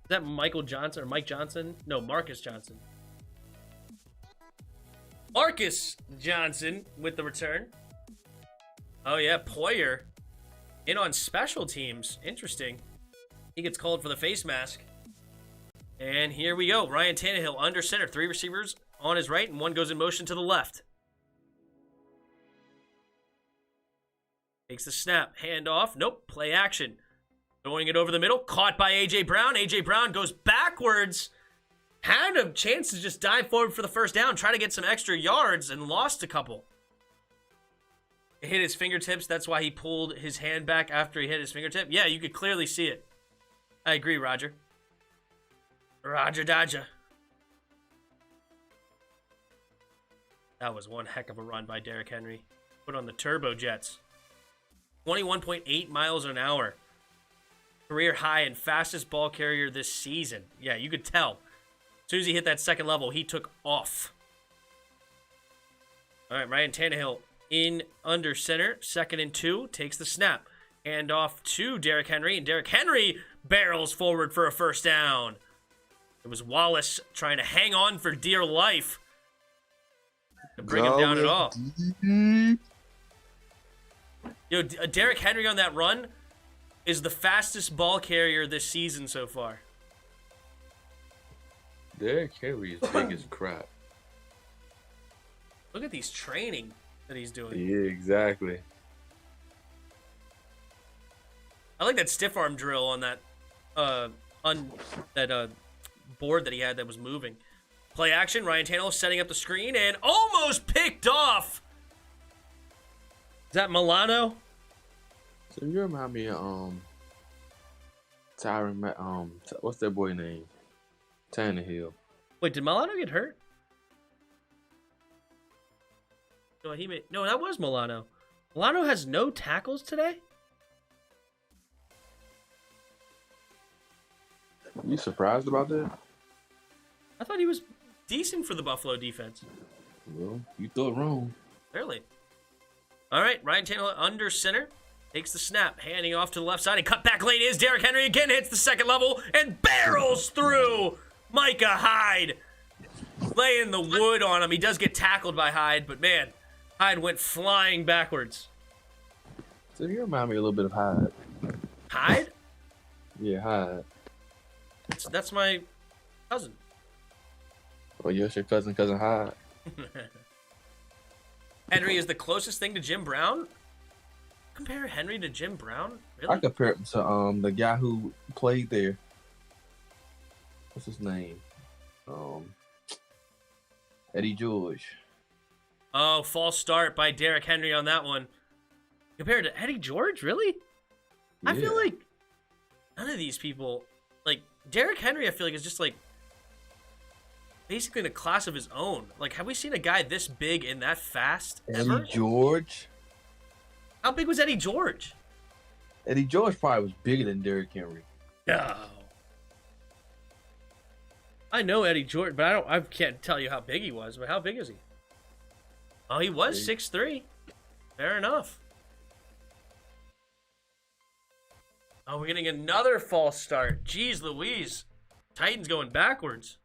that Michael Johnson or Mike Johnson? No, Marcus Johnson. Marcus Johnson with the return. Oh, yeah, Poyer in on special teams. Interesting. He gets called for the face mask. And here we go. Ryan Tannehill under center. 3 receivers on his right, and 1 goes in motion to the left. Takes the snap. Hand off. Nope. Play action. Throwing it over the middle. Caught by A.J. Brown. A.J. Brown goes backwards. Had a chance to just dive forward for the first down. Try to get some extra yards and lost a couple. It hit his fingertips. That's why he pulled his hand back after he hit his fingertip. Yeah, you could clearly see it. I agree, Roger. Roger Dodger. That was one heck of a run by Derrick Henry. Put on the turbo jets. 21.8 miles an hour. Career high and fastest ball carrier this season. Yeah, you could tell. As soon as he hit that second level, he took off. All right, Ryan Tannehill in under center. 2nd and 2. Takes the snap. Hand off to Derrick Henry. And Derrick Henry barrels forward for a first down. It was Wallace trying to hang on for dear life to bring him down at all. Yo, Derrick Henry on that run is the fastest ball carrier this season so far. Derrick Henry is big as crap. Look at these training that he's doing. Yeah, exactly. I like that stiff arm drill on that board that he had that was moving. Play action. Ryan Tannehill setting up the screen and almost picked off. Is that Milano? So you remind me of Tyron. What's that boy name? Tannehill. Wait, did Milano get hurt? No, that was Milano. Milano has no tackles today? You surprised about that? I thought he was decent for the Buffalo defense. Well, you thought wrong. Clearly. All right, Ryan Tannehill under center. Takes the snap, handing off to the left side. And cut back lane is Derrick Henry again. Hits the second level and barrels through Micah Hyde. Laying the wood on him. He does get tackled by Hyde, but man, Hyde went flying backwards. So you remind me a little bit of Hyde. Hyde? Yeah, Hyde. That's my cousin. Well, you're your cousin Hyde. Henry is the closest thing to Jim Brown? Compare Henry to Jim Brown? Really? I compare him to the guy who played there. What's his name? Eddie George. Oh, false start by Derrick Henry on that one. Compared to Eddie George, really? Yeah. I feel like none of these people, like Derrick Henry, I feel like is just like basically in a class of his own. Like, have we seen a guy this big and that fast ever? Eddie George. How big was Eddie George? Eddie George probably was bigger than Derrick Henry. No. I know Eddie George, but I can't tell you how big he was. But how big is he? Oh, he was 6'3". Fair enough. Oh, we're getting another false start. Jeez Louise. Titans going backwards.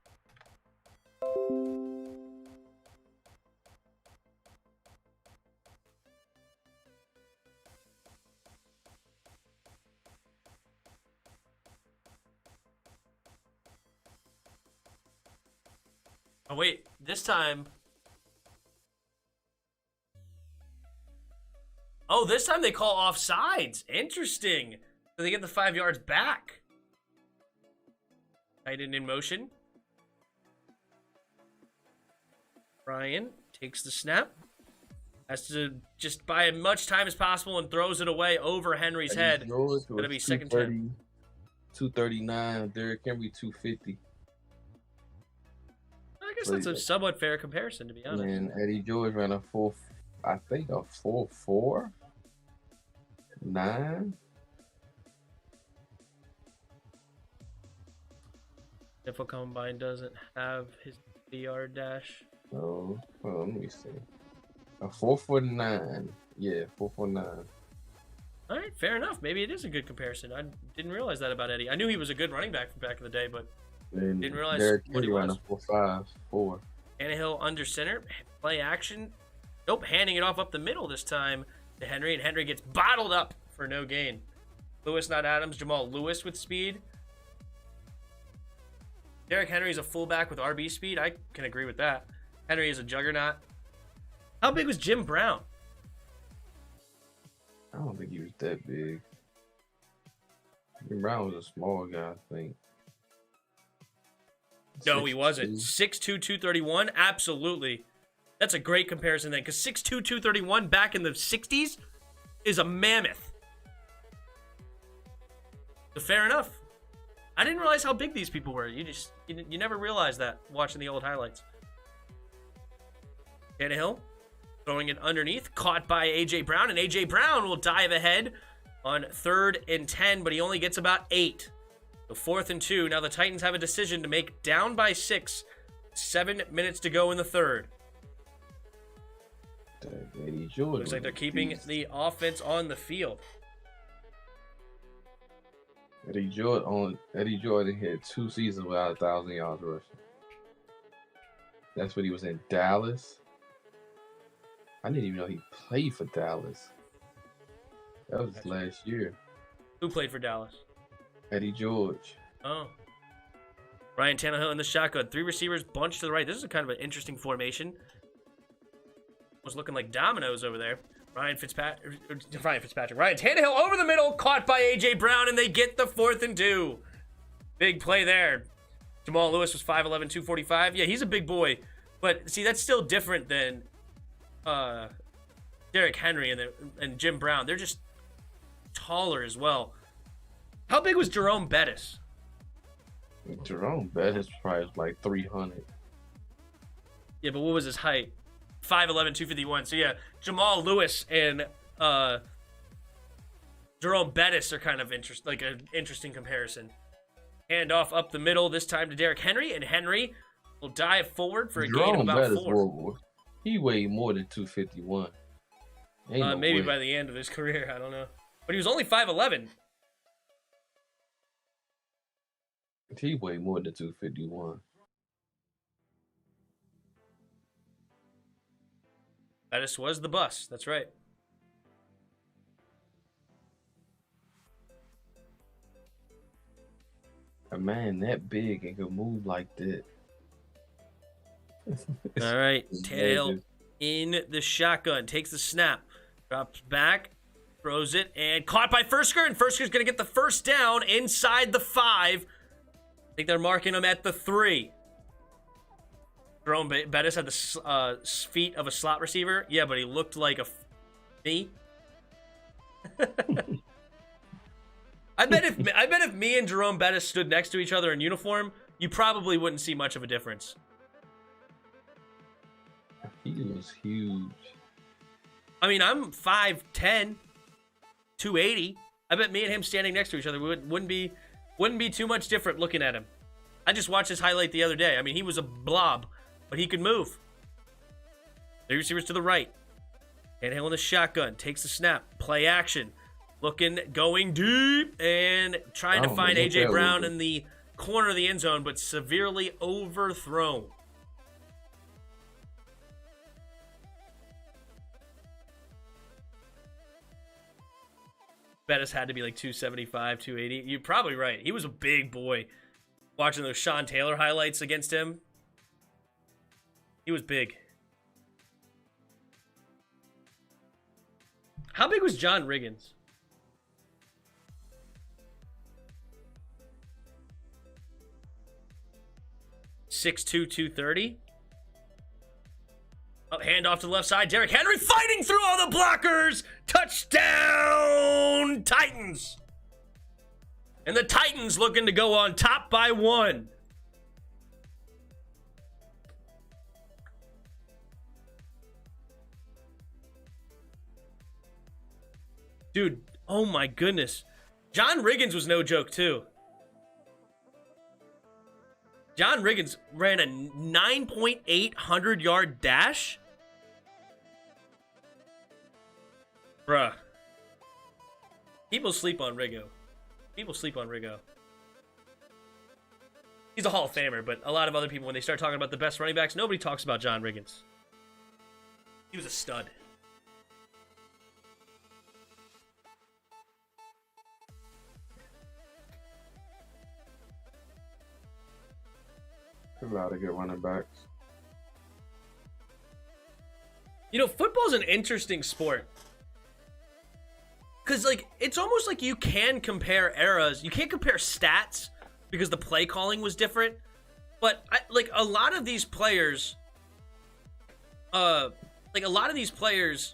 Oh, wait. This time... Oh, this time they call offsides. Interesting. So they get the 5 yards back. Tight end in motion. Ryan takes the snap. Has to just buy as much time as possible and throws it away over Henry's head. It's going to be second 10. 239. Derrick Henry 250. I guess that's a somewhat fair comparison, to be honest. And Eddie George ran a I think a 4.49. If a combine doesn't have his yard dash. Oh, hold on, let me see. A 4.49. Yeah, 4.49. All right, fair enough. Maybe it is a good comparison. I didn't realize that about Eddie. I knew he was a good running back from back in the day, but And didn't realize Derrick what he Henry was. ran a 4.54. Tannehill under center, play action. Nope, handing it off up the middle this time to Henry, and Henry gets bottled up for no gain. Lewis, not Adams. Jamal Lewis with speed. Derrick Henry is a fullback with RB speed. I can agree with that. Henry is a juggernaut. How big was Jim Brown? I don't think he was that big. Brown was a small guy, I think. No, he wasn't. 6'2". 6'2", 231? Absolutely. That's a great comparison then, because 6'2", 231 back in the 60s is a mammoth. So fair enough. I didn't realize how big these people were. You never realize that watching the old highlights. Tannehill throwing it underneath, caught by A.J. Brown, and A.J. Brown will dive ahead on 3rd and 10, but he only gets about 8. So 4th and 2. Now the Titans have a decision to make, down by 6. 7 minutes to go in the 3rd. Looks like they're keeping the offense on the field. Eddie Jordan had 2 seasons without 1,000 yards rushing. That's when he was in Dallas. I didn't even know he played for Dallas. That was his last year. Who played for Dallas? Eddie George. Oh. Ryan Tannehill in the shotgun. 3 receivers bunched to the right. This is a kind of an interesting formation. Was looking like dominoes over there. Ryan Fitzpatrick. Ryan Tannehill over the middle, caught by A.J. Brown, and they get the 4th and 2. Big play there. Jamal Lewis was 5'11", 245. Yeah, he's a big boy. But, see, that's still different than Derrick Henry and Jim Brown. They're just taller as well. How big was Jerome Bettis? Jerome Bettis probably was like 300. Yeah, but what was his height? 5'11", 251. So, yeah, Jamal Lewis and Jerome Bettis are kind of an interesting comparison. Handoff up the middle, this time to Derrick Henry, and Henry will dive forward for a gain of about 4. He weighed more than 251. Maybe by the end of his career, I don't know. But he was only 5'11". He weighed more than 251. Bettis was the bus. That's right. A man that big and could move like that. All right. Tannehill in the shotgun. Takes the snap. Drops back. Throws it. And caught by Fursker. And Fursker's going to get the first down inside the 5. I think they're marking him at the 3. Jerome Bettis had the feet of a slot receiver. Yeah, but he looked like a me. I bet if me and Jerome Bettis stood next to each other in uniform, you probably wouldn't see much of a difference. He was huge. I mean, I'm 5'10", 280. I bet me and him standing next to each other wouldn't be too much different looking at him. I just watched his highlight the other day. I mean, he was a blob, but he could move. 3 receivers to the right. Tannehill in the shotgun. Takes the snap. Play action. Looking, going deep, and trying to find A.J. Brown in the corner of the end zone, but severely overthrown. Bettis had to be like 275, 280. You're probably right. He was a big boy. Watching those Sean Taylor highlights against him, he was big. How big was John Riggins? .6'2", 230. Oh, handoff to the left side. Derrick Henry fighting through all the blockers. Touchdown, Titans. And the Titans looking to go on top by 1. Dude, oh my goodness. John Riggins was no joke, too. John Riggins ran a 9.8 100-yard dash. Bruh. People sleep on Riggo. People sleep on Riggo. He's a Hall of Famer, but a lot of other people, when they start talking about the best running backs, nobody talks about John Riggins. He was a stud. There's a lot of good running backs. You know, football's an interesting sport. Because, like, it's almost like you can compare eras. You can't compare stats because the play calling was different. But, like, a lot of these players... a lot of these players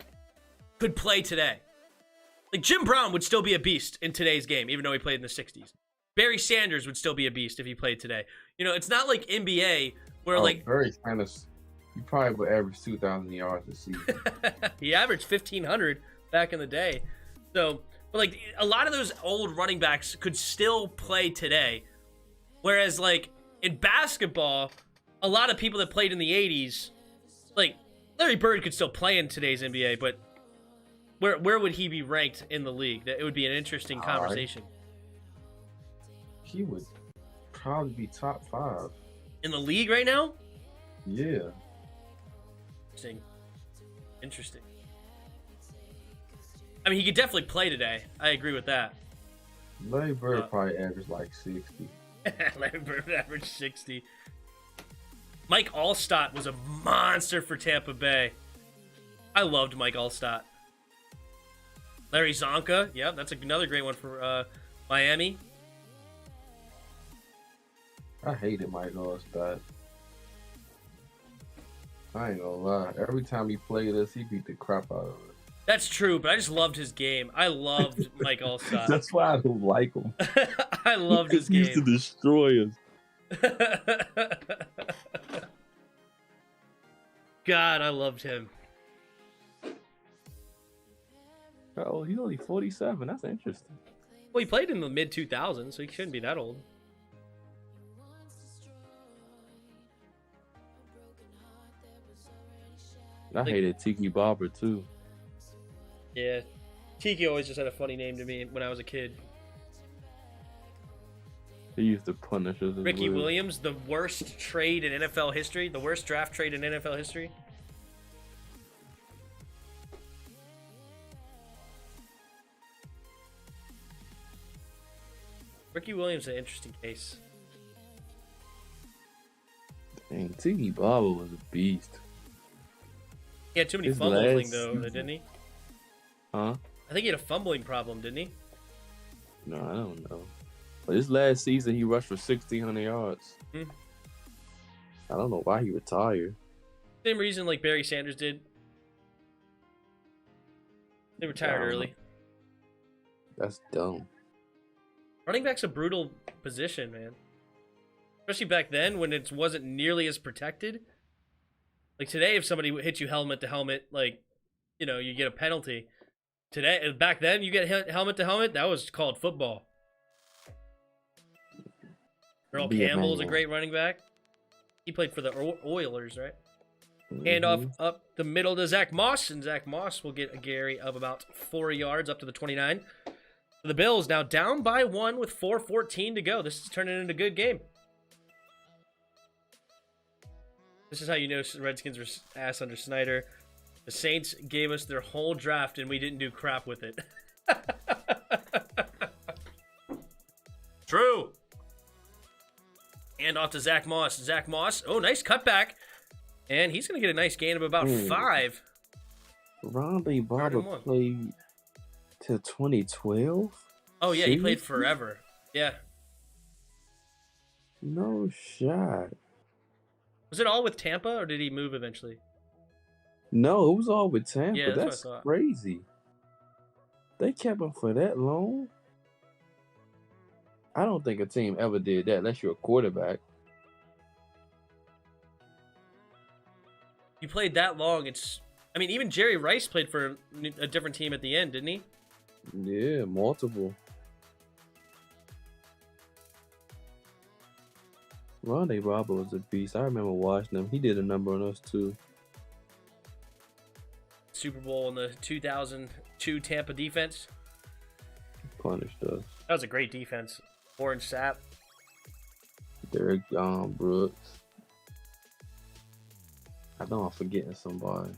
could play today. Like, Jim Brown would still be a beast in today's game, even though he played in the 60s. Barry Sanders would still be a beast if he played today. You know, it's not like NBA where, like... Barry Sanders, he probably would average 2,000 yards a season. He averaged 1,500 back in the day. So, but like, a lot of those old running backs could still play today. Whereas, like, in basketball, a lot of people that played in the 80s, like, Larry Bird could still play in today's NBA, but where would he be ranked in the league? That it would be an interesting conversation. He would probably be top 5. In the league right now? Yeah. Interesting. I mean, he could definitely play today. I agree with that. Larry Bird probably averaged like 60. Larry Bird averaged 60. Mike Allstott was a monster for Tampa Bay. I loved Mike Allstott. Larry Zonka. Yeah, that's another great one for Miami. I hated Mike Allstott. I ain't gonna lie. Every time he played us, he beat the crap out of us. That's true, but I just loved his game. I loved Mike Allstott. That's why I don't like him. I loved his game. He used to destroy us. God, I loved him. Oh, he's only 47. That's interesting. Well, he played in the mid-2000s, so he shouldn't be that old. I hated Tiki Barber, too. Yeah. Tiki always just had a funny name to me when I was a kid. He used to punish us. Ricky Williams, the worst trade in NFL history, the worst draft trade in NFL history. Ricky Williams is an interesting case. Dang, Tiki Barber was a beast. He had too many fumbling, though, didn't he? Huh? I think he had a fumbling problem, didn't he? No, I don't know. But this last season, he rushed for 1,600 yards. Hmm. I don't know why he retired. Same reason like Barry Sanders did. They retired early. That's dumb. Running back's a brutal position, man. Especially back then when it wasn't nearly as protected. Like today, if somebody hits you helmet to helmet, like, you know, you get a penalty. Today, back then, you get helmet to helmet, that was called football. Earl Campbell is a great running back. He played for the Oilers, right? Handoff up the middle to Zach Moss, and Zach Moss will get a Gary of about 4 yards up to the 29. The Bills now down by 1 with 4:14 to go. This is turning into a good game. This is how you know Redskins are ass under Snyder. The Saints gave us their whole draft, and we didn't do crap with it. True. And off to Zach Moss. Zach Moss. Oh, nice cutback. And he's going to get a nice gain of about 5. Rondé Barber played till 2012? Oh, yeah, he played forever. Yeah. No shot. Was it all with Tampa, or did he move eventually? No, it was all with Tampa. Yeah, that's crazy. They kept him for that long? I don't think a team ever did that unless you're a quarterback. You played that long. I mean, even Jerry Rice played for a different team at the end, didn't he? Yeah, multiple. Ronde Barber was a beast. I remember watching him. He did a number on us too. Super Bowl in the 2002 Tampa defense. Punished us. That was a great defense. Orange Sapp. Derek Brooks. I know I'm forgetting somebody.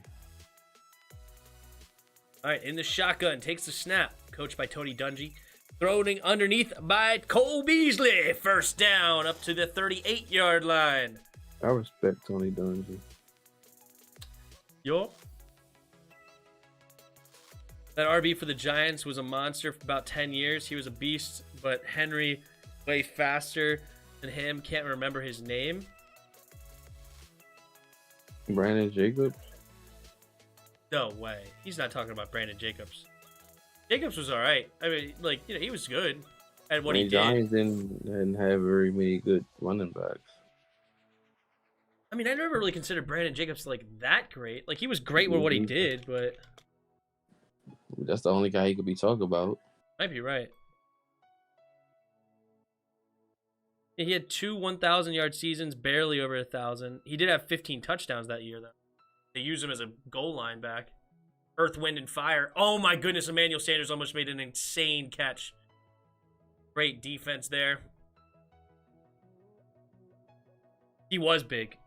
All right, in the shotgun, takes the snap. Coached by Tony Dungy. Throwing underneath by Cole Beasley. First down up to the 38-yard line. I respect Tony Dungy. Yo. That RB for the Giants was a monster for about 10 years. He was a beast, but Henry way faster than him. Can't remember his name. Brandon Jacobs. No way. He's not talking about Brandon Jacobs. Jacobs was all right. I mean, like, you know, he was good at what he did. Giants didn't have very many good running backs. I mean, I never really considered Brandon Jacobs like that great. Like, he was great with what he did, but that's the only guy he could be talked about. might be right. He had 2 1,000-yard seasons, barely over 1,000. He did have 15 touchdowns that year, though. They used him as a goal line back. Earth, Wind, and Fire. Oh, my goodness. Emmanuel Sanders almost made an insane catch. Great defense there. He was big.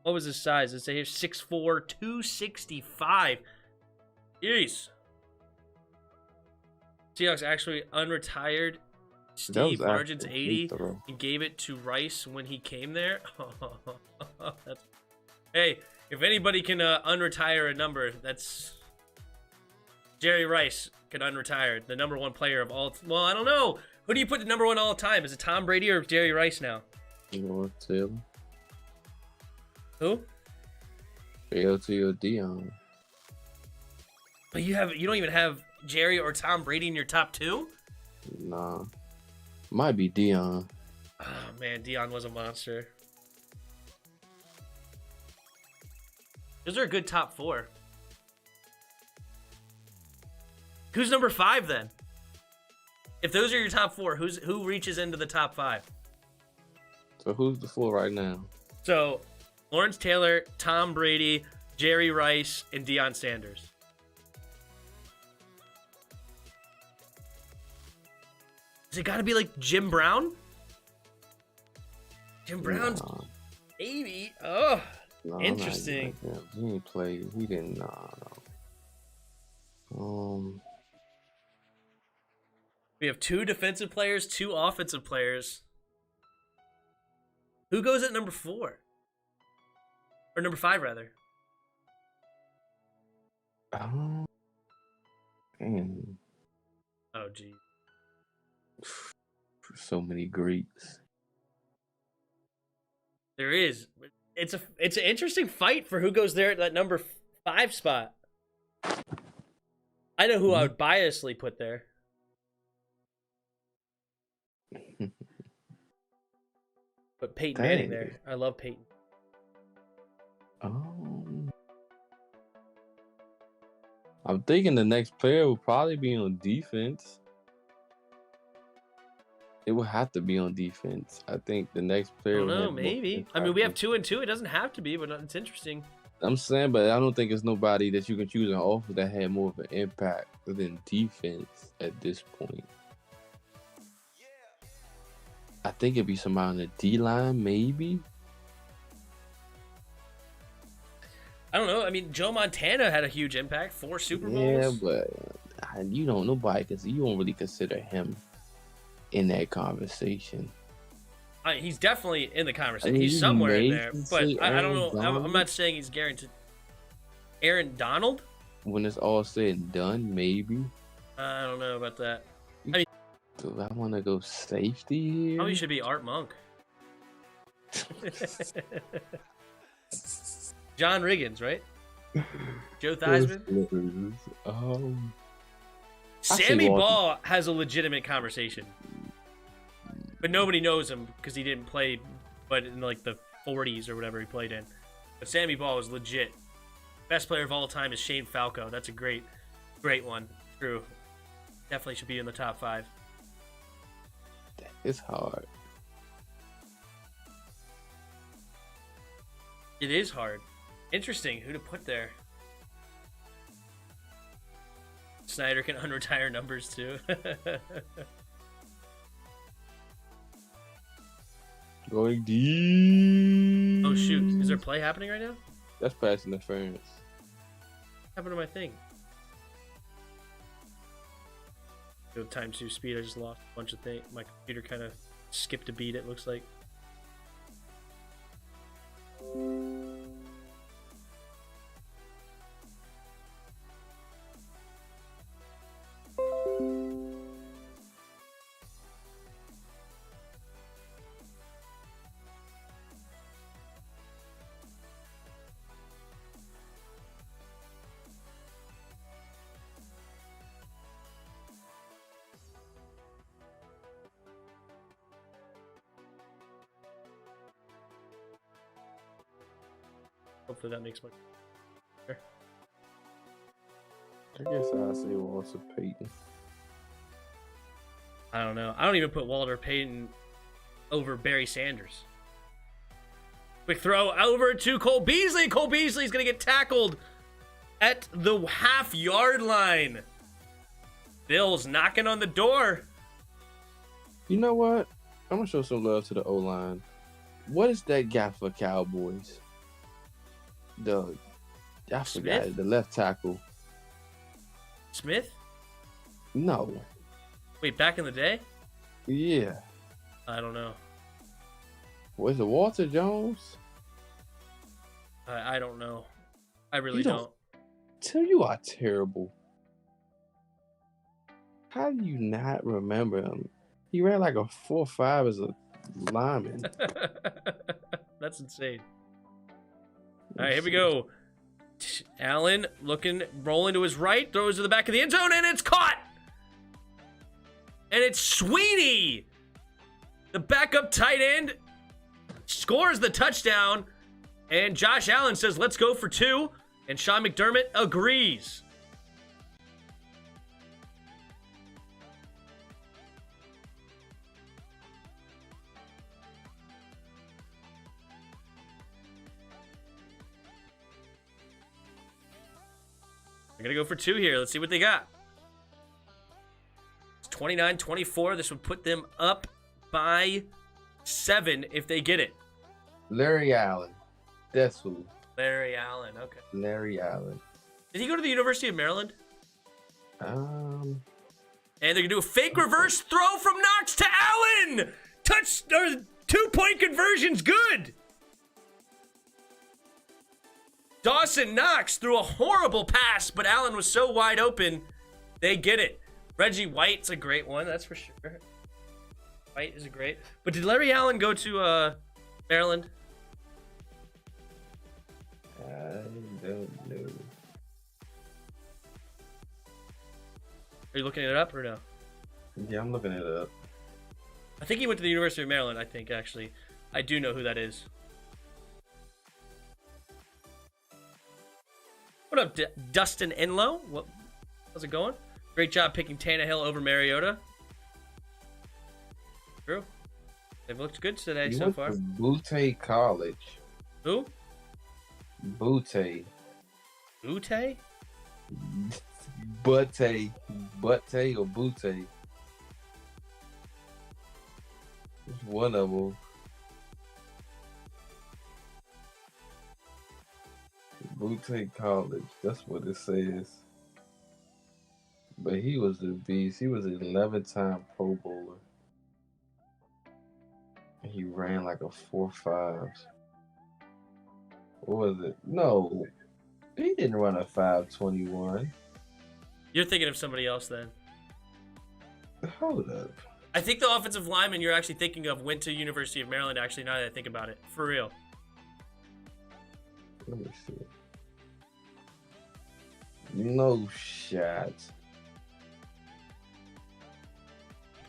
What was his size? Let's say here 6'4", 265. Jeez. Seahawks actually unretired Steve Largent's 80 and gave it to Rice when he came there. Hey, if anybody can unretire a number, that's Jerry Rice can unretire the number 1 player of all. Well, I don't know. Who do you put the number 1 all time? Is it Tom Brady or Jerry Rice now? Taylor. Who? AOT or Dion. But you don't even have Jerry or Tom Brady in your top 2? Nah. Might be Dion. Oh man, Dion was a monster. Those are a good top 4. Who's number 5 then? If those are your top 4, who reaches into the top 5? So who's the 4 right now? So Lawrence Taylor, Tom Brady, Jerry Rice, and Deion Sanders. Has it got to be like Jim Brown? Jim Brown's maybe. Oh, interesting. He didn't play. He didn't. We have 2 defensive players, 2 offensive players. Who goes at number 4? Or number 5, rather. Man. Oh, geez. So many greats. There is. It's an interesting fight for who goes there at that number 5 spot. I know who I would biasly put there. But Peyton Manning there. I love Peyton. I'm thinking the next player will probably be on defense. It will have to be on defense. I think the next player. I don't know, maybe. I mean, we have 2 and 2. It doesn't have to be, but it's interesting. I'm saying, but I don't think it's nobody that you can choose an offer that had more of an impact than defense at this point. I think it'd be somebody on the D-line, maybe. I don't know. I mean, Joe Montana had a huge impact. 4 Super Bowls. Yeah, but you don't really consider him in that conversation. He's definitely in the conversation. He's somewhere in there, but I don't know. I'm not saying he's guaranteed. Aaron Donald? When it's all said and done, maybe. I don't know about that. Do I want to go safety here? Probably should be Art Monk. John Riggins, right? Joe Theismann? Sammy Baugh has a legitimate conversation. But nobody knows him because he didn't play but in like the 40s or whatever he played in. But Sammy Baugh is legit. Best player of all time is Shane Falco. That's a great one. True. definitely should be in the top 5. It's hard. It is hard. Interesting. Who to put there? Snyder can unretire numbers too. Going deep. Oh shoot! Is there play happening right now? That's pass interference. What happened to my thing? Go times 2 speed. I just lost a bunch of things. My computer kind of skipped a beat. It looks like. Hopefully that makes my. I guess I'll say Walter Payton. I don't know. I don't even put Walter Payton over Barry Sanders. Quick throw over to Cole Beasley. Cole Beasley's going to get tackled at the half-yard line. Bills knocking on the door. You know what? I'm going to show some love to the O-line. What is that guy for Cowboys? I forgot it, the left tackle. Smith? No. Wait, back in the day? Yeah. I don't know. Was it Walter Jones? I don't know. I really don't. Tell you are terrible. How do you not remember him? He ran like a 4.5 as a lineman. That's insane. All right, here we go. Allen rolling to his right, throws to the back of the end zone, and it's caught. And it's Sweeney, the backup tight end, scores the touchdown. And Josh Allen says, let's go for 2. And Sean McDermott agrees. They're going to go for 2 here. Let's see what they got. It's 29-24. This would put them up by 7 if they get it. Larry Allen. That's who. Larry Allen, okay. Larry Allen. Did he go to the University of Maryland? Um. And they're going to do a fake reverse throw from Knox to Allen. Touch, or 2-point conversion's good. Dawson Knox threw a horrible pass, but Allen was so wide open, they get it. Reggie White's a great one, that's for sure. White is a great. But did Larry Allen go to Maryland? I don't know. Are you looking it up or no? Yeah, I'm looking it up. I think he went to the University of Maryland, I think, actually. I do know who that is. What up, Dustin Enlow? How's it going? Great job picking Tannehill over Mariota. True. They've looked good today so far. Butte College. Who? Butte. Butte? Butte or Butte. It's one of them. Butte College. That's what it says. But he was the beast. He was an 11-time Pro Bowler. And he ran like a 4.5. What was it? No. He didn't run a 5.21. You're thinking of somebody else then. Hold up. I think the offensive lineman you're actually thinking of went to University of Maryland, actually, now that I think about it. For real. Let me see. No shot.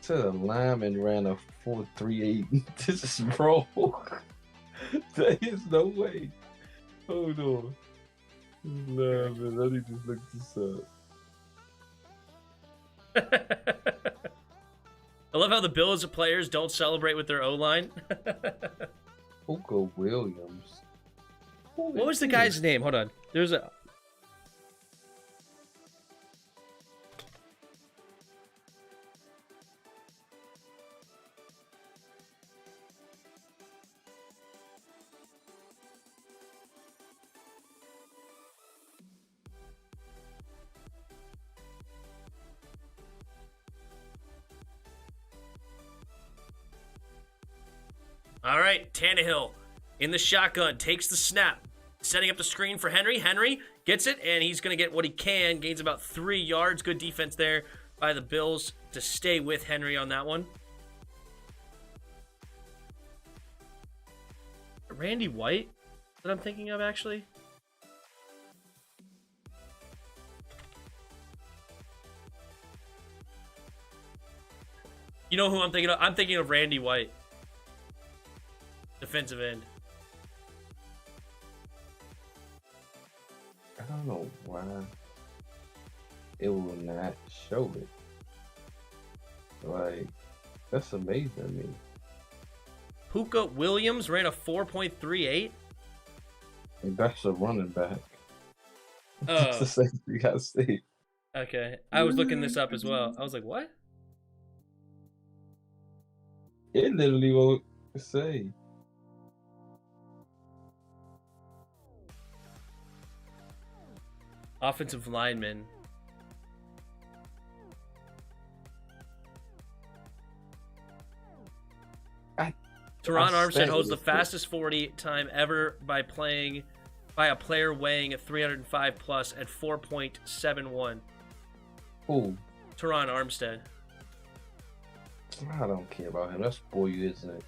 So the lineman ran a 4.38. This is wrong. There is no way. Hold on. Nah, man, I need to look this up. I love how the Bills players don't celebrate with their O-line. Puka Williams. What was the guy's name? Hold on. There's a... All right, Tannehill in the shotgun, takes the snap, setting up the screen for Henry. Henry gets it, and he's going to get what he can. Gains about 3 yards. Good defense there by the Bills to stay with Henry on that one. Randy White that I'm thinking of, actually. You know who I'm thinking of? I'm thinking of Randy White. Defensive end. I don't know why it will not show it. Like, that's amazing to me. Puka Williams ran a 4.38. And that's a running back. Oh. That's the same thing I see. Okay. I was looking this up as well. I was like, what? It literally won't say. Offensive lineman. Teron Armstead holds the fastest 40 time ever by a player weighing 305 plus at 4.71. Who? Teron Armstead. I don't care about him. That's boy, isn't it?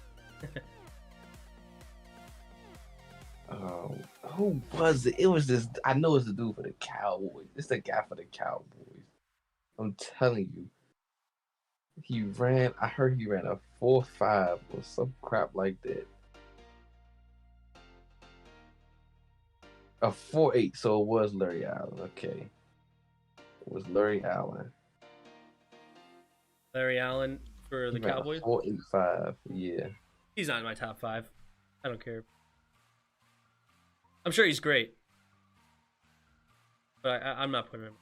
Who was it? It was this. I know it's the dude for the Cowboys. It's the guy for the Cowboys. I'm telling you. He ran. I heard he ran a 4.5 or some crap like that. A 4.8. So it was Larry Allen. Okay. It was Larry Allen. Larry Allen for the Cowboys. 4.85. Yeah. He's not in my top 5. I don't care. I'm sure he's great, but I'm not putting him.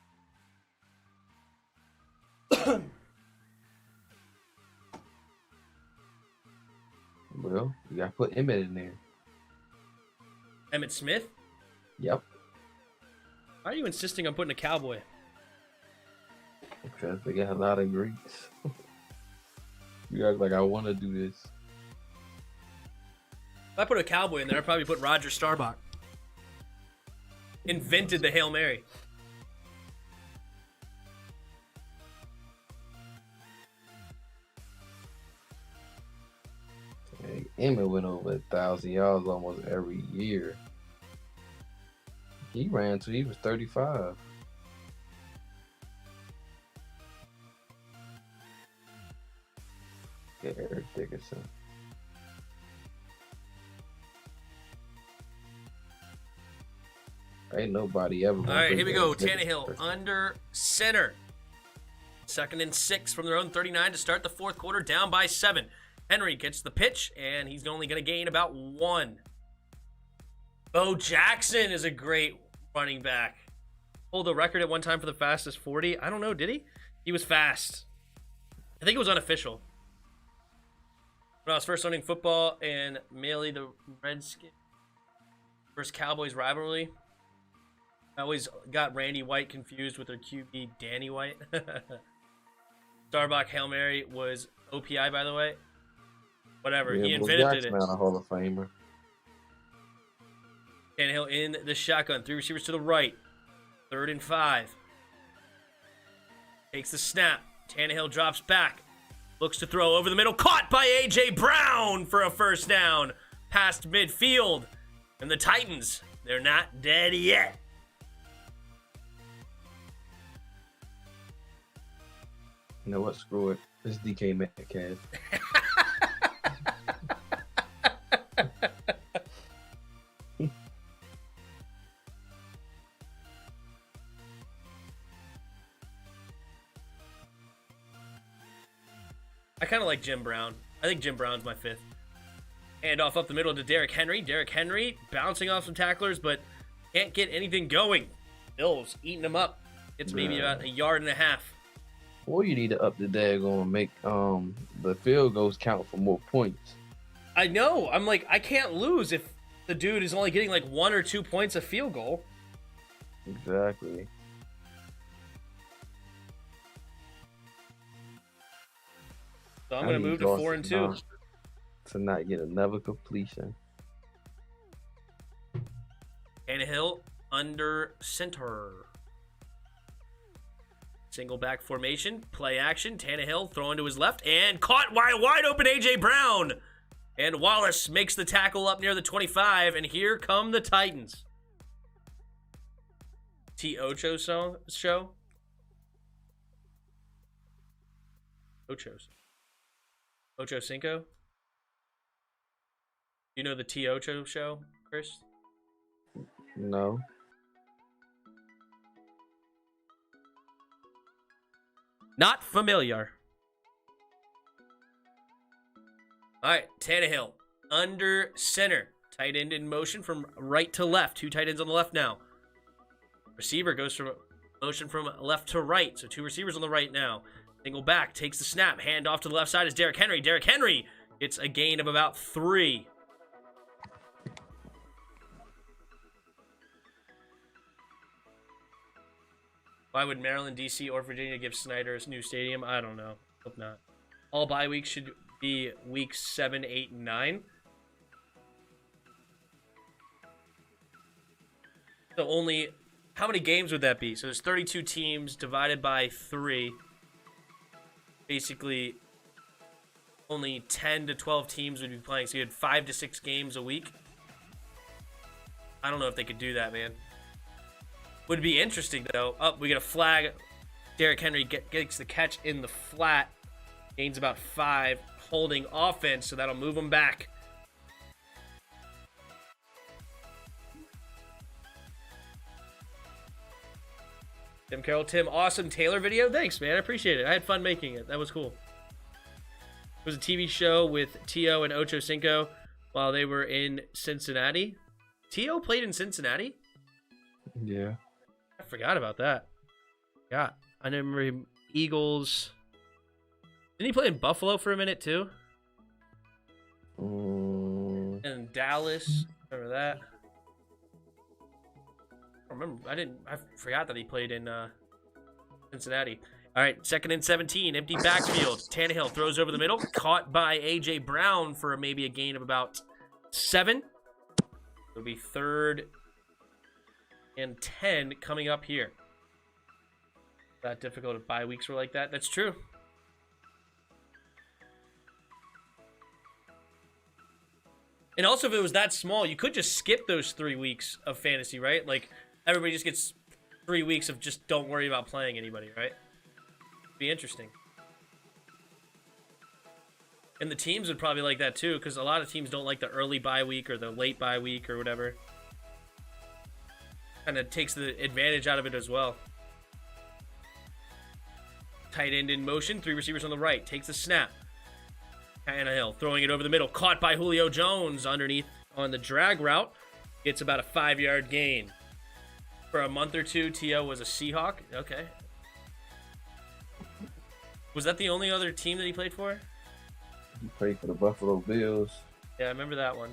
Well, you gotta put Emmett in there. Emmitt Smith? Yep. Why are you insisting on putting a Cowboy? Because they got a lot of Greeks. You act like I want to do this. If I put a Cowboy in there, I'd probably put Roger Staubach. Invented the Hail Mary. Hey, Emmett went over 1,000 yards almost every year. He ran till he was 35. Yeah, Eric Dickerson. Ain't nobody ever. All right, here we go. Tannehill under center. 2nd and 6 from their own 39 to start the 4th quarter, down by 7. Henry gets the pitch, and he's only going to gain about 1. Bo Jackson is a great running back. Hold the record at one time for the fastest 40. I don't know, did he? He was fast. I think it was unofficial. When I was first learning football and mainly the Redskins versus Cowboys rivalry, I always got Randy White confused with their QB, Danny White. Starbuck Hail Mary was OPI, by the way. Whatever, yeah, he invented it. Not a Hall of Famer. Tannehill in the shotgun. 3 receivers to the right. 3rd and 5. Takes the snap. Tannehill drops back. Looks to throw over the middle. Caught by A.J. Brown for a first down. Past midfield. And the Titans, they're not dead yet. You know what? Screw it. It's DK Metcalf. I kind of like Jim Brown. I think Jim Brown's my 5th. Handoff up the middle to Derrick Henry. Derrick Henry bouncing off some tacklers, but can't get anything going. Bills eating him up. It's maybe about 1.5 yards. Or you need to up the daggone and make the field goals count for more points. I know. I'm like, I can't lose if the dude is only getting like 1 or 2 points a field goal. Exactly. So I'm going to move to 4 and 2. To not get another completion. Tannehill under center. Single back formation, play action. Tannehill throwing to his left and caught wide open A.J. Brown. And Wallace makes the tackle up near the 25, and here come the Titans. T. Ocho show? Ochos. Ocho Cinco? You know the T. Ocho show, Chris? No. Not familiar. All right, Tannehill under center. Tight end in motion from right to left. 2 tight ends on the left now. Receiver goes from motion from left to right. So 2 receivers on the right now. Single back, takes the snap. Hand off to the left side is Derrick Henry. Derrick Henry gets a gain of about 3. Why would Maryland, D.C., or Virginia give Snyder his new stadium? I don't know. Hope not. All bye weeks should be weeks 7, 8, and 9. So only, how many games would that be? So there's 32 teams divided by 3. Basically, only 10 to 12 teams would be playing. So you had 5 to 6 games a week. I don't know if they could do that, man. Would be interesting, though. Oh, we get a flag. Derrick Henry gets the catch in the flat. Gains about 5. Holding offense, so that'll move him back. Tim Carroll, Tim, awesome Taylor video. Thanks, man. I appreciate it. I had fun making it. That was cool. It was a TV show with T.O. and Ocho Cinco while they were in Cincinnati. T.O. played in Cincinnati? Yeah. I forgot about that. Yeah, I remember him. Eagles. Didn't he play in Buffalo for a minute too? And Dallas. Remember that? I remember. I forgot that he played in Cincinnati. All right, 2nd and 17. Empty backfield. Tannehill throws over the middle. Caught by A.J. Brown for maybe a gain of about 7. It'll be 3rd and 10 coming up here. That difficult if bye weeks were like that. That's true. And also, if it was that small, you could just skip those 3 weeks of fantasy, right? Like, everybody just gets 3 weeks of just don't worry about playing anybody, right? Be interesting. And the teams would probably like that too, because a lot of teams don't like the early bye week or the late bye week or whatever. Kind of takes the advantage out of it as well. Tight end in motion, 3 receivers on the right. Takes the snap. Tannehill throwing it over the middle. Caught by Julio Jones underneath on the drag route. Gets about a 5-yard gain. For a month or two, T.O. was a Seahawk. Okay. Was that the only other team that he played for? He played for the Buffalo Bills. Yeah, I remember that one.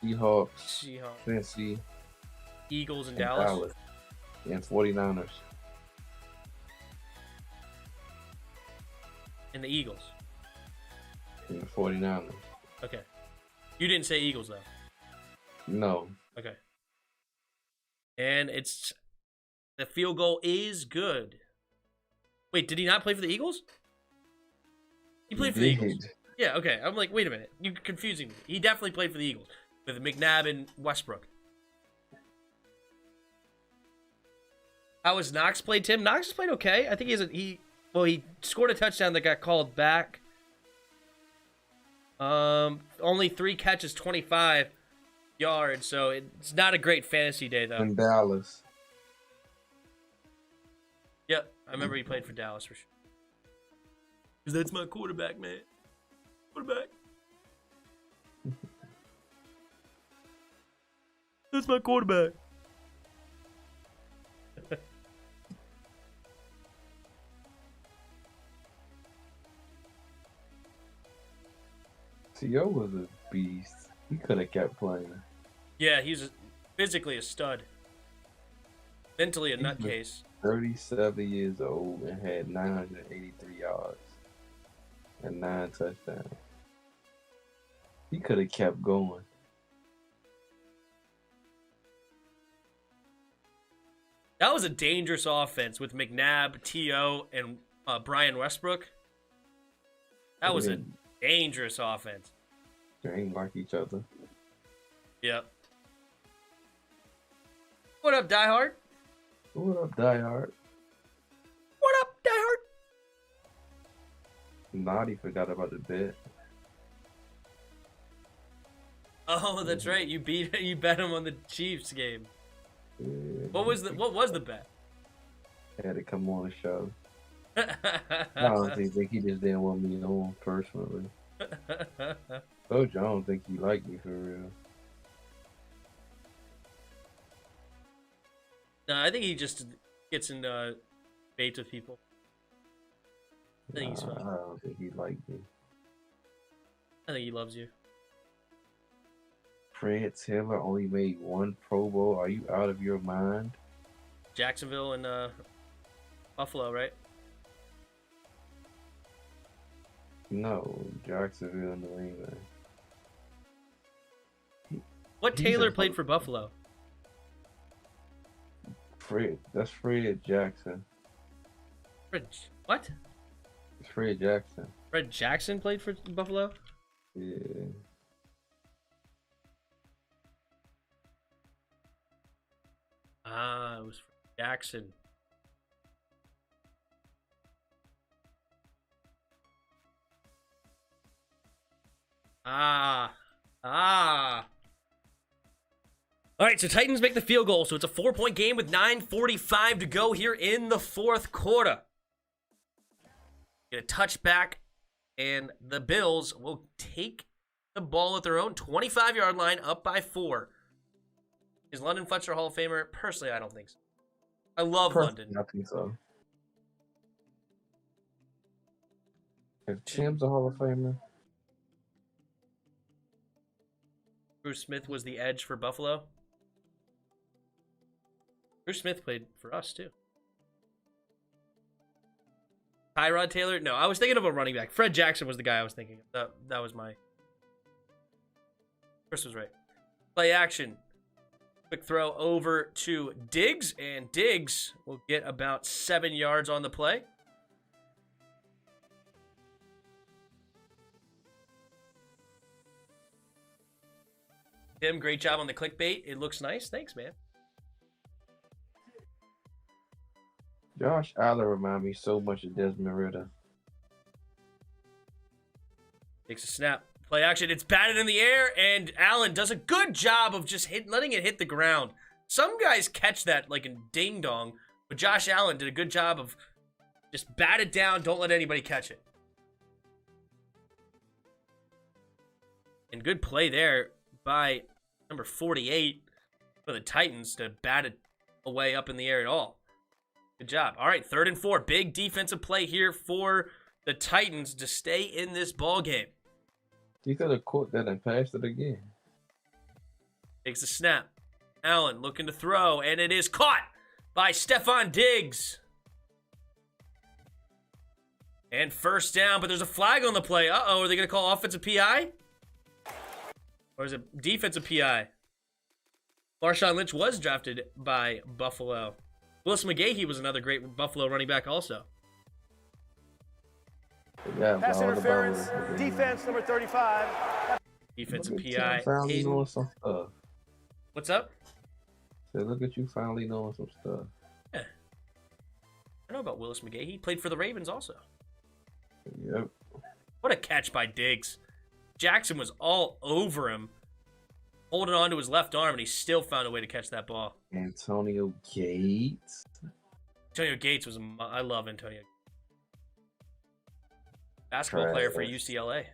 Seahawks. Tennessee. Eagles and Dallas. And 49ers. And the Eagles. And the 49ers. Okay. You didn't say Eagles, though. No. Okay. And it's... The field goal is good. Wait, did he not play for the Eagles? He played for the Eagles. Yeah, okay. I'm like, wait a minute. You're confusing me. He definitely played for the Eagles. With McNabb and Westbrook. How has Knox played, Tim? Knox has played okay. I think he scored a touchdown that got called back. Only 3 catches, 25 yards, so it's not a great fantasy day, though. In Dallas. Yep, I remember he played for Dallas for sure. Because that's my quarterback, man. Quarterback. That's my quarterback. T.O. was a beast. He could have kept playing. Yeah, he's physically a stud. Mentally a nutcase. 37 years old and had 983 yards and 9 touchdowns. He could have kept going. That was a dangerous offense with McNabb, T.O., and Brian Westbrook. That was a dangerous offense. They ain't like each other. Yep. What up, Die Hard? What up, Die Hard? What up, Die Hard? Naughty forgot about the bet. Oh, that's right. You bet him on the Chiefs game. Yeah. What was the bet? Had to come on the show. I don't think he just didn't want me on personally. Told you I don't think he liked me for real. No, I think he just gets in debates with people. I think he's fine. I don't think he liked me. I think he loves you. Fred Taylor only made 1 Pro Bowl. Are you out of your mind? Jacksonville and Buffalo, right? No, Jacksonville, New England. What Taylor played for Buffalo? That's Fred Jackson. What? It's Fred Jackson. Fred Jackson played for Buffalo? Yeah. Ah, it was Fred Jackson. Ah. All right, so Titans make the field goal, so it's a 4-point game with 9:45 to go here in the fourth quarter. Get a touchback, and the Bills will take the ball at their own 25-yard line, up by 4. Is London Fletcher a Hall of Famer? Personally, I don't think so. I love London. I think so. If Tim's a Hall of Famer. Bruce Smith was the edge for Buffalo. Bruce Smith played for us, too. Tyrod Taylor? No, I was thinking of a running back. Fred Jackson was the guy I was thinking of. That was my... Chris was right. Play action. Quick throw over to Diggs, and Diggs will get about 7 yards on the play. Tim, great job on the clickbait. It looks nice. Thanks, man. Josh Allen reminds me so much of Desmond Ritter. Takes a snap. Play action. It's batted in the air, and Allen does a good job of just letting it hit the ground. Some guys catch that like a ding-dong, but Josh Allen did a good job of just bat it down. Don't let anybody catch it. And good play there by number 48 for the Titans to bat it away up in the air at all. Good job. All right, 3rd and 4. Big defensive play here for the Titans to stay in this ball game. He could have caught that and passed it again. Takes a snap. Allen looking to throw, and it is caught by Stephon Diggs. And first down, but there's a flag on the play. Uh-oh, are they going to call offensive PI? Or is it defensive PI? Marshawn Lynch was drafted by Buffalo. Willis McGahee was another great Buffalo running back also. Yeah, Pass interference, defense number 35. Defensive Look at PI. Tim finally knowing some stuff. What's up? Say, look at you finally knowing some stuff. Yeah. I know about Willis McGahee. He played for the Ravens also. Yep. What a catch by Diggs. Jackson was all over him, holding on to his left arm, and he still found a way to catch that ball. Antonio Gates. Antonio Gates was I love Antonio. Basketball player for UCLA.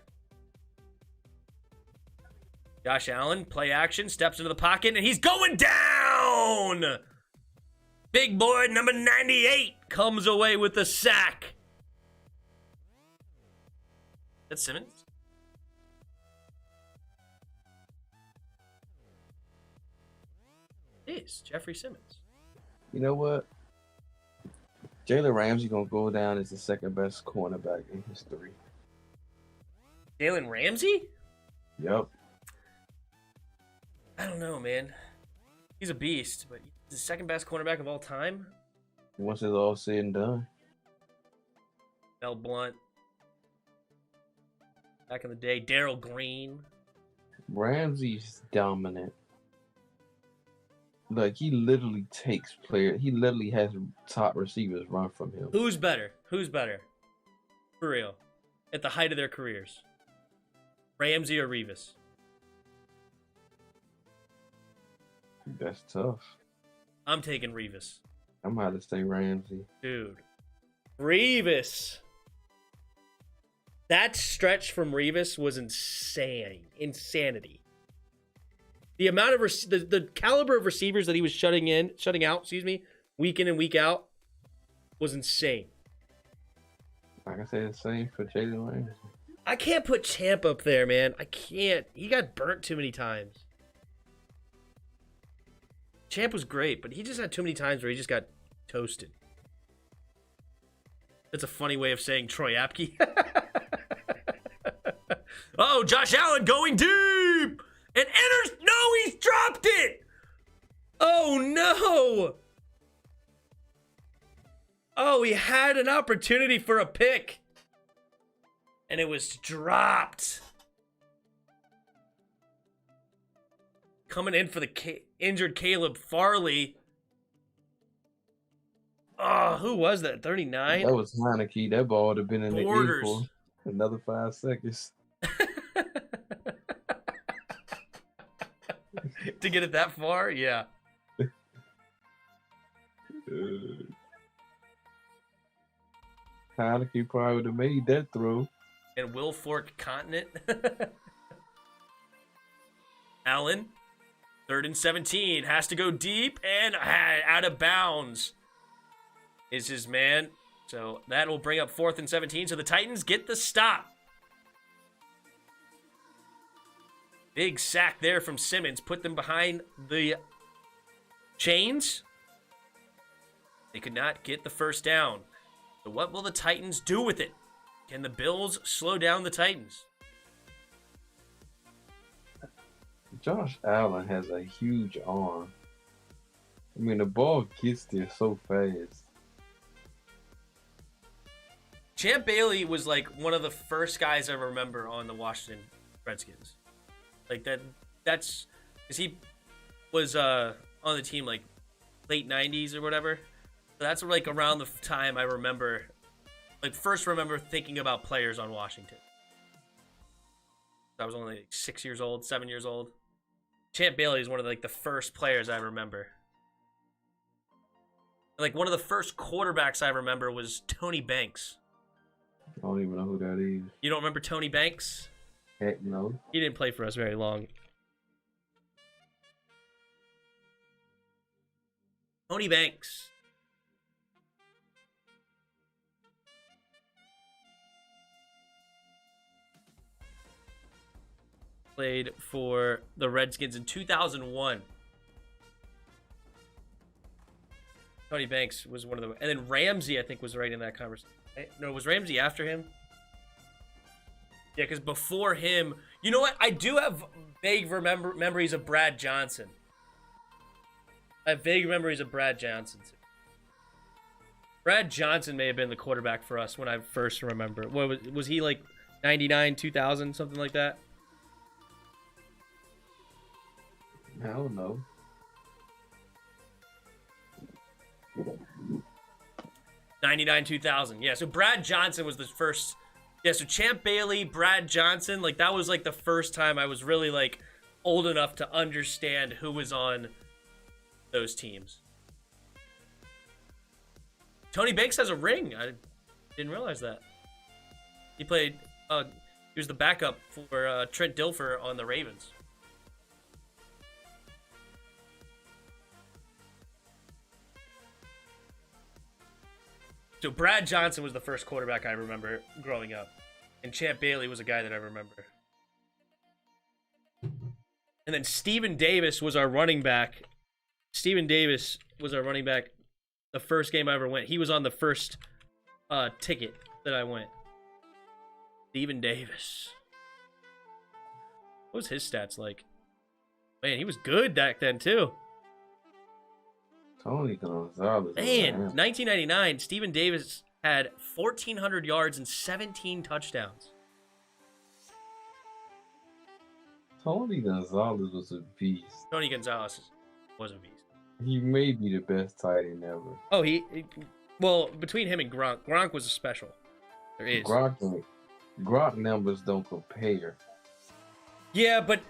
Josh Allen, play action, steps into the pocket, and he's going down! Big boy number 98 comes away with the sack. That's Simmons? It is Jeffrey Simmons. You know what? Jalen Ramsey gonna go down as the second best cornerback in history. Jalen Ramsey? Yep. I don't know, man. He's a beast, but he's the second best cornerback of all time. Once it's all said and done. Mel Blunt. Back in the day, Darryl Green. Ramsey's dominant. Like, he literally takes players. He literally has top receivers run from him. Who's better? Who's better? For real. At the height of their careers. Ramsey or Revis? That's tough. I'm taking Revis. I'm going to have to say Ramsey. Dude. Revis. That stretch from Revis was insane. Insanity. The amount of the caliber of receivers that he was shutting out, week in and week out, was insane. Like I said, the same for Jalen Ramsey. I can't put Champ up there, man. I can't. He got burnt too many times. Champ was great, but he just had too many times where he just got toasted. That's a funny way of saying Troy Apke. Oh, Josh Allen going deep! And enters. No, he's dropped it! Oh, no! Oh, he had an opportunity for a pick. And it was dropped. Coming in for the injured Caleb Farley. Oh, who was that? 39? That was Heineke. That ball would have been in Borders. the end for another 5 seconds. To get it that far? Yeah. Heineke probably would have made that throw. And Will Fork Continent. Allen, 3rd and 17, has to go deep and out of bounds is his man. So that will bring up 4th and 17. So the Titans get the stop. Big sack there from Simmons. Put them behind the chains. They could not get the first down. So what will the Titans do with it? Can the Bills slow down the Titans? Josh Allen has a huge arm. I mean, the ball gets there so fast. Champ Bailey was like one of the first guys I remember on the Washington Redskins. Like that's because he was on the team like late 90s or whatever. So that's like around the time I remember, like first remember thinking about players on Washington. I was only like 6 years old, 7 years old. Champ Bailey is one of the, like the first players I remember. Like one of the first quarterbacks I remember was Tony Banks. I don't even know who that is. You don't remember Tony Banks? Heck no. He didn't play for us very long. Tony Banks. Played for the Redskins in 2001. Tony Banks was one of the... And then Ramsey, I think, was right in that conversation. No, was Ramsey after him? Yeah, because before him... You know what? I do have vague memories of Brad Johnson. I have vague memories of Brad Johnson. Brad Johnson may have been the quarterback for us when I first remember. What was he like 99, 2000, something like that? I don't know. 99, 2000. Yeah, so Brad Johnson was the first. Yeah, so Champ Bailey, Brad Johnson, like that was like the first time I was really like old enough to understand who was on those teams. Tony Banks has a ring. I didn't realize that. He played, he was the backup for Trent Dilfer on the Ravens. So Brad Johnson was the first quarterback I remember growing up. And Champ Bailey was a guy that I remember. And then Stephen Davis was our running back. Stephen Davis was our running back the first game I ever went. He was on the first ticket that I went. Stephen Davis. What was his stats like? Man, he was good back then, too. Tony Gonzalez. Man, 1999, Stephen Davis had 1,400 yards and 17 touchdowns. Tony Gonzalez was a beast. Tony Gonzalez was a beast. He may be the best tight end ever. Oh, well, between him and Gronk was a special. There is. Gronk numbers don't compare. Yeah, but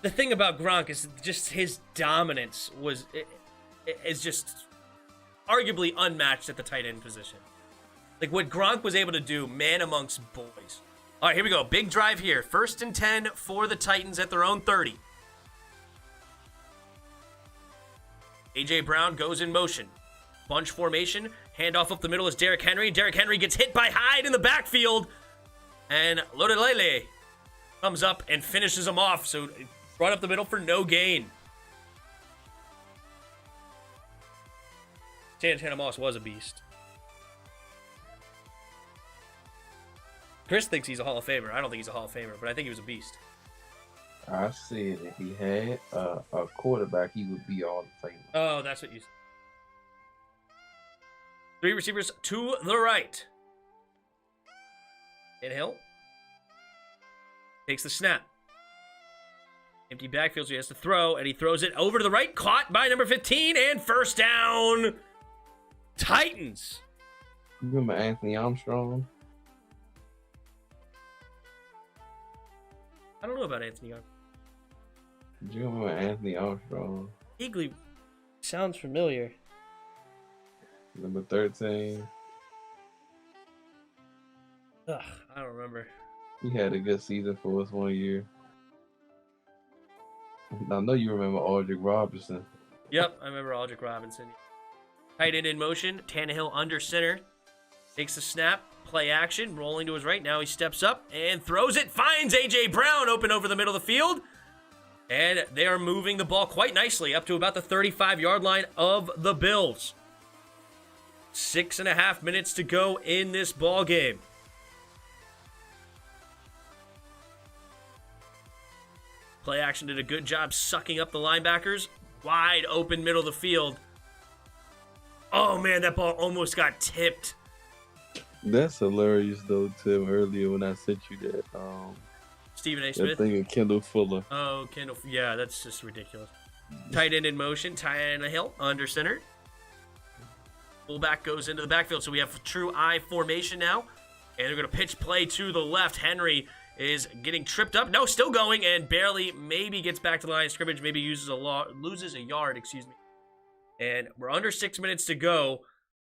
the thing about Gronk is just his dominance is just arguably unmatched at the tight end position. Like what Gronk was able to do, man amongst boys. All right, here we go. Big drive here. 1st and 10 for the Titans at their own 30. A.J. Brown goes in motion. Bunch formation. Handoff up the middle is Derrick Henry. Derrick Henry gets hit by Hyde in the backfield. And Lodolele comes up and finishes him off. So brought up the middle for no gain. Santana Moss was a beast. Chris thinks he's a Hall of Famer. I don't think he's a Hall of Famer, but I think he was a beast. I said if he had a quarterback, he would be all the Famer. Oh, that's what you said. 3 receivers to the right. Tannehill takes the snap. Empty backfield, so he has to throw, and he throws it over to the right. Caught by number 15, and first down. Titans. You remember Anthony Armstrong? I don't know about Anthony Armstrong. Do you remember Anthony Armstrong? Vaguely sounds familiar. Number 13. Ugh, I don't remember. He had a good season for us one year. I know you remember Aldrick Robinson. Yep, I remember Aldrick Robinson. Tight end in motion. Tannehill under center. Takes the snap. Play action. Rolling to his right. Now he steps up and throws it. Finds A.J. Brown open over the middle of the field. And they are moving the ball quite nicely up to about the 35-yard line of the Bills. 6.5 minutes to go in this ball game. Play action did a good job sucking up the linebackers. Wide open middle of the field. Oh, man, that ball almost got tipped. That's hilarious, though, Tim, earlier when I sent you that Stephen A. that Smith. thing of Kendall Fuller. Oh, Kendall. Yeah, that's just ridiculous. Tight end in motion. Tannehill under center. Fullback goes into the backfield, so we have true I formation now. And they're going to pitch play to the left. Henry is getting tripped up. No, still going, and barely maybe gets back to the line of scrimmage. Maybe loses a yard, excuse me. And we're under 6 minutes to go.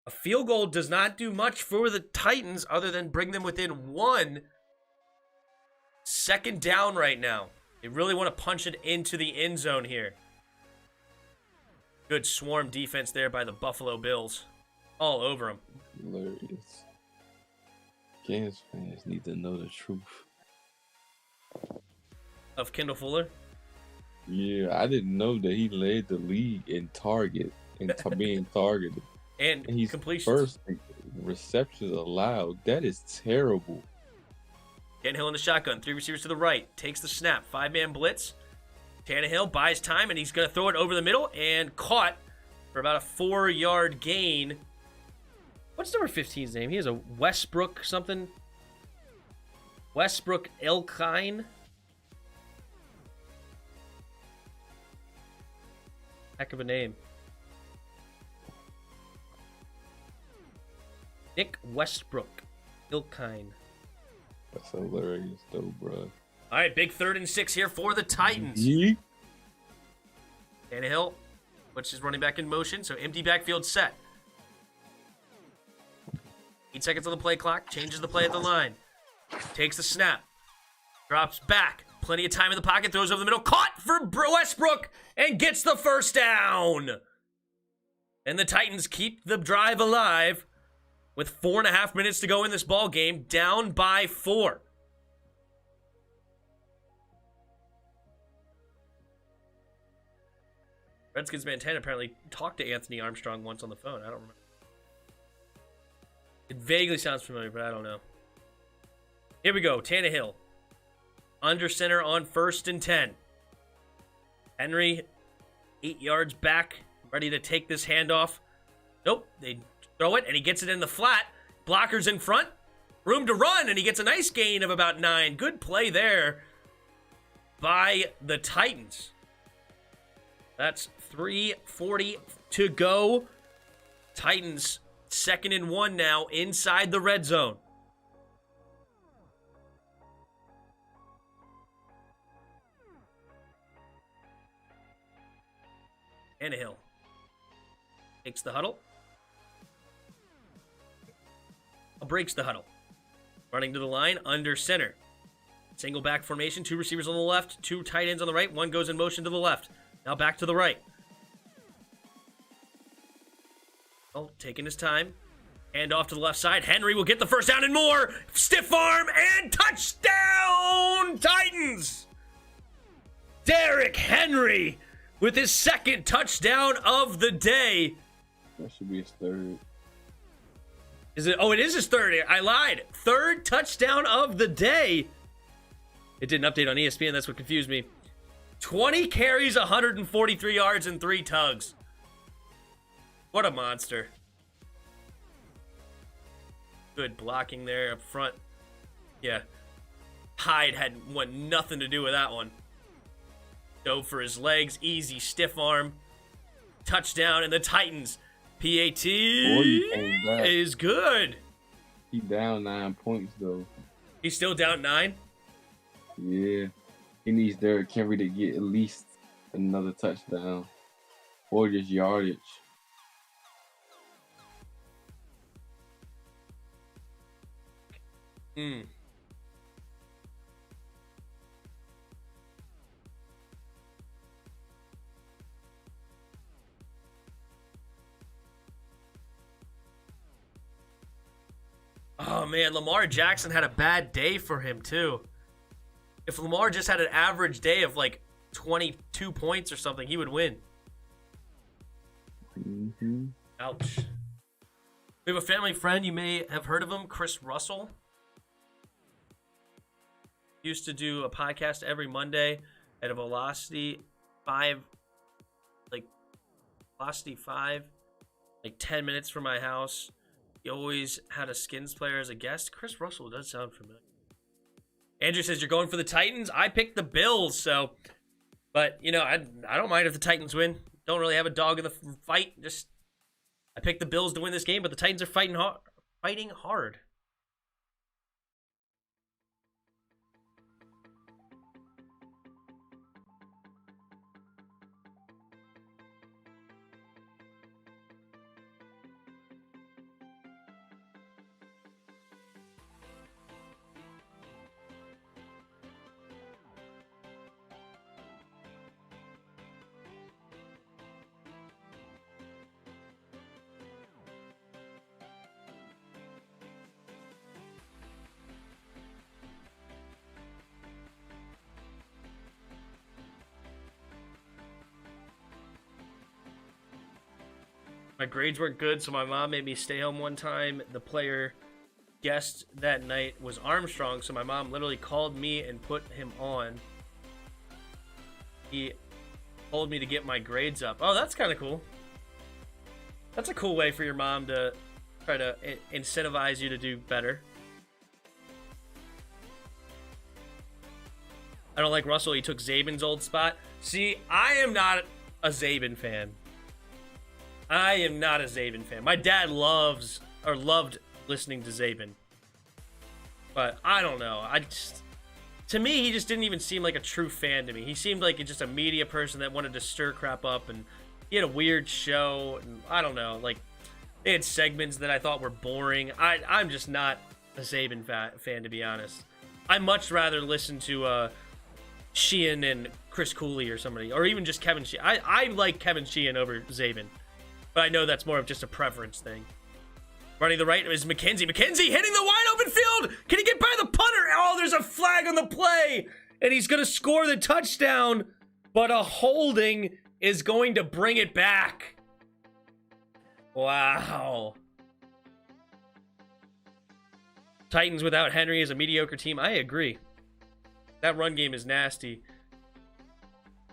A field goal does not do much for the Titans other than bring them within 1. 2nd down right now. They really want to punch it into the end zone here. Good swarm defense there by the Buffalo Bills. All over them. Hilarious. Kansas fans need to know the truth. Of Kendall Fuller? Yeah, I didn't know that he led the league in target and being targeted. And he's completions. First receptions allowed. That is terrible. Tannehill in the shotgun. 3 receivers to the right. Takes the snap. 5-man blitz. Tannehill buys time, and he's going to throw it over the middle and caught for about a 4-yard gain. What's number 15's name? He has a Westbrook something. Westbrook Elkine. Heck of a name. Nick Westbrook Ilkine. That's hilarious, though, bro. All right, big 3rd and 6 here for the Titans. Yeet. Tannehill puts his running back in motion, so empty backfield set. 8 seconds on the play clock. Changes the play at the line. Takes the snap. Drops back. Plenty of time in the pocket. Throws over the middle. Caught for Westbrook and gets the first down. And the Titans keep the drive alive with 4.5 minutes to go in this ball game, down by 4. Redskins fan 10 apparently talked to Anthony Armstrong once on the phone. I don't remember. It vaguely sounds familiar, but I don't know. Here we go. Tannehill. Under center on 1st and 10. Henry, 8 yards back, ready to take this handoff. Nope, they throw it, and he gets it in the flat. Blockers in front. Room to run, and he gets a nice gain of about 9. Good play there by the Titans. That's 3:40 to go. Titans 2nd and 1 now inside the red zone. Tannehill takes the huddle. Breaks the huddle. Running to the line, under center. Single back formation, 2 receivers on the left, 2 tight ends on the right. 1 goes in motion to the left. Now back to the right. Oh, taking his time. Hand off to the left side. Henry will get the first down and more. Stiff arm and touchdown, Titans! Derrick Henry with his 2nd touchdown of the day. That should be his 3rd. Is it? Oh, it is his 3rd. I lied. 3rd touchdown of the day. It didn't update on ESPN. That's what confused me. 20 carries, 143 yards, and 3 tugs. What a monster. Good blocking there up front. Yeah. Hyde had nothing to do with that one. Dove for his legs. Easy stiff arm. Touchdown, and the Titans. PAT is good. He down 9 points, though. He's still down 9? Yeah. He needs Derrick Henry to get at least another touchdown. Or just yardage. Oh, man, Lamar Jackson had a bad day for him, too. If Lamar just had an average day of, like, 22 points or something, he would win. Ouch. We have a family friend. You may have heard of him, Chris Russell. Used to do a podcast every Monday at a Velocity 5, like 10 minutes from my house. He always had a Skins player as a guest. Chris Russell does sound familiar. Andrew says, you're going for the Titans? I picked the Bills, so. But, you know, I don't mind if the Titans win. Don't really have a dog in the fight. I picked the Bills to win this game, but the Titans are fighting hard. My grades weren't good, so my mom made me stay home one time. The player guest that night was Armstrong, so my mom literally called me and put him on. He told me to get my grades up. Oh, that's kind of cool. That's a cool way for your mom to try to incentivize you to do better. I don't like Russell. He took Zabin's old spot. See, I am not a Zabin fan. I am not a Zabin fan. My dad loved listening to Zabin. But I don't know. To me, he just didn't even seem like a true fan to me. He seemed like just a media person that wanted to stir crap up, and he had a weird show, and I don't know, like, they had segments that I thought were boring. I'm just not a Zabin fan, to be honest. I much rather listen to Sheehan and Chris Cooley or somebody, or even just Kevin Sheehan. I like Kevin Sheehan over Zabin. But I know that's more of just a preference thing. Running the right is McKenzie. McKenzie hitting the wide open field. Can he get by the punter? Oh, there's a flag on the play. And he's going to score the touchdown. But a holding is going to bring it back. Wow. Titans without Henry is a mediocre team. I agree. That run game is nasty.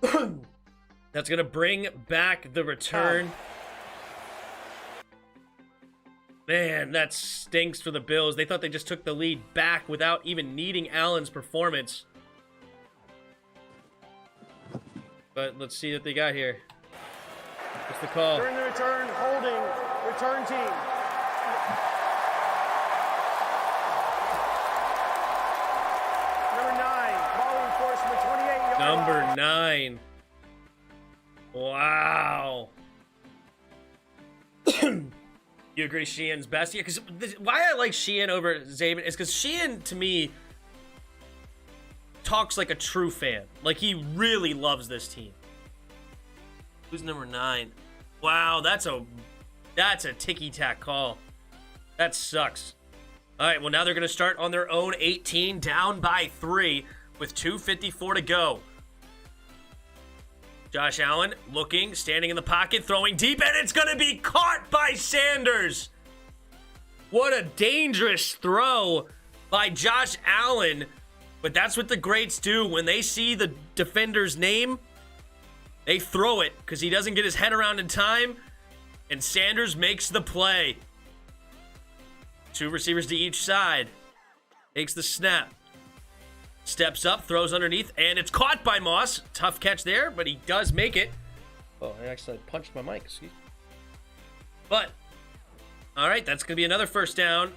That's going to bring back the return. Man, that stinks for the Bills. They thought they just took the lead back without even needing Allen's performance. But let's see what they got here. What's the call? During the return, holding, return team. Number 9, ball enforcement, 28-yard line. Number 9. Wow. You agree Sheehan's best? Yeah, because why I like Sheehan over Zabin is because Sheehan, to me, talks like a true fan. Like, he really loves this team. Who's number 9? Wow, that's a ticky-tack call. That sucks. All right, well, now they're going to start on their own 18, down by 3 with 2:54 to go. Josh Allen looking, standing in the pocket, throwing deep, and it's going to be caught by Sanders. What a dangerous throw by Josh Allen. But that's what the greats do. When they see the defender's name, they throw it because he doesn't get his head around in time, and Sanders makes the play. 2 receivers to each side. Takes the snap. Steps up, throws underneath, and it's caught by Moss. Tough catch there, but he does make it. Oh, I actually punched my mic, excuse me. But, all right, that's going to be another first down.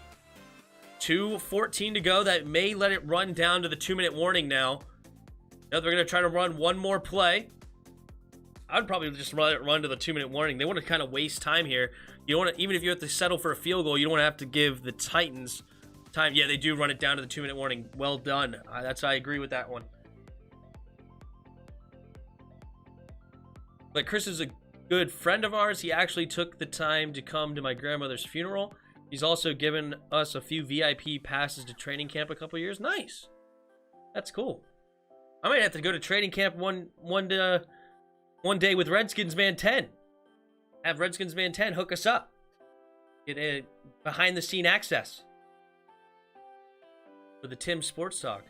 2:14 to go. That may let it run down to the 2-minute warning now. Now they're going to try to run one more play. I'd probably just let it run to the 2-minute warning. They want to kind of waste time here. You don't want to, even if you have to settle for a field goal, you don't want to have to give the Titans time. Yeah, they do run it down to the 2-minute warning. Well done. I agree with that one. But Chris is a good friend of ours. He actually took the time to come to my grandmother's funeral. He's also given us a few VIP passes to training camp a couple years. Nice. That's cool. I might have to go to training camp one day with Redskins Man 10. Have Redskins Man 10 hook us up. Get a behind-the-scene access for the Tim Sports Talk.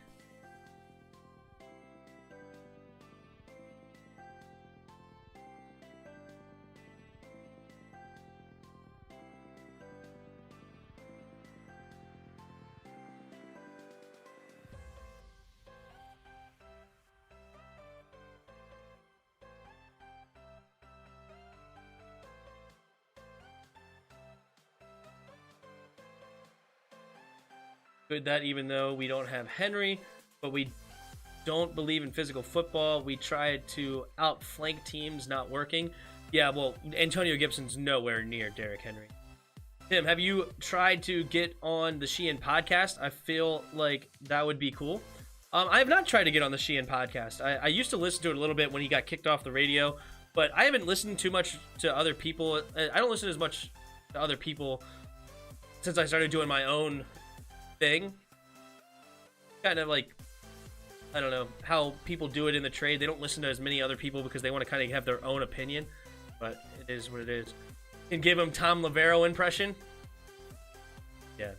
Good that even though we don't have Henry, but we don't believe in physical football, we tried to outflank teams, not working. Yeah, well, Antonio Gibson's nowhere near Derrick Henry. Tim, have you tried to get on the Sheehan podcast? I feel like that would be cool. I have not tried to get on the Sheehan podcast. I used to listen to it a little bit when he got kicked off the radio, but I haven't listened too much to other people. I don't listen as much to other people since I started doing my own thing. Kind of like, I don't know how people do it in the trade. They don't listen to as many other people because they want to kind of have their own opinion, but it is what it is. And give him Tom Lavero impression. Yeah,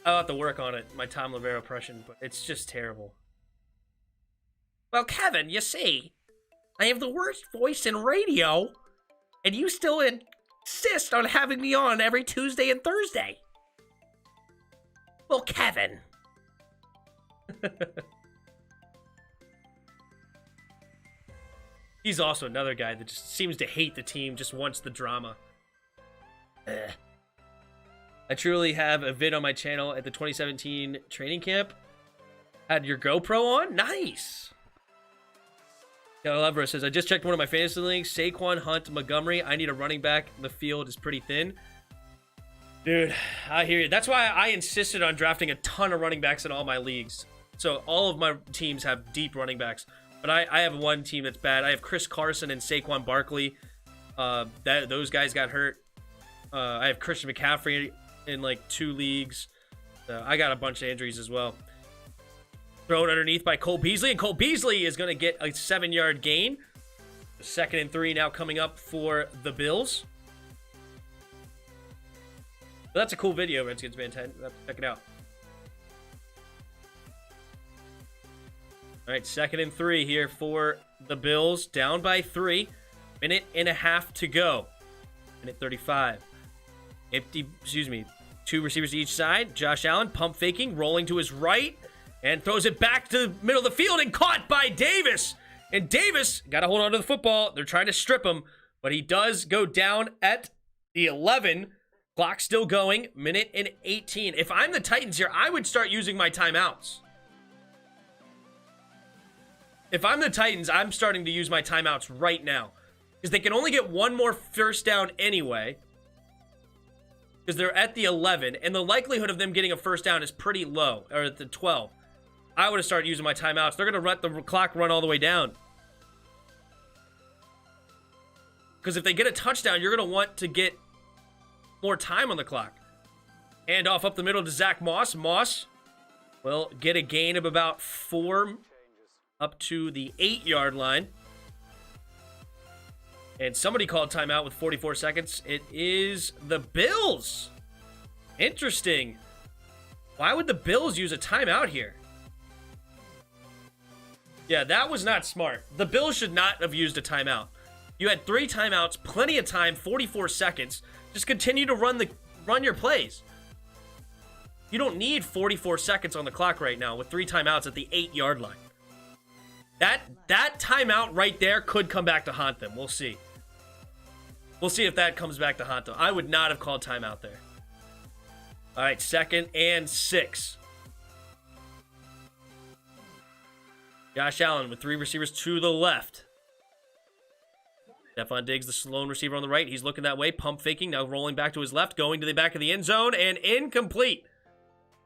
I'll have to work on it, my Tom Lavero impression, but it's just terrible. Well, Kevin, you see, I have the worst voice in radio, and you still insist on having me on every Tuesday and Thursday. Well, Kevin. He's also another guy that just seems to hate the team, just wants the drama. Ugh. I truly have a vid on my channel at the 2017 training camp. Had your GoPro on? Nice. Calabra says, I just checked one of my fantasy leagues. Saquon, Hunt, Montgomery. I need a running back. The field is pretty thin. Dude, I hear you. That's why I insisted on drafting a ton of running backs in all my leagues. So all of my teams have deep running backs. But I have one team that's bad. I have Chris Carson and Saquon Barkley. Those guys got hurt. I have Christian McCaffrey in like 2 leagues. I got a bunch of injuries as well. Thrown underneath by Cole Beasley, and Cole Beasley is going to get a 7-yard gain. 2nd and 3 now coming up for the Bills. But that's a cool video, Redskins fan 10. Check it out. All right, 2nd and 3 here for the Bills. Down by 3. 1.5 minutes to go. 1:35. Empty, 2 receivers to each side. Josh Allen pump faking, rolling to his right, and throws it back to the middle of the field and caught by Davis. And Davis got to hold on to the football. They're trying to strip him, but he does go down at the 11. Clock still going. 1:18 minutes. If I'm the Titans here, I would start using my timeouts. If I'm the Titans, I'm starting to use my timeouts right now. Because they can only get 1 more first down anyway. Because they're at the 11. And the likelihood of them getting a first down is pretty low. Or at the 12. I would have started using my timeouts. They're going to let the clock run all the way down. Because if they get a touchdown, you're going to want to get more time on the clock. Hand off up the middle to Zach Moss. Moss will get a gain of about 4 up to the 8-yard line. And somebody called timeout with 44 seconds. It is the Bills. Interesting. Why would the Bills use a timeout here? Yeah, that was not smart. The Bills should not have used a timeout. You had 3 timeouts, plenty of time, 44 seconds. Just continue to run your plays. You don't need 44 seconds on the clock right now with 3 timeouts at the 8-yard line. That timeout right there could come back to haunt them. We'll see. We'll see if that comes back to haunt them. I would not have called timeout there. All right, 2nd and 6. Josh Allen with 3 receivers to the left. Stephon Diggs, the lone receiver on the right. He's looking that way, pump faking, now rolling back to his left, going to the back of the end zone, and incomplete.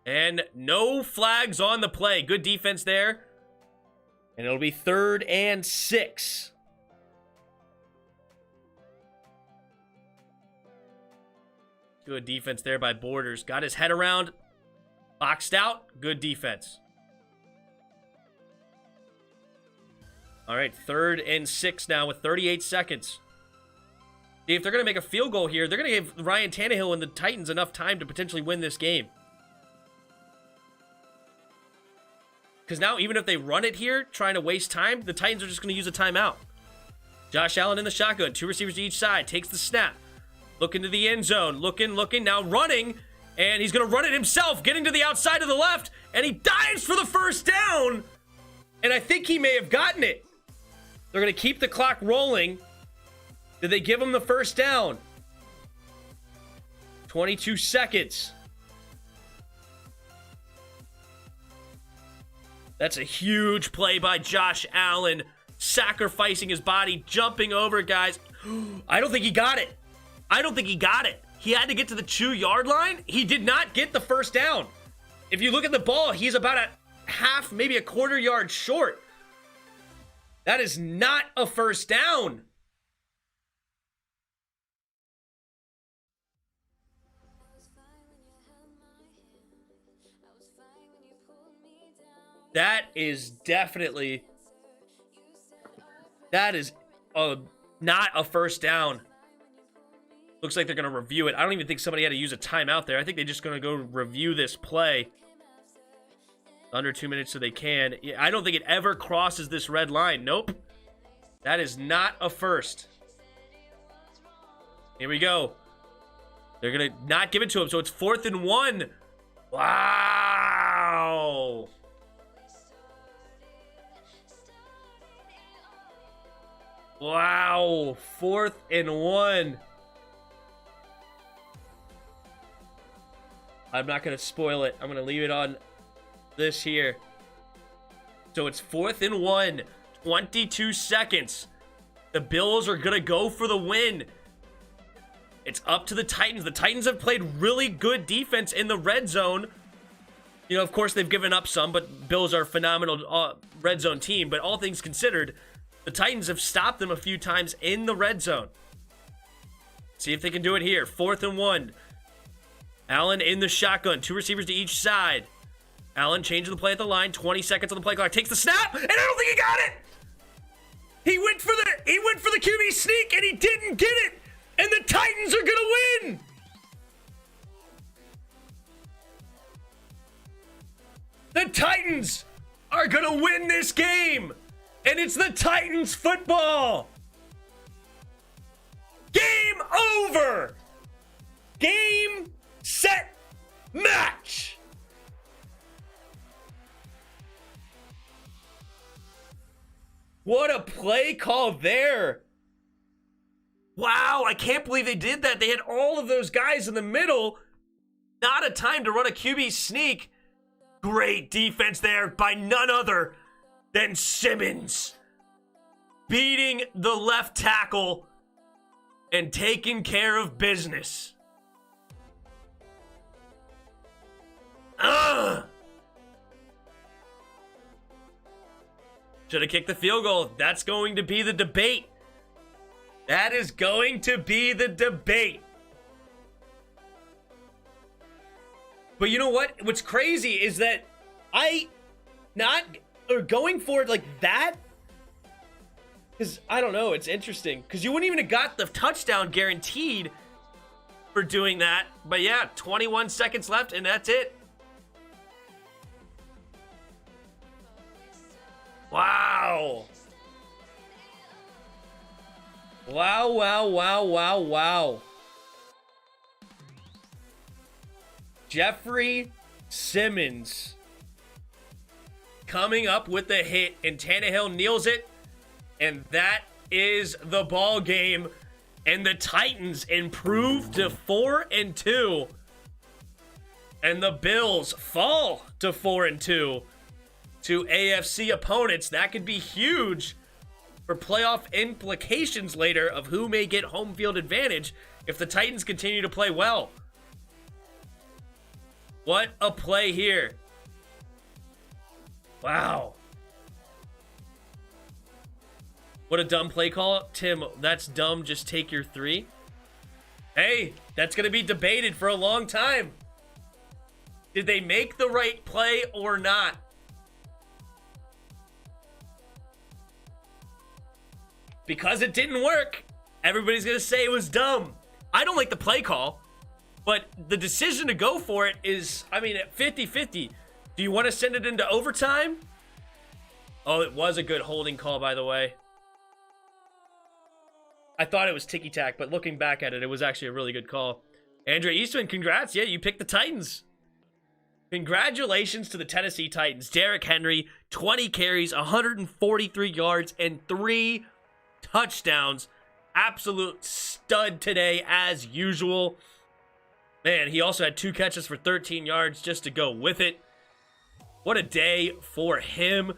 And no flags on the play. Good defense there. And it'll be 3rd and 6. Good defense there by Borders. Got his head around. Boxed out. Good defense. All right, 3rd and 6 now with 38 seconds. If they're going to make a field goal here, they're going to give Ryan Tannehill and the Titans enough time to potentially win this game. Because now, even if they run it here, trying to waste time, the Titans are just going to use a timeout. Josh Allen in the shotgun. 2 receivers to each side. Takes the snap. Looking to the end zone. Looking. Now running. And he's going to run it himself. Getting to the outside of the left. And he dives for the first down. And I think he may have gotten it. They're going to keep the clock rolling. Did they give him the first down? 22 seconds. That's a huge play by Josh Allen. Sacrificing his body, jumping over guys. I don't think he got it. He had to get to the 2-yard line. He did not get the first down. If you look at the ball, he's about a half, maybe a quarter yard short. That is not a first down. That is definitely... That is not a first down. Looks like they're going to review it. I don't even think somebody had to use a timeout there. I think they're just going to go review this play. Under 2 minutes so they can. I don't think it ever crosses this red line. Nope. That is not a first. Here we go. They're going to not give it to him. So it's 4th and 1. Wow. Wow. 4th and 1. I'm not going to spoil it. I'm going to leave it on this here. So it's 4th and 1. 22 seconds. The Bills are going to go for the win. It's up to the Titans. The Titans have played really good defense in the red zone. You know, of course, they've given up some, but Bills are a phenomenal red zone team. But all things considered, the Titans have stopped them a few times in the red zone. See if they can do it here. 4th and 1. Allen in the shotgun. 2 receivers to each side. Allen changing the play at the line. 20 seconds on the play clock. Takes the snap, and I don't think he got it. He went for the QB sneak, and he didn't get it. And the Titans are gonna win. The Titans are gonna win this game, and it's the Titans football. Game over. Game, set, match. What a play call there. Wow, I can't believe they did that. They had all of those guys in the middle. Not a time to run a QB sneak. Great defense there by none other than Simmons. Beating the left tackle and taking care of business. Should have kicked the field goal. That's going to be the debate. That is going to be the debate. But you know what? What's crazy is that going for it like that, because I don't know, it's interesting. Because you wouldn't even have got the touchdown guaranteed for doing that. But yeah, 21 seconds left, and that's it. Wow. Wow. Jeffrey Simmons coming up with the hit, and Tannehill kneels it, and that is the ball game. And the Titans improve to 4-2, and the Bills fall to 4-2 to AFC opponents. That could be huge for playoff implications later of who may get home field advantage if the Titans continue to play well. What a play here. Wow. What a dumb play call. Tim, that's dumb. Just take your 3. Hey, that's going to be debated for a long time. Did they make the right play or not? Because it didn't work, everybody's going to say it was dumb. I don't like the play call, but the decision to go for it is, at 50-50. Do you want to send it into overtime? Oh, it was a good holding call, by the way. I thought it was ticky-tack, but looking back at it, it was actually a really good call. Andre Eastman, congrats. Yeah, you picked the Titans. Congratulations to the Tennessee Titans. Derrick Henry, 20 carries, 143 yards, and 3 touchdowns. Absolute stud today, as usual. Man, he also had 2 catches for 13 yards just to go with it. What a day for him.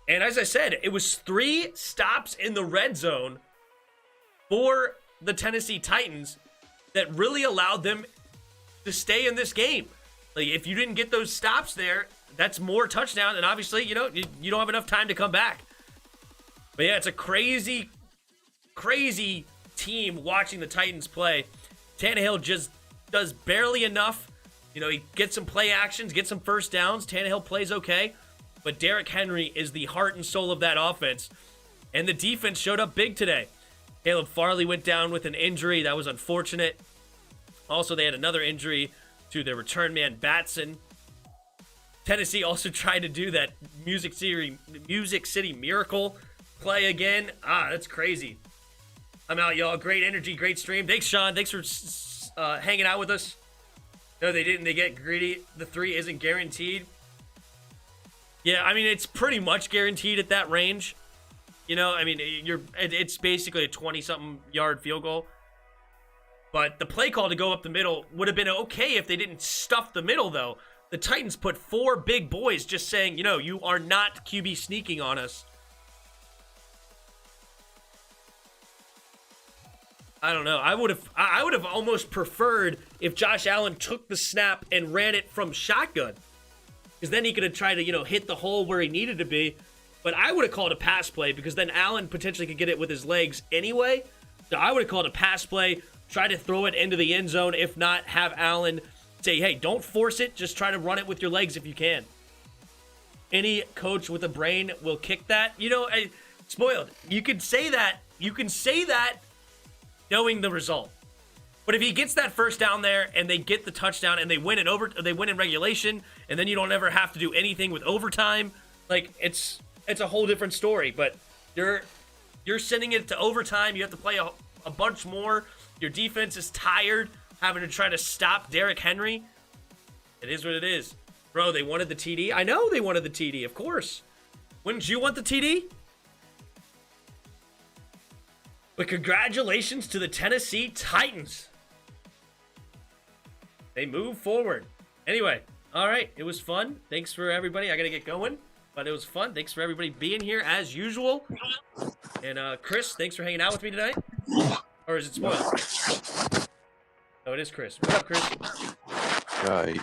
And as I said, it was 3 stops in the red zone for the Tennessee Titans that really allowed them to stay in this game. Like, if you didn't get those stops there, that's more touchdown, and obviously, you don't have enough time to come back. But yeah, it's a crazy, crazy team watching the Titans play. Tannehill just does barely enough. He gets some play actions, gets some first downs. Tannehill plays okay. But Derrick Henry is the heart and soul of that offense. And the defense showed up big today. Caleb Farley went down with an injury. That was unfortunate. Also, they had another injury to their return man, Batson. Tennessee also tried to do that Music City Miracle play again. That's crazy. I'm out, y'all. Great energy, great stream. Thanks, Sean. Thanks for hanging out with us. No, they didn't. They get greedy. The 3 isn't guaranteed. Yeah, it's pretty much guaranteed at that range. It's basically a 20-something yard field goal. But the play call to go up the middle would have been okay if they didn't stuff the middle, though. The Titans put 4 big boys just saying, you are not QB sneaking on us. I don't know. I would have almost preferred if Josh Allen took the snap and ran it from shotgun. Because then he could have tried to, hit the hole where he needed to be. But I would have called a pass play because then Allen potentially could get it with his legs anyway. So I would have called a pass play, try to throw it into the end zone. If not, have Allen say, hey, don't force it. Just try to run it with your legs if you can. Any coach with a brain will kick that. You know, spoiled. You can say that. You can say that knowing the result. But if he gets that first down there and they get the touchdown and they win in regulation, and then you don't ever have to do anything with overtime, like it's a whole different story. But you're sending it to overtime. You have to play a bunch more. Your defense is tired, having to try to stop Derrick Henry. It is what it is. Bro, they wanted the TD. I know they wanted the TD, of course. Wouldn't you want the TD? But congratulations to the Tennessee Titans. They move forward. Anyway, all right, it was fun. Thanks for everybody. I got to get going, but it was fun. Thanks for everybody being here as usual. And Chris, thanks for hanging out with me tonight. Or is it spoiled? Oh, it is Chris. What's up, Chris? Right.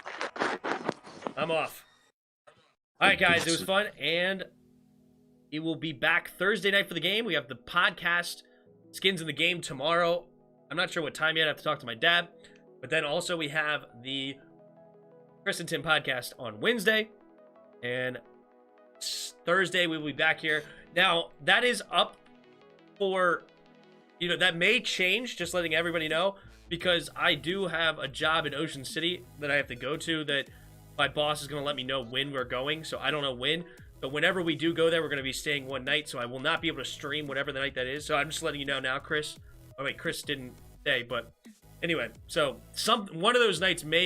I'm off. All right, guys, it was fun, and it will be back Thursday night for the game. We have the podcast, Skins in the Game, tomorrow. I'm not sure what time yet. I have to talk to my dad. But then also we have the Chris and Tim podcast on Wednesday. And Thursday we will be back here. Now, that is up for, that may change, just letting everybody know, because I do have a job in Ocean City that I have to go to that my boss is going to let me know when we're going. So I don't know when. But whenever we do go there, we're going to be staying one night. So I will not be able to stream whatever the night that is. So I'm just letting you know now, Chris. Oh, wait, Chris didn't say, but anyway, so one of those nights may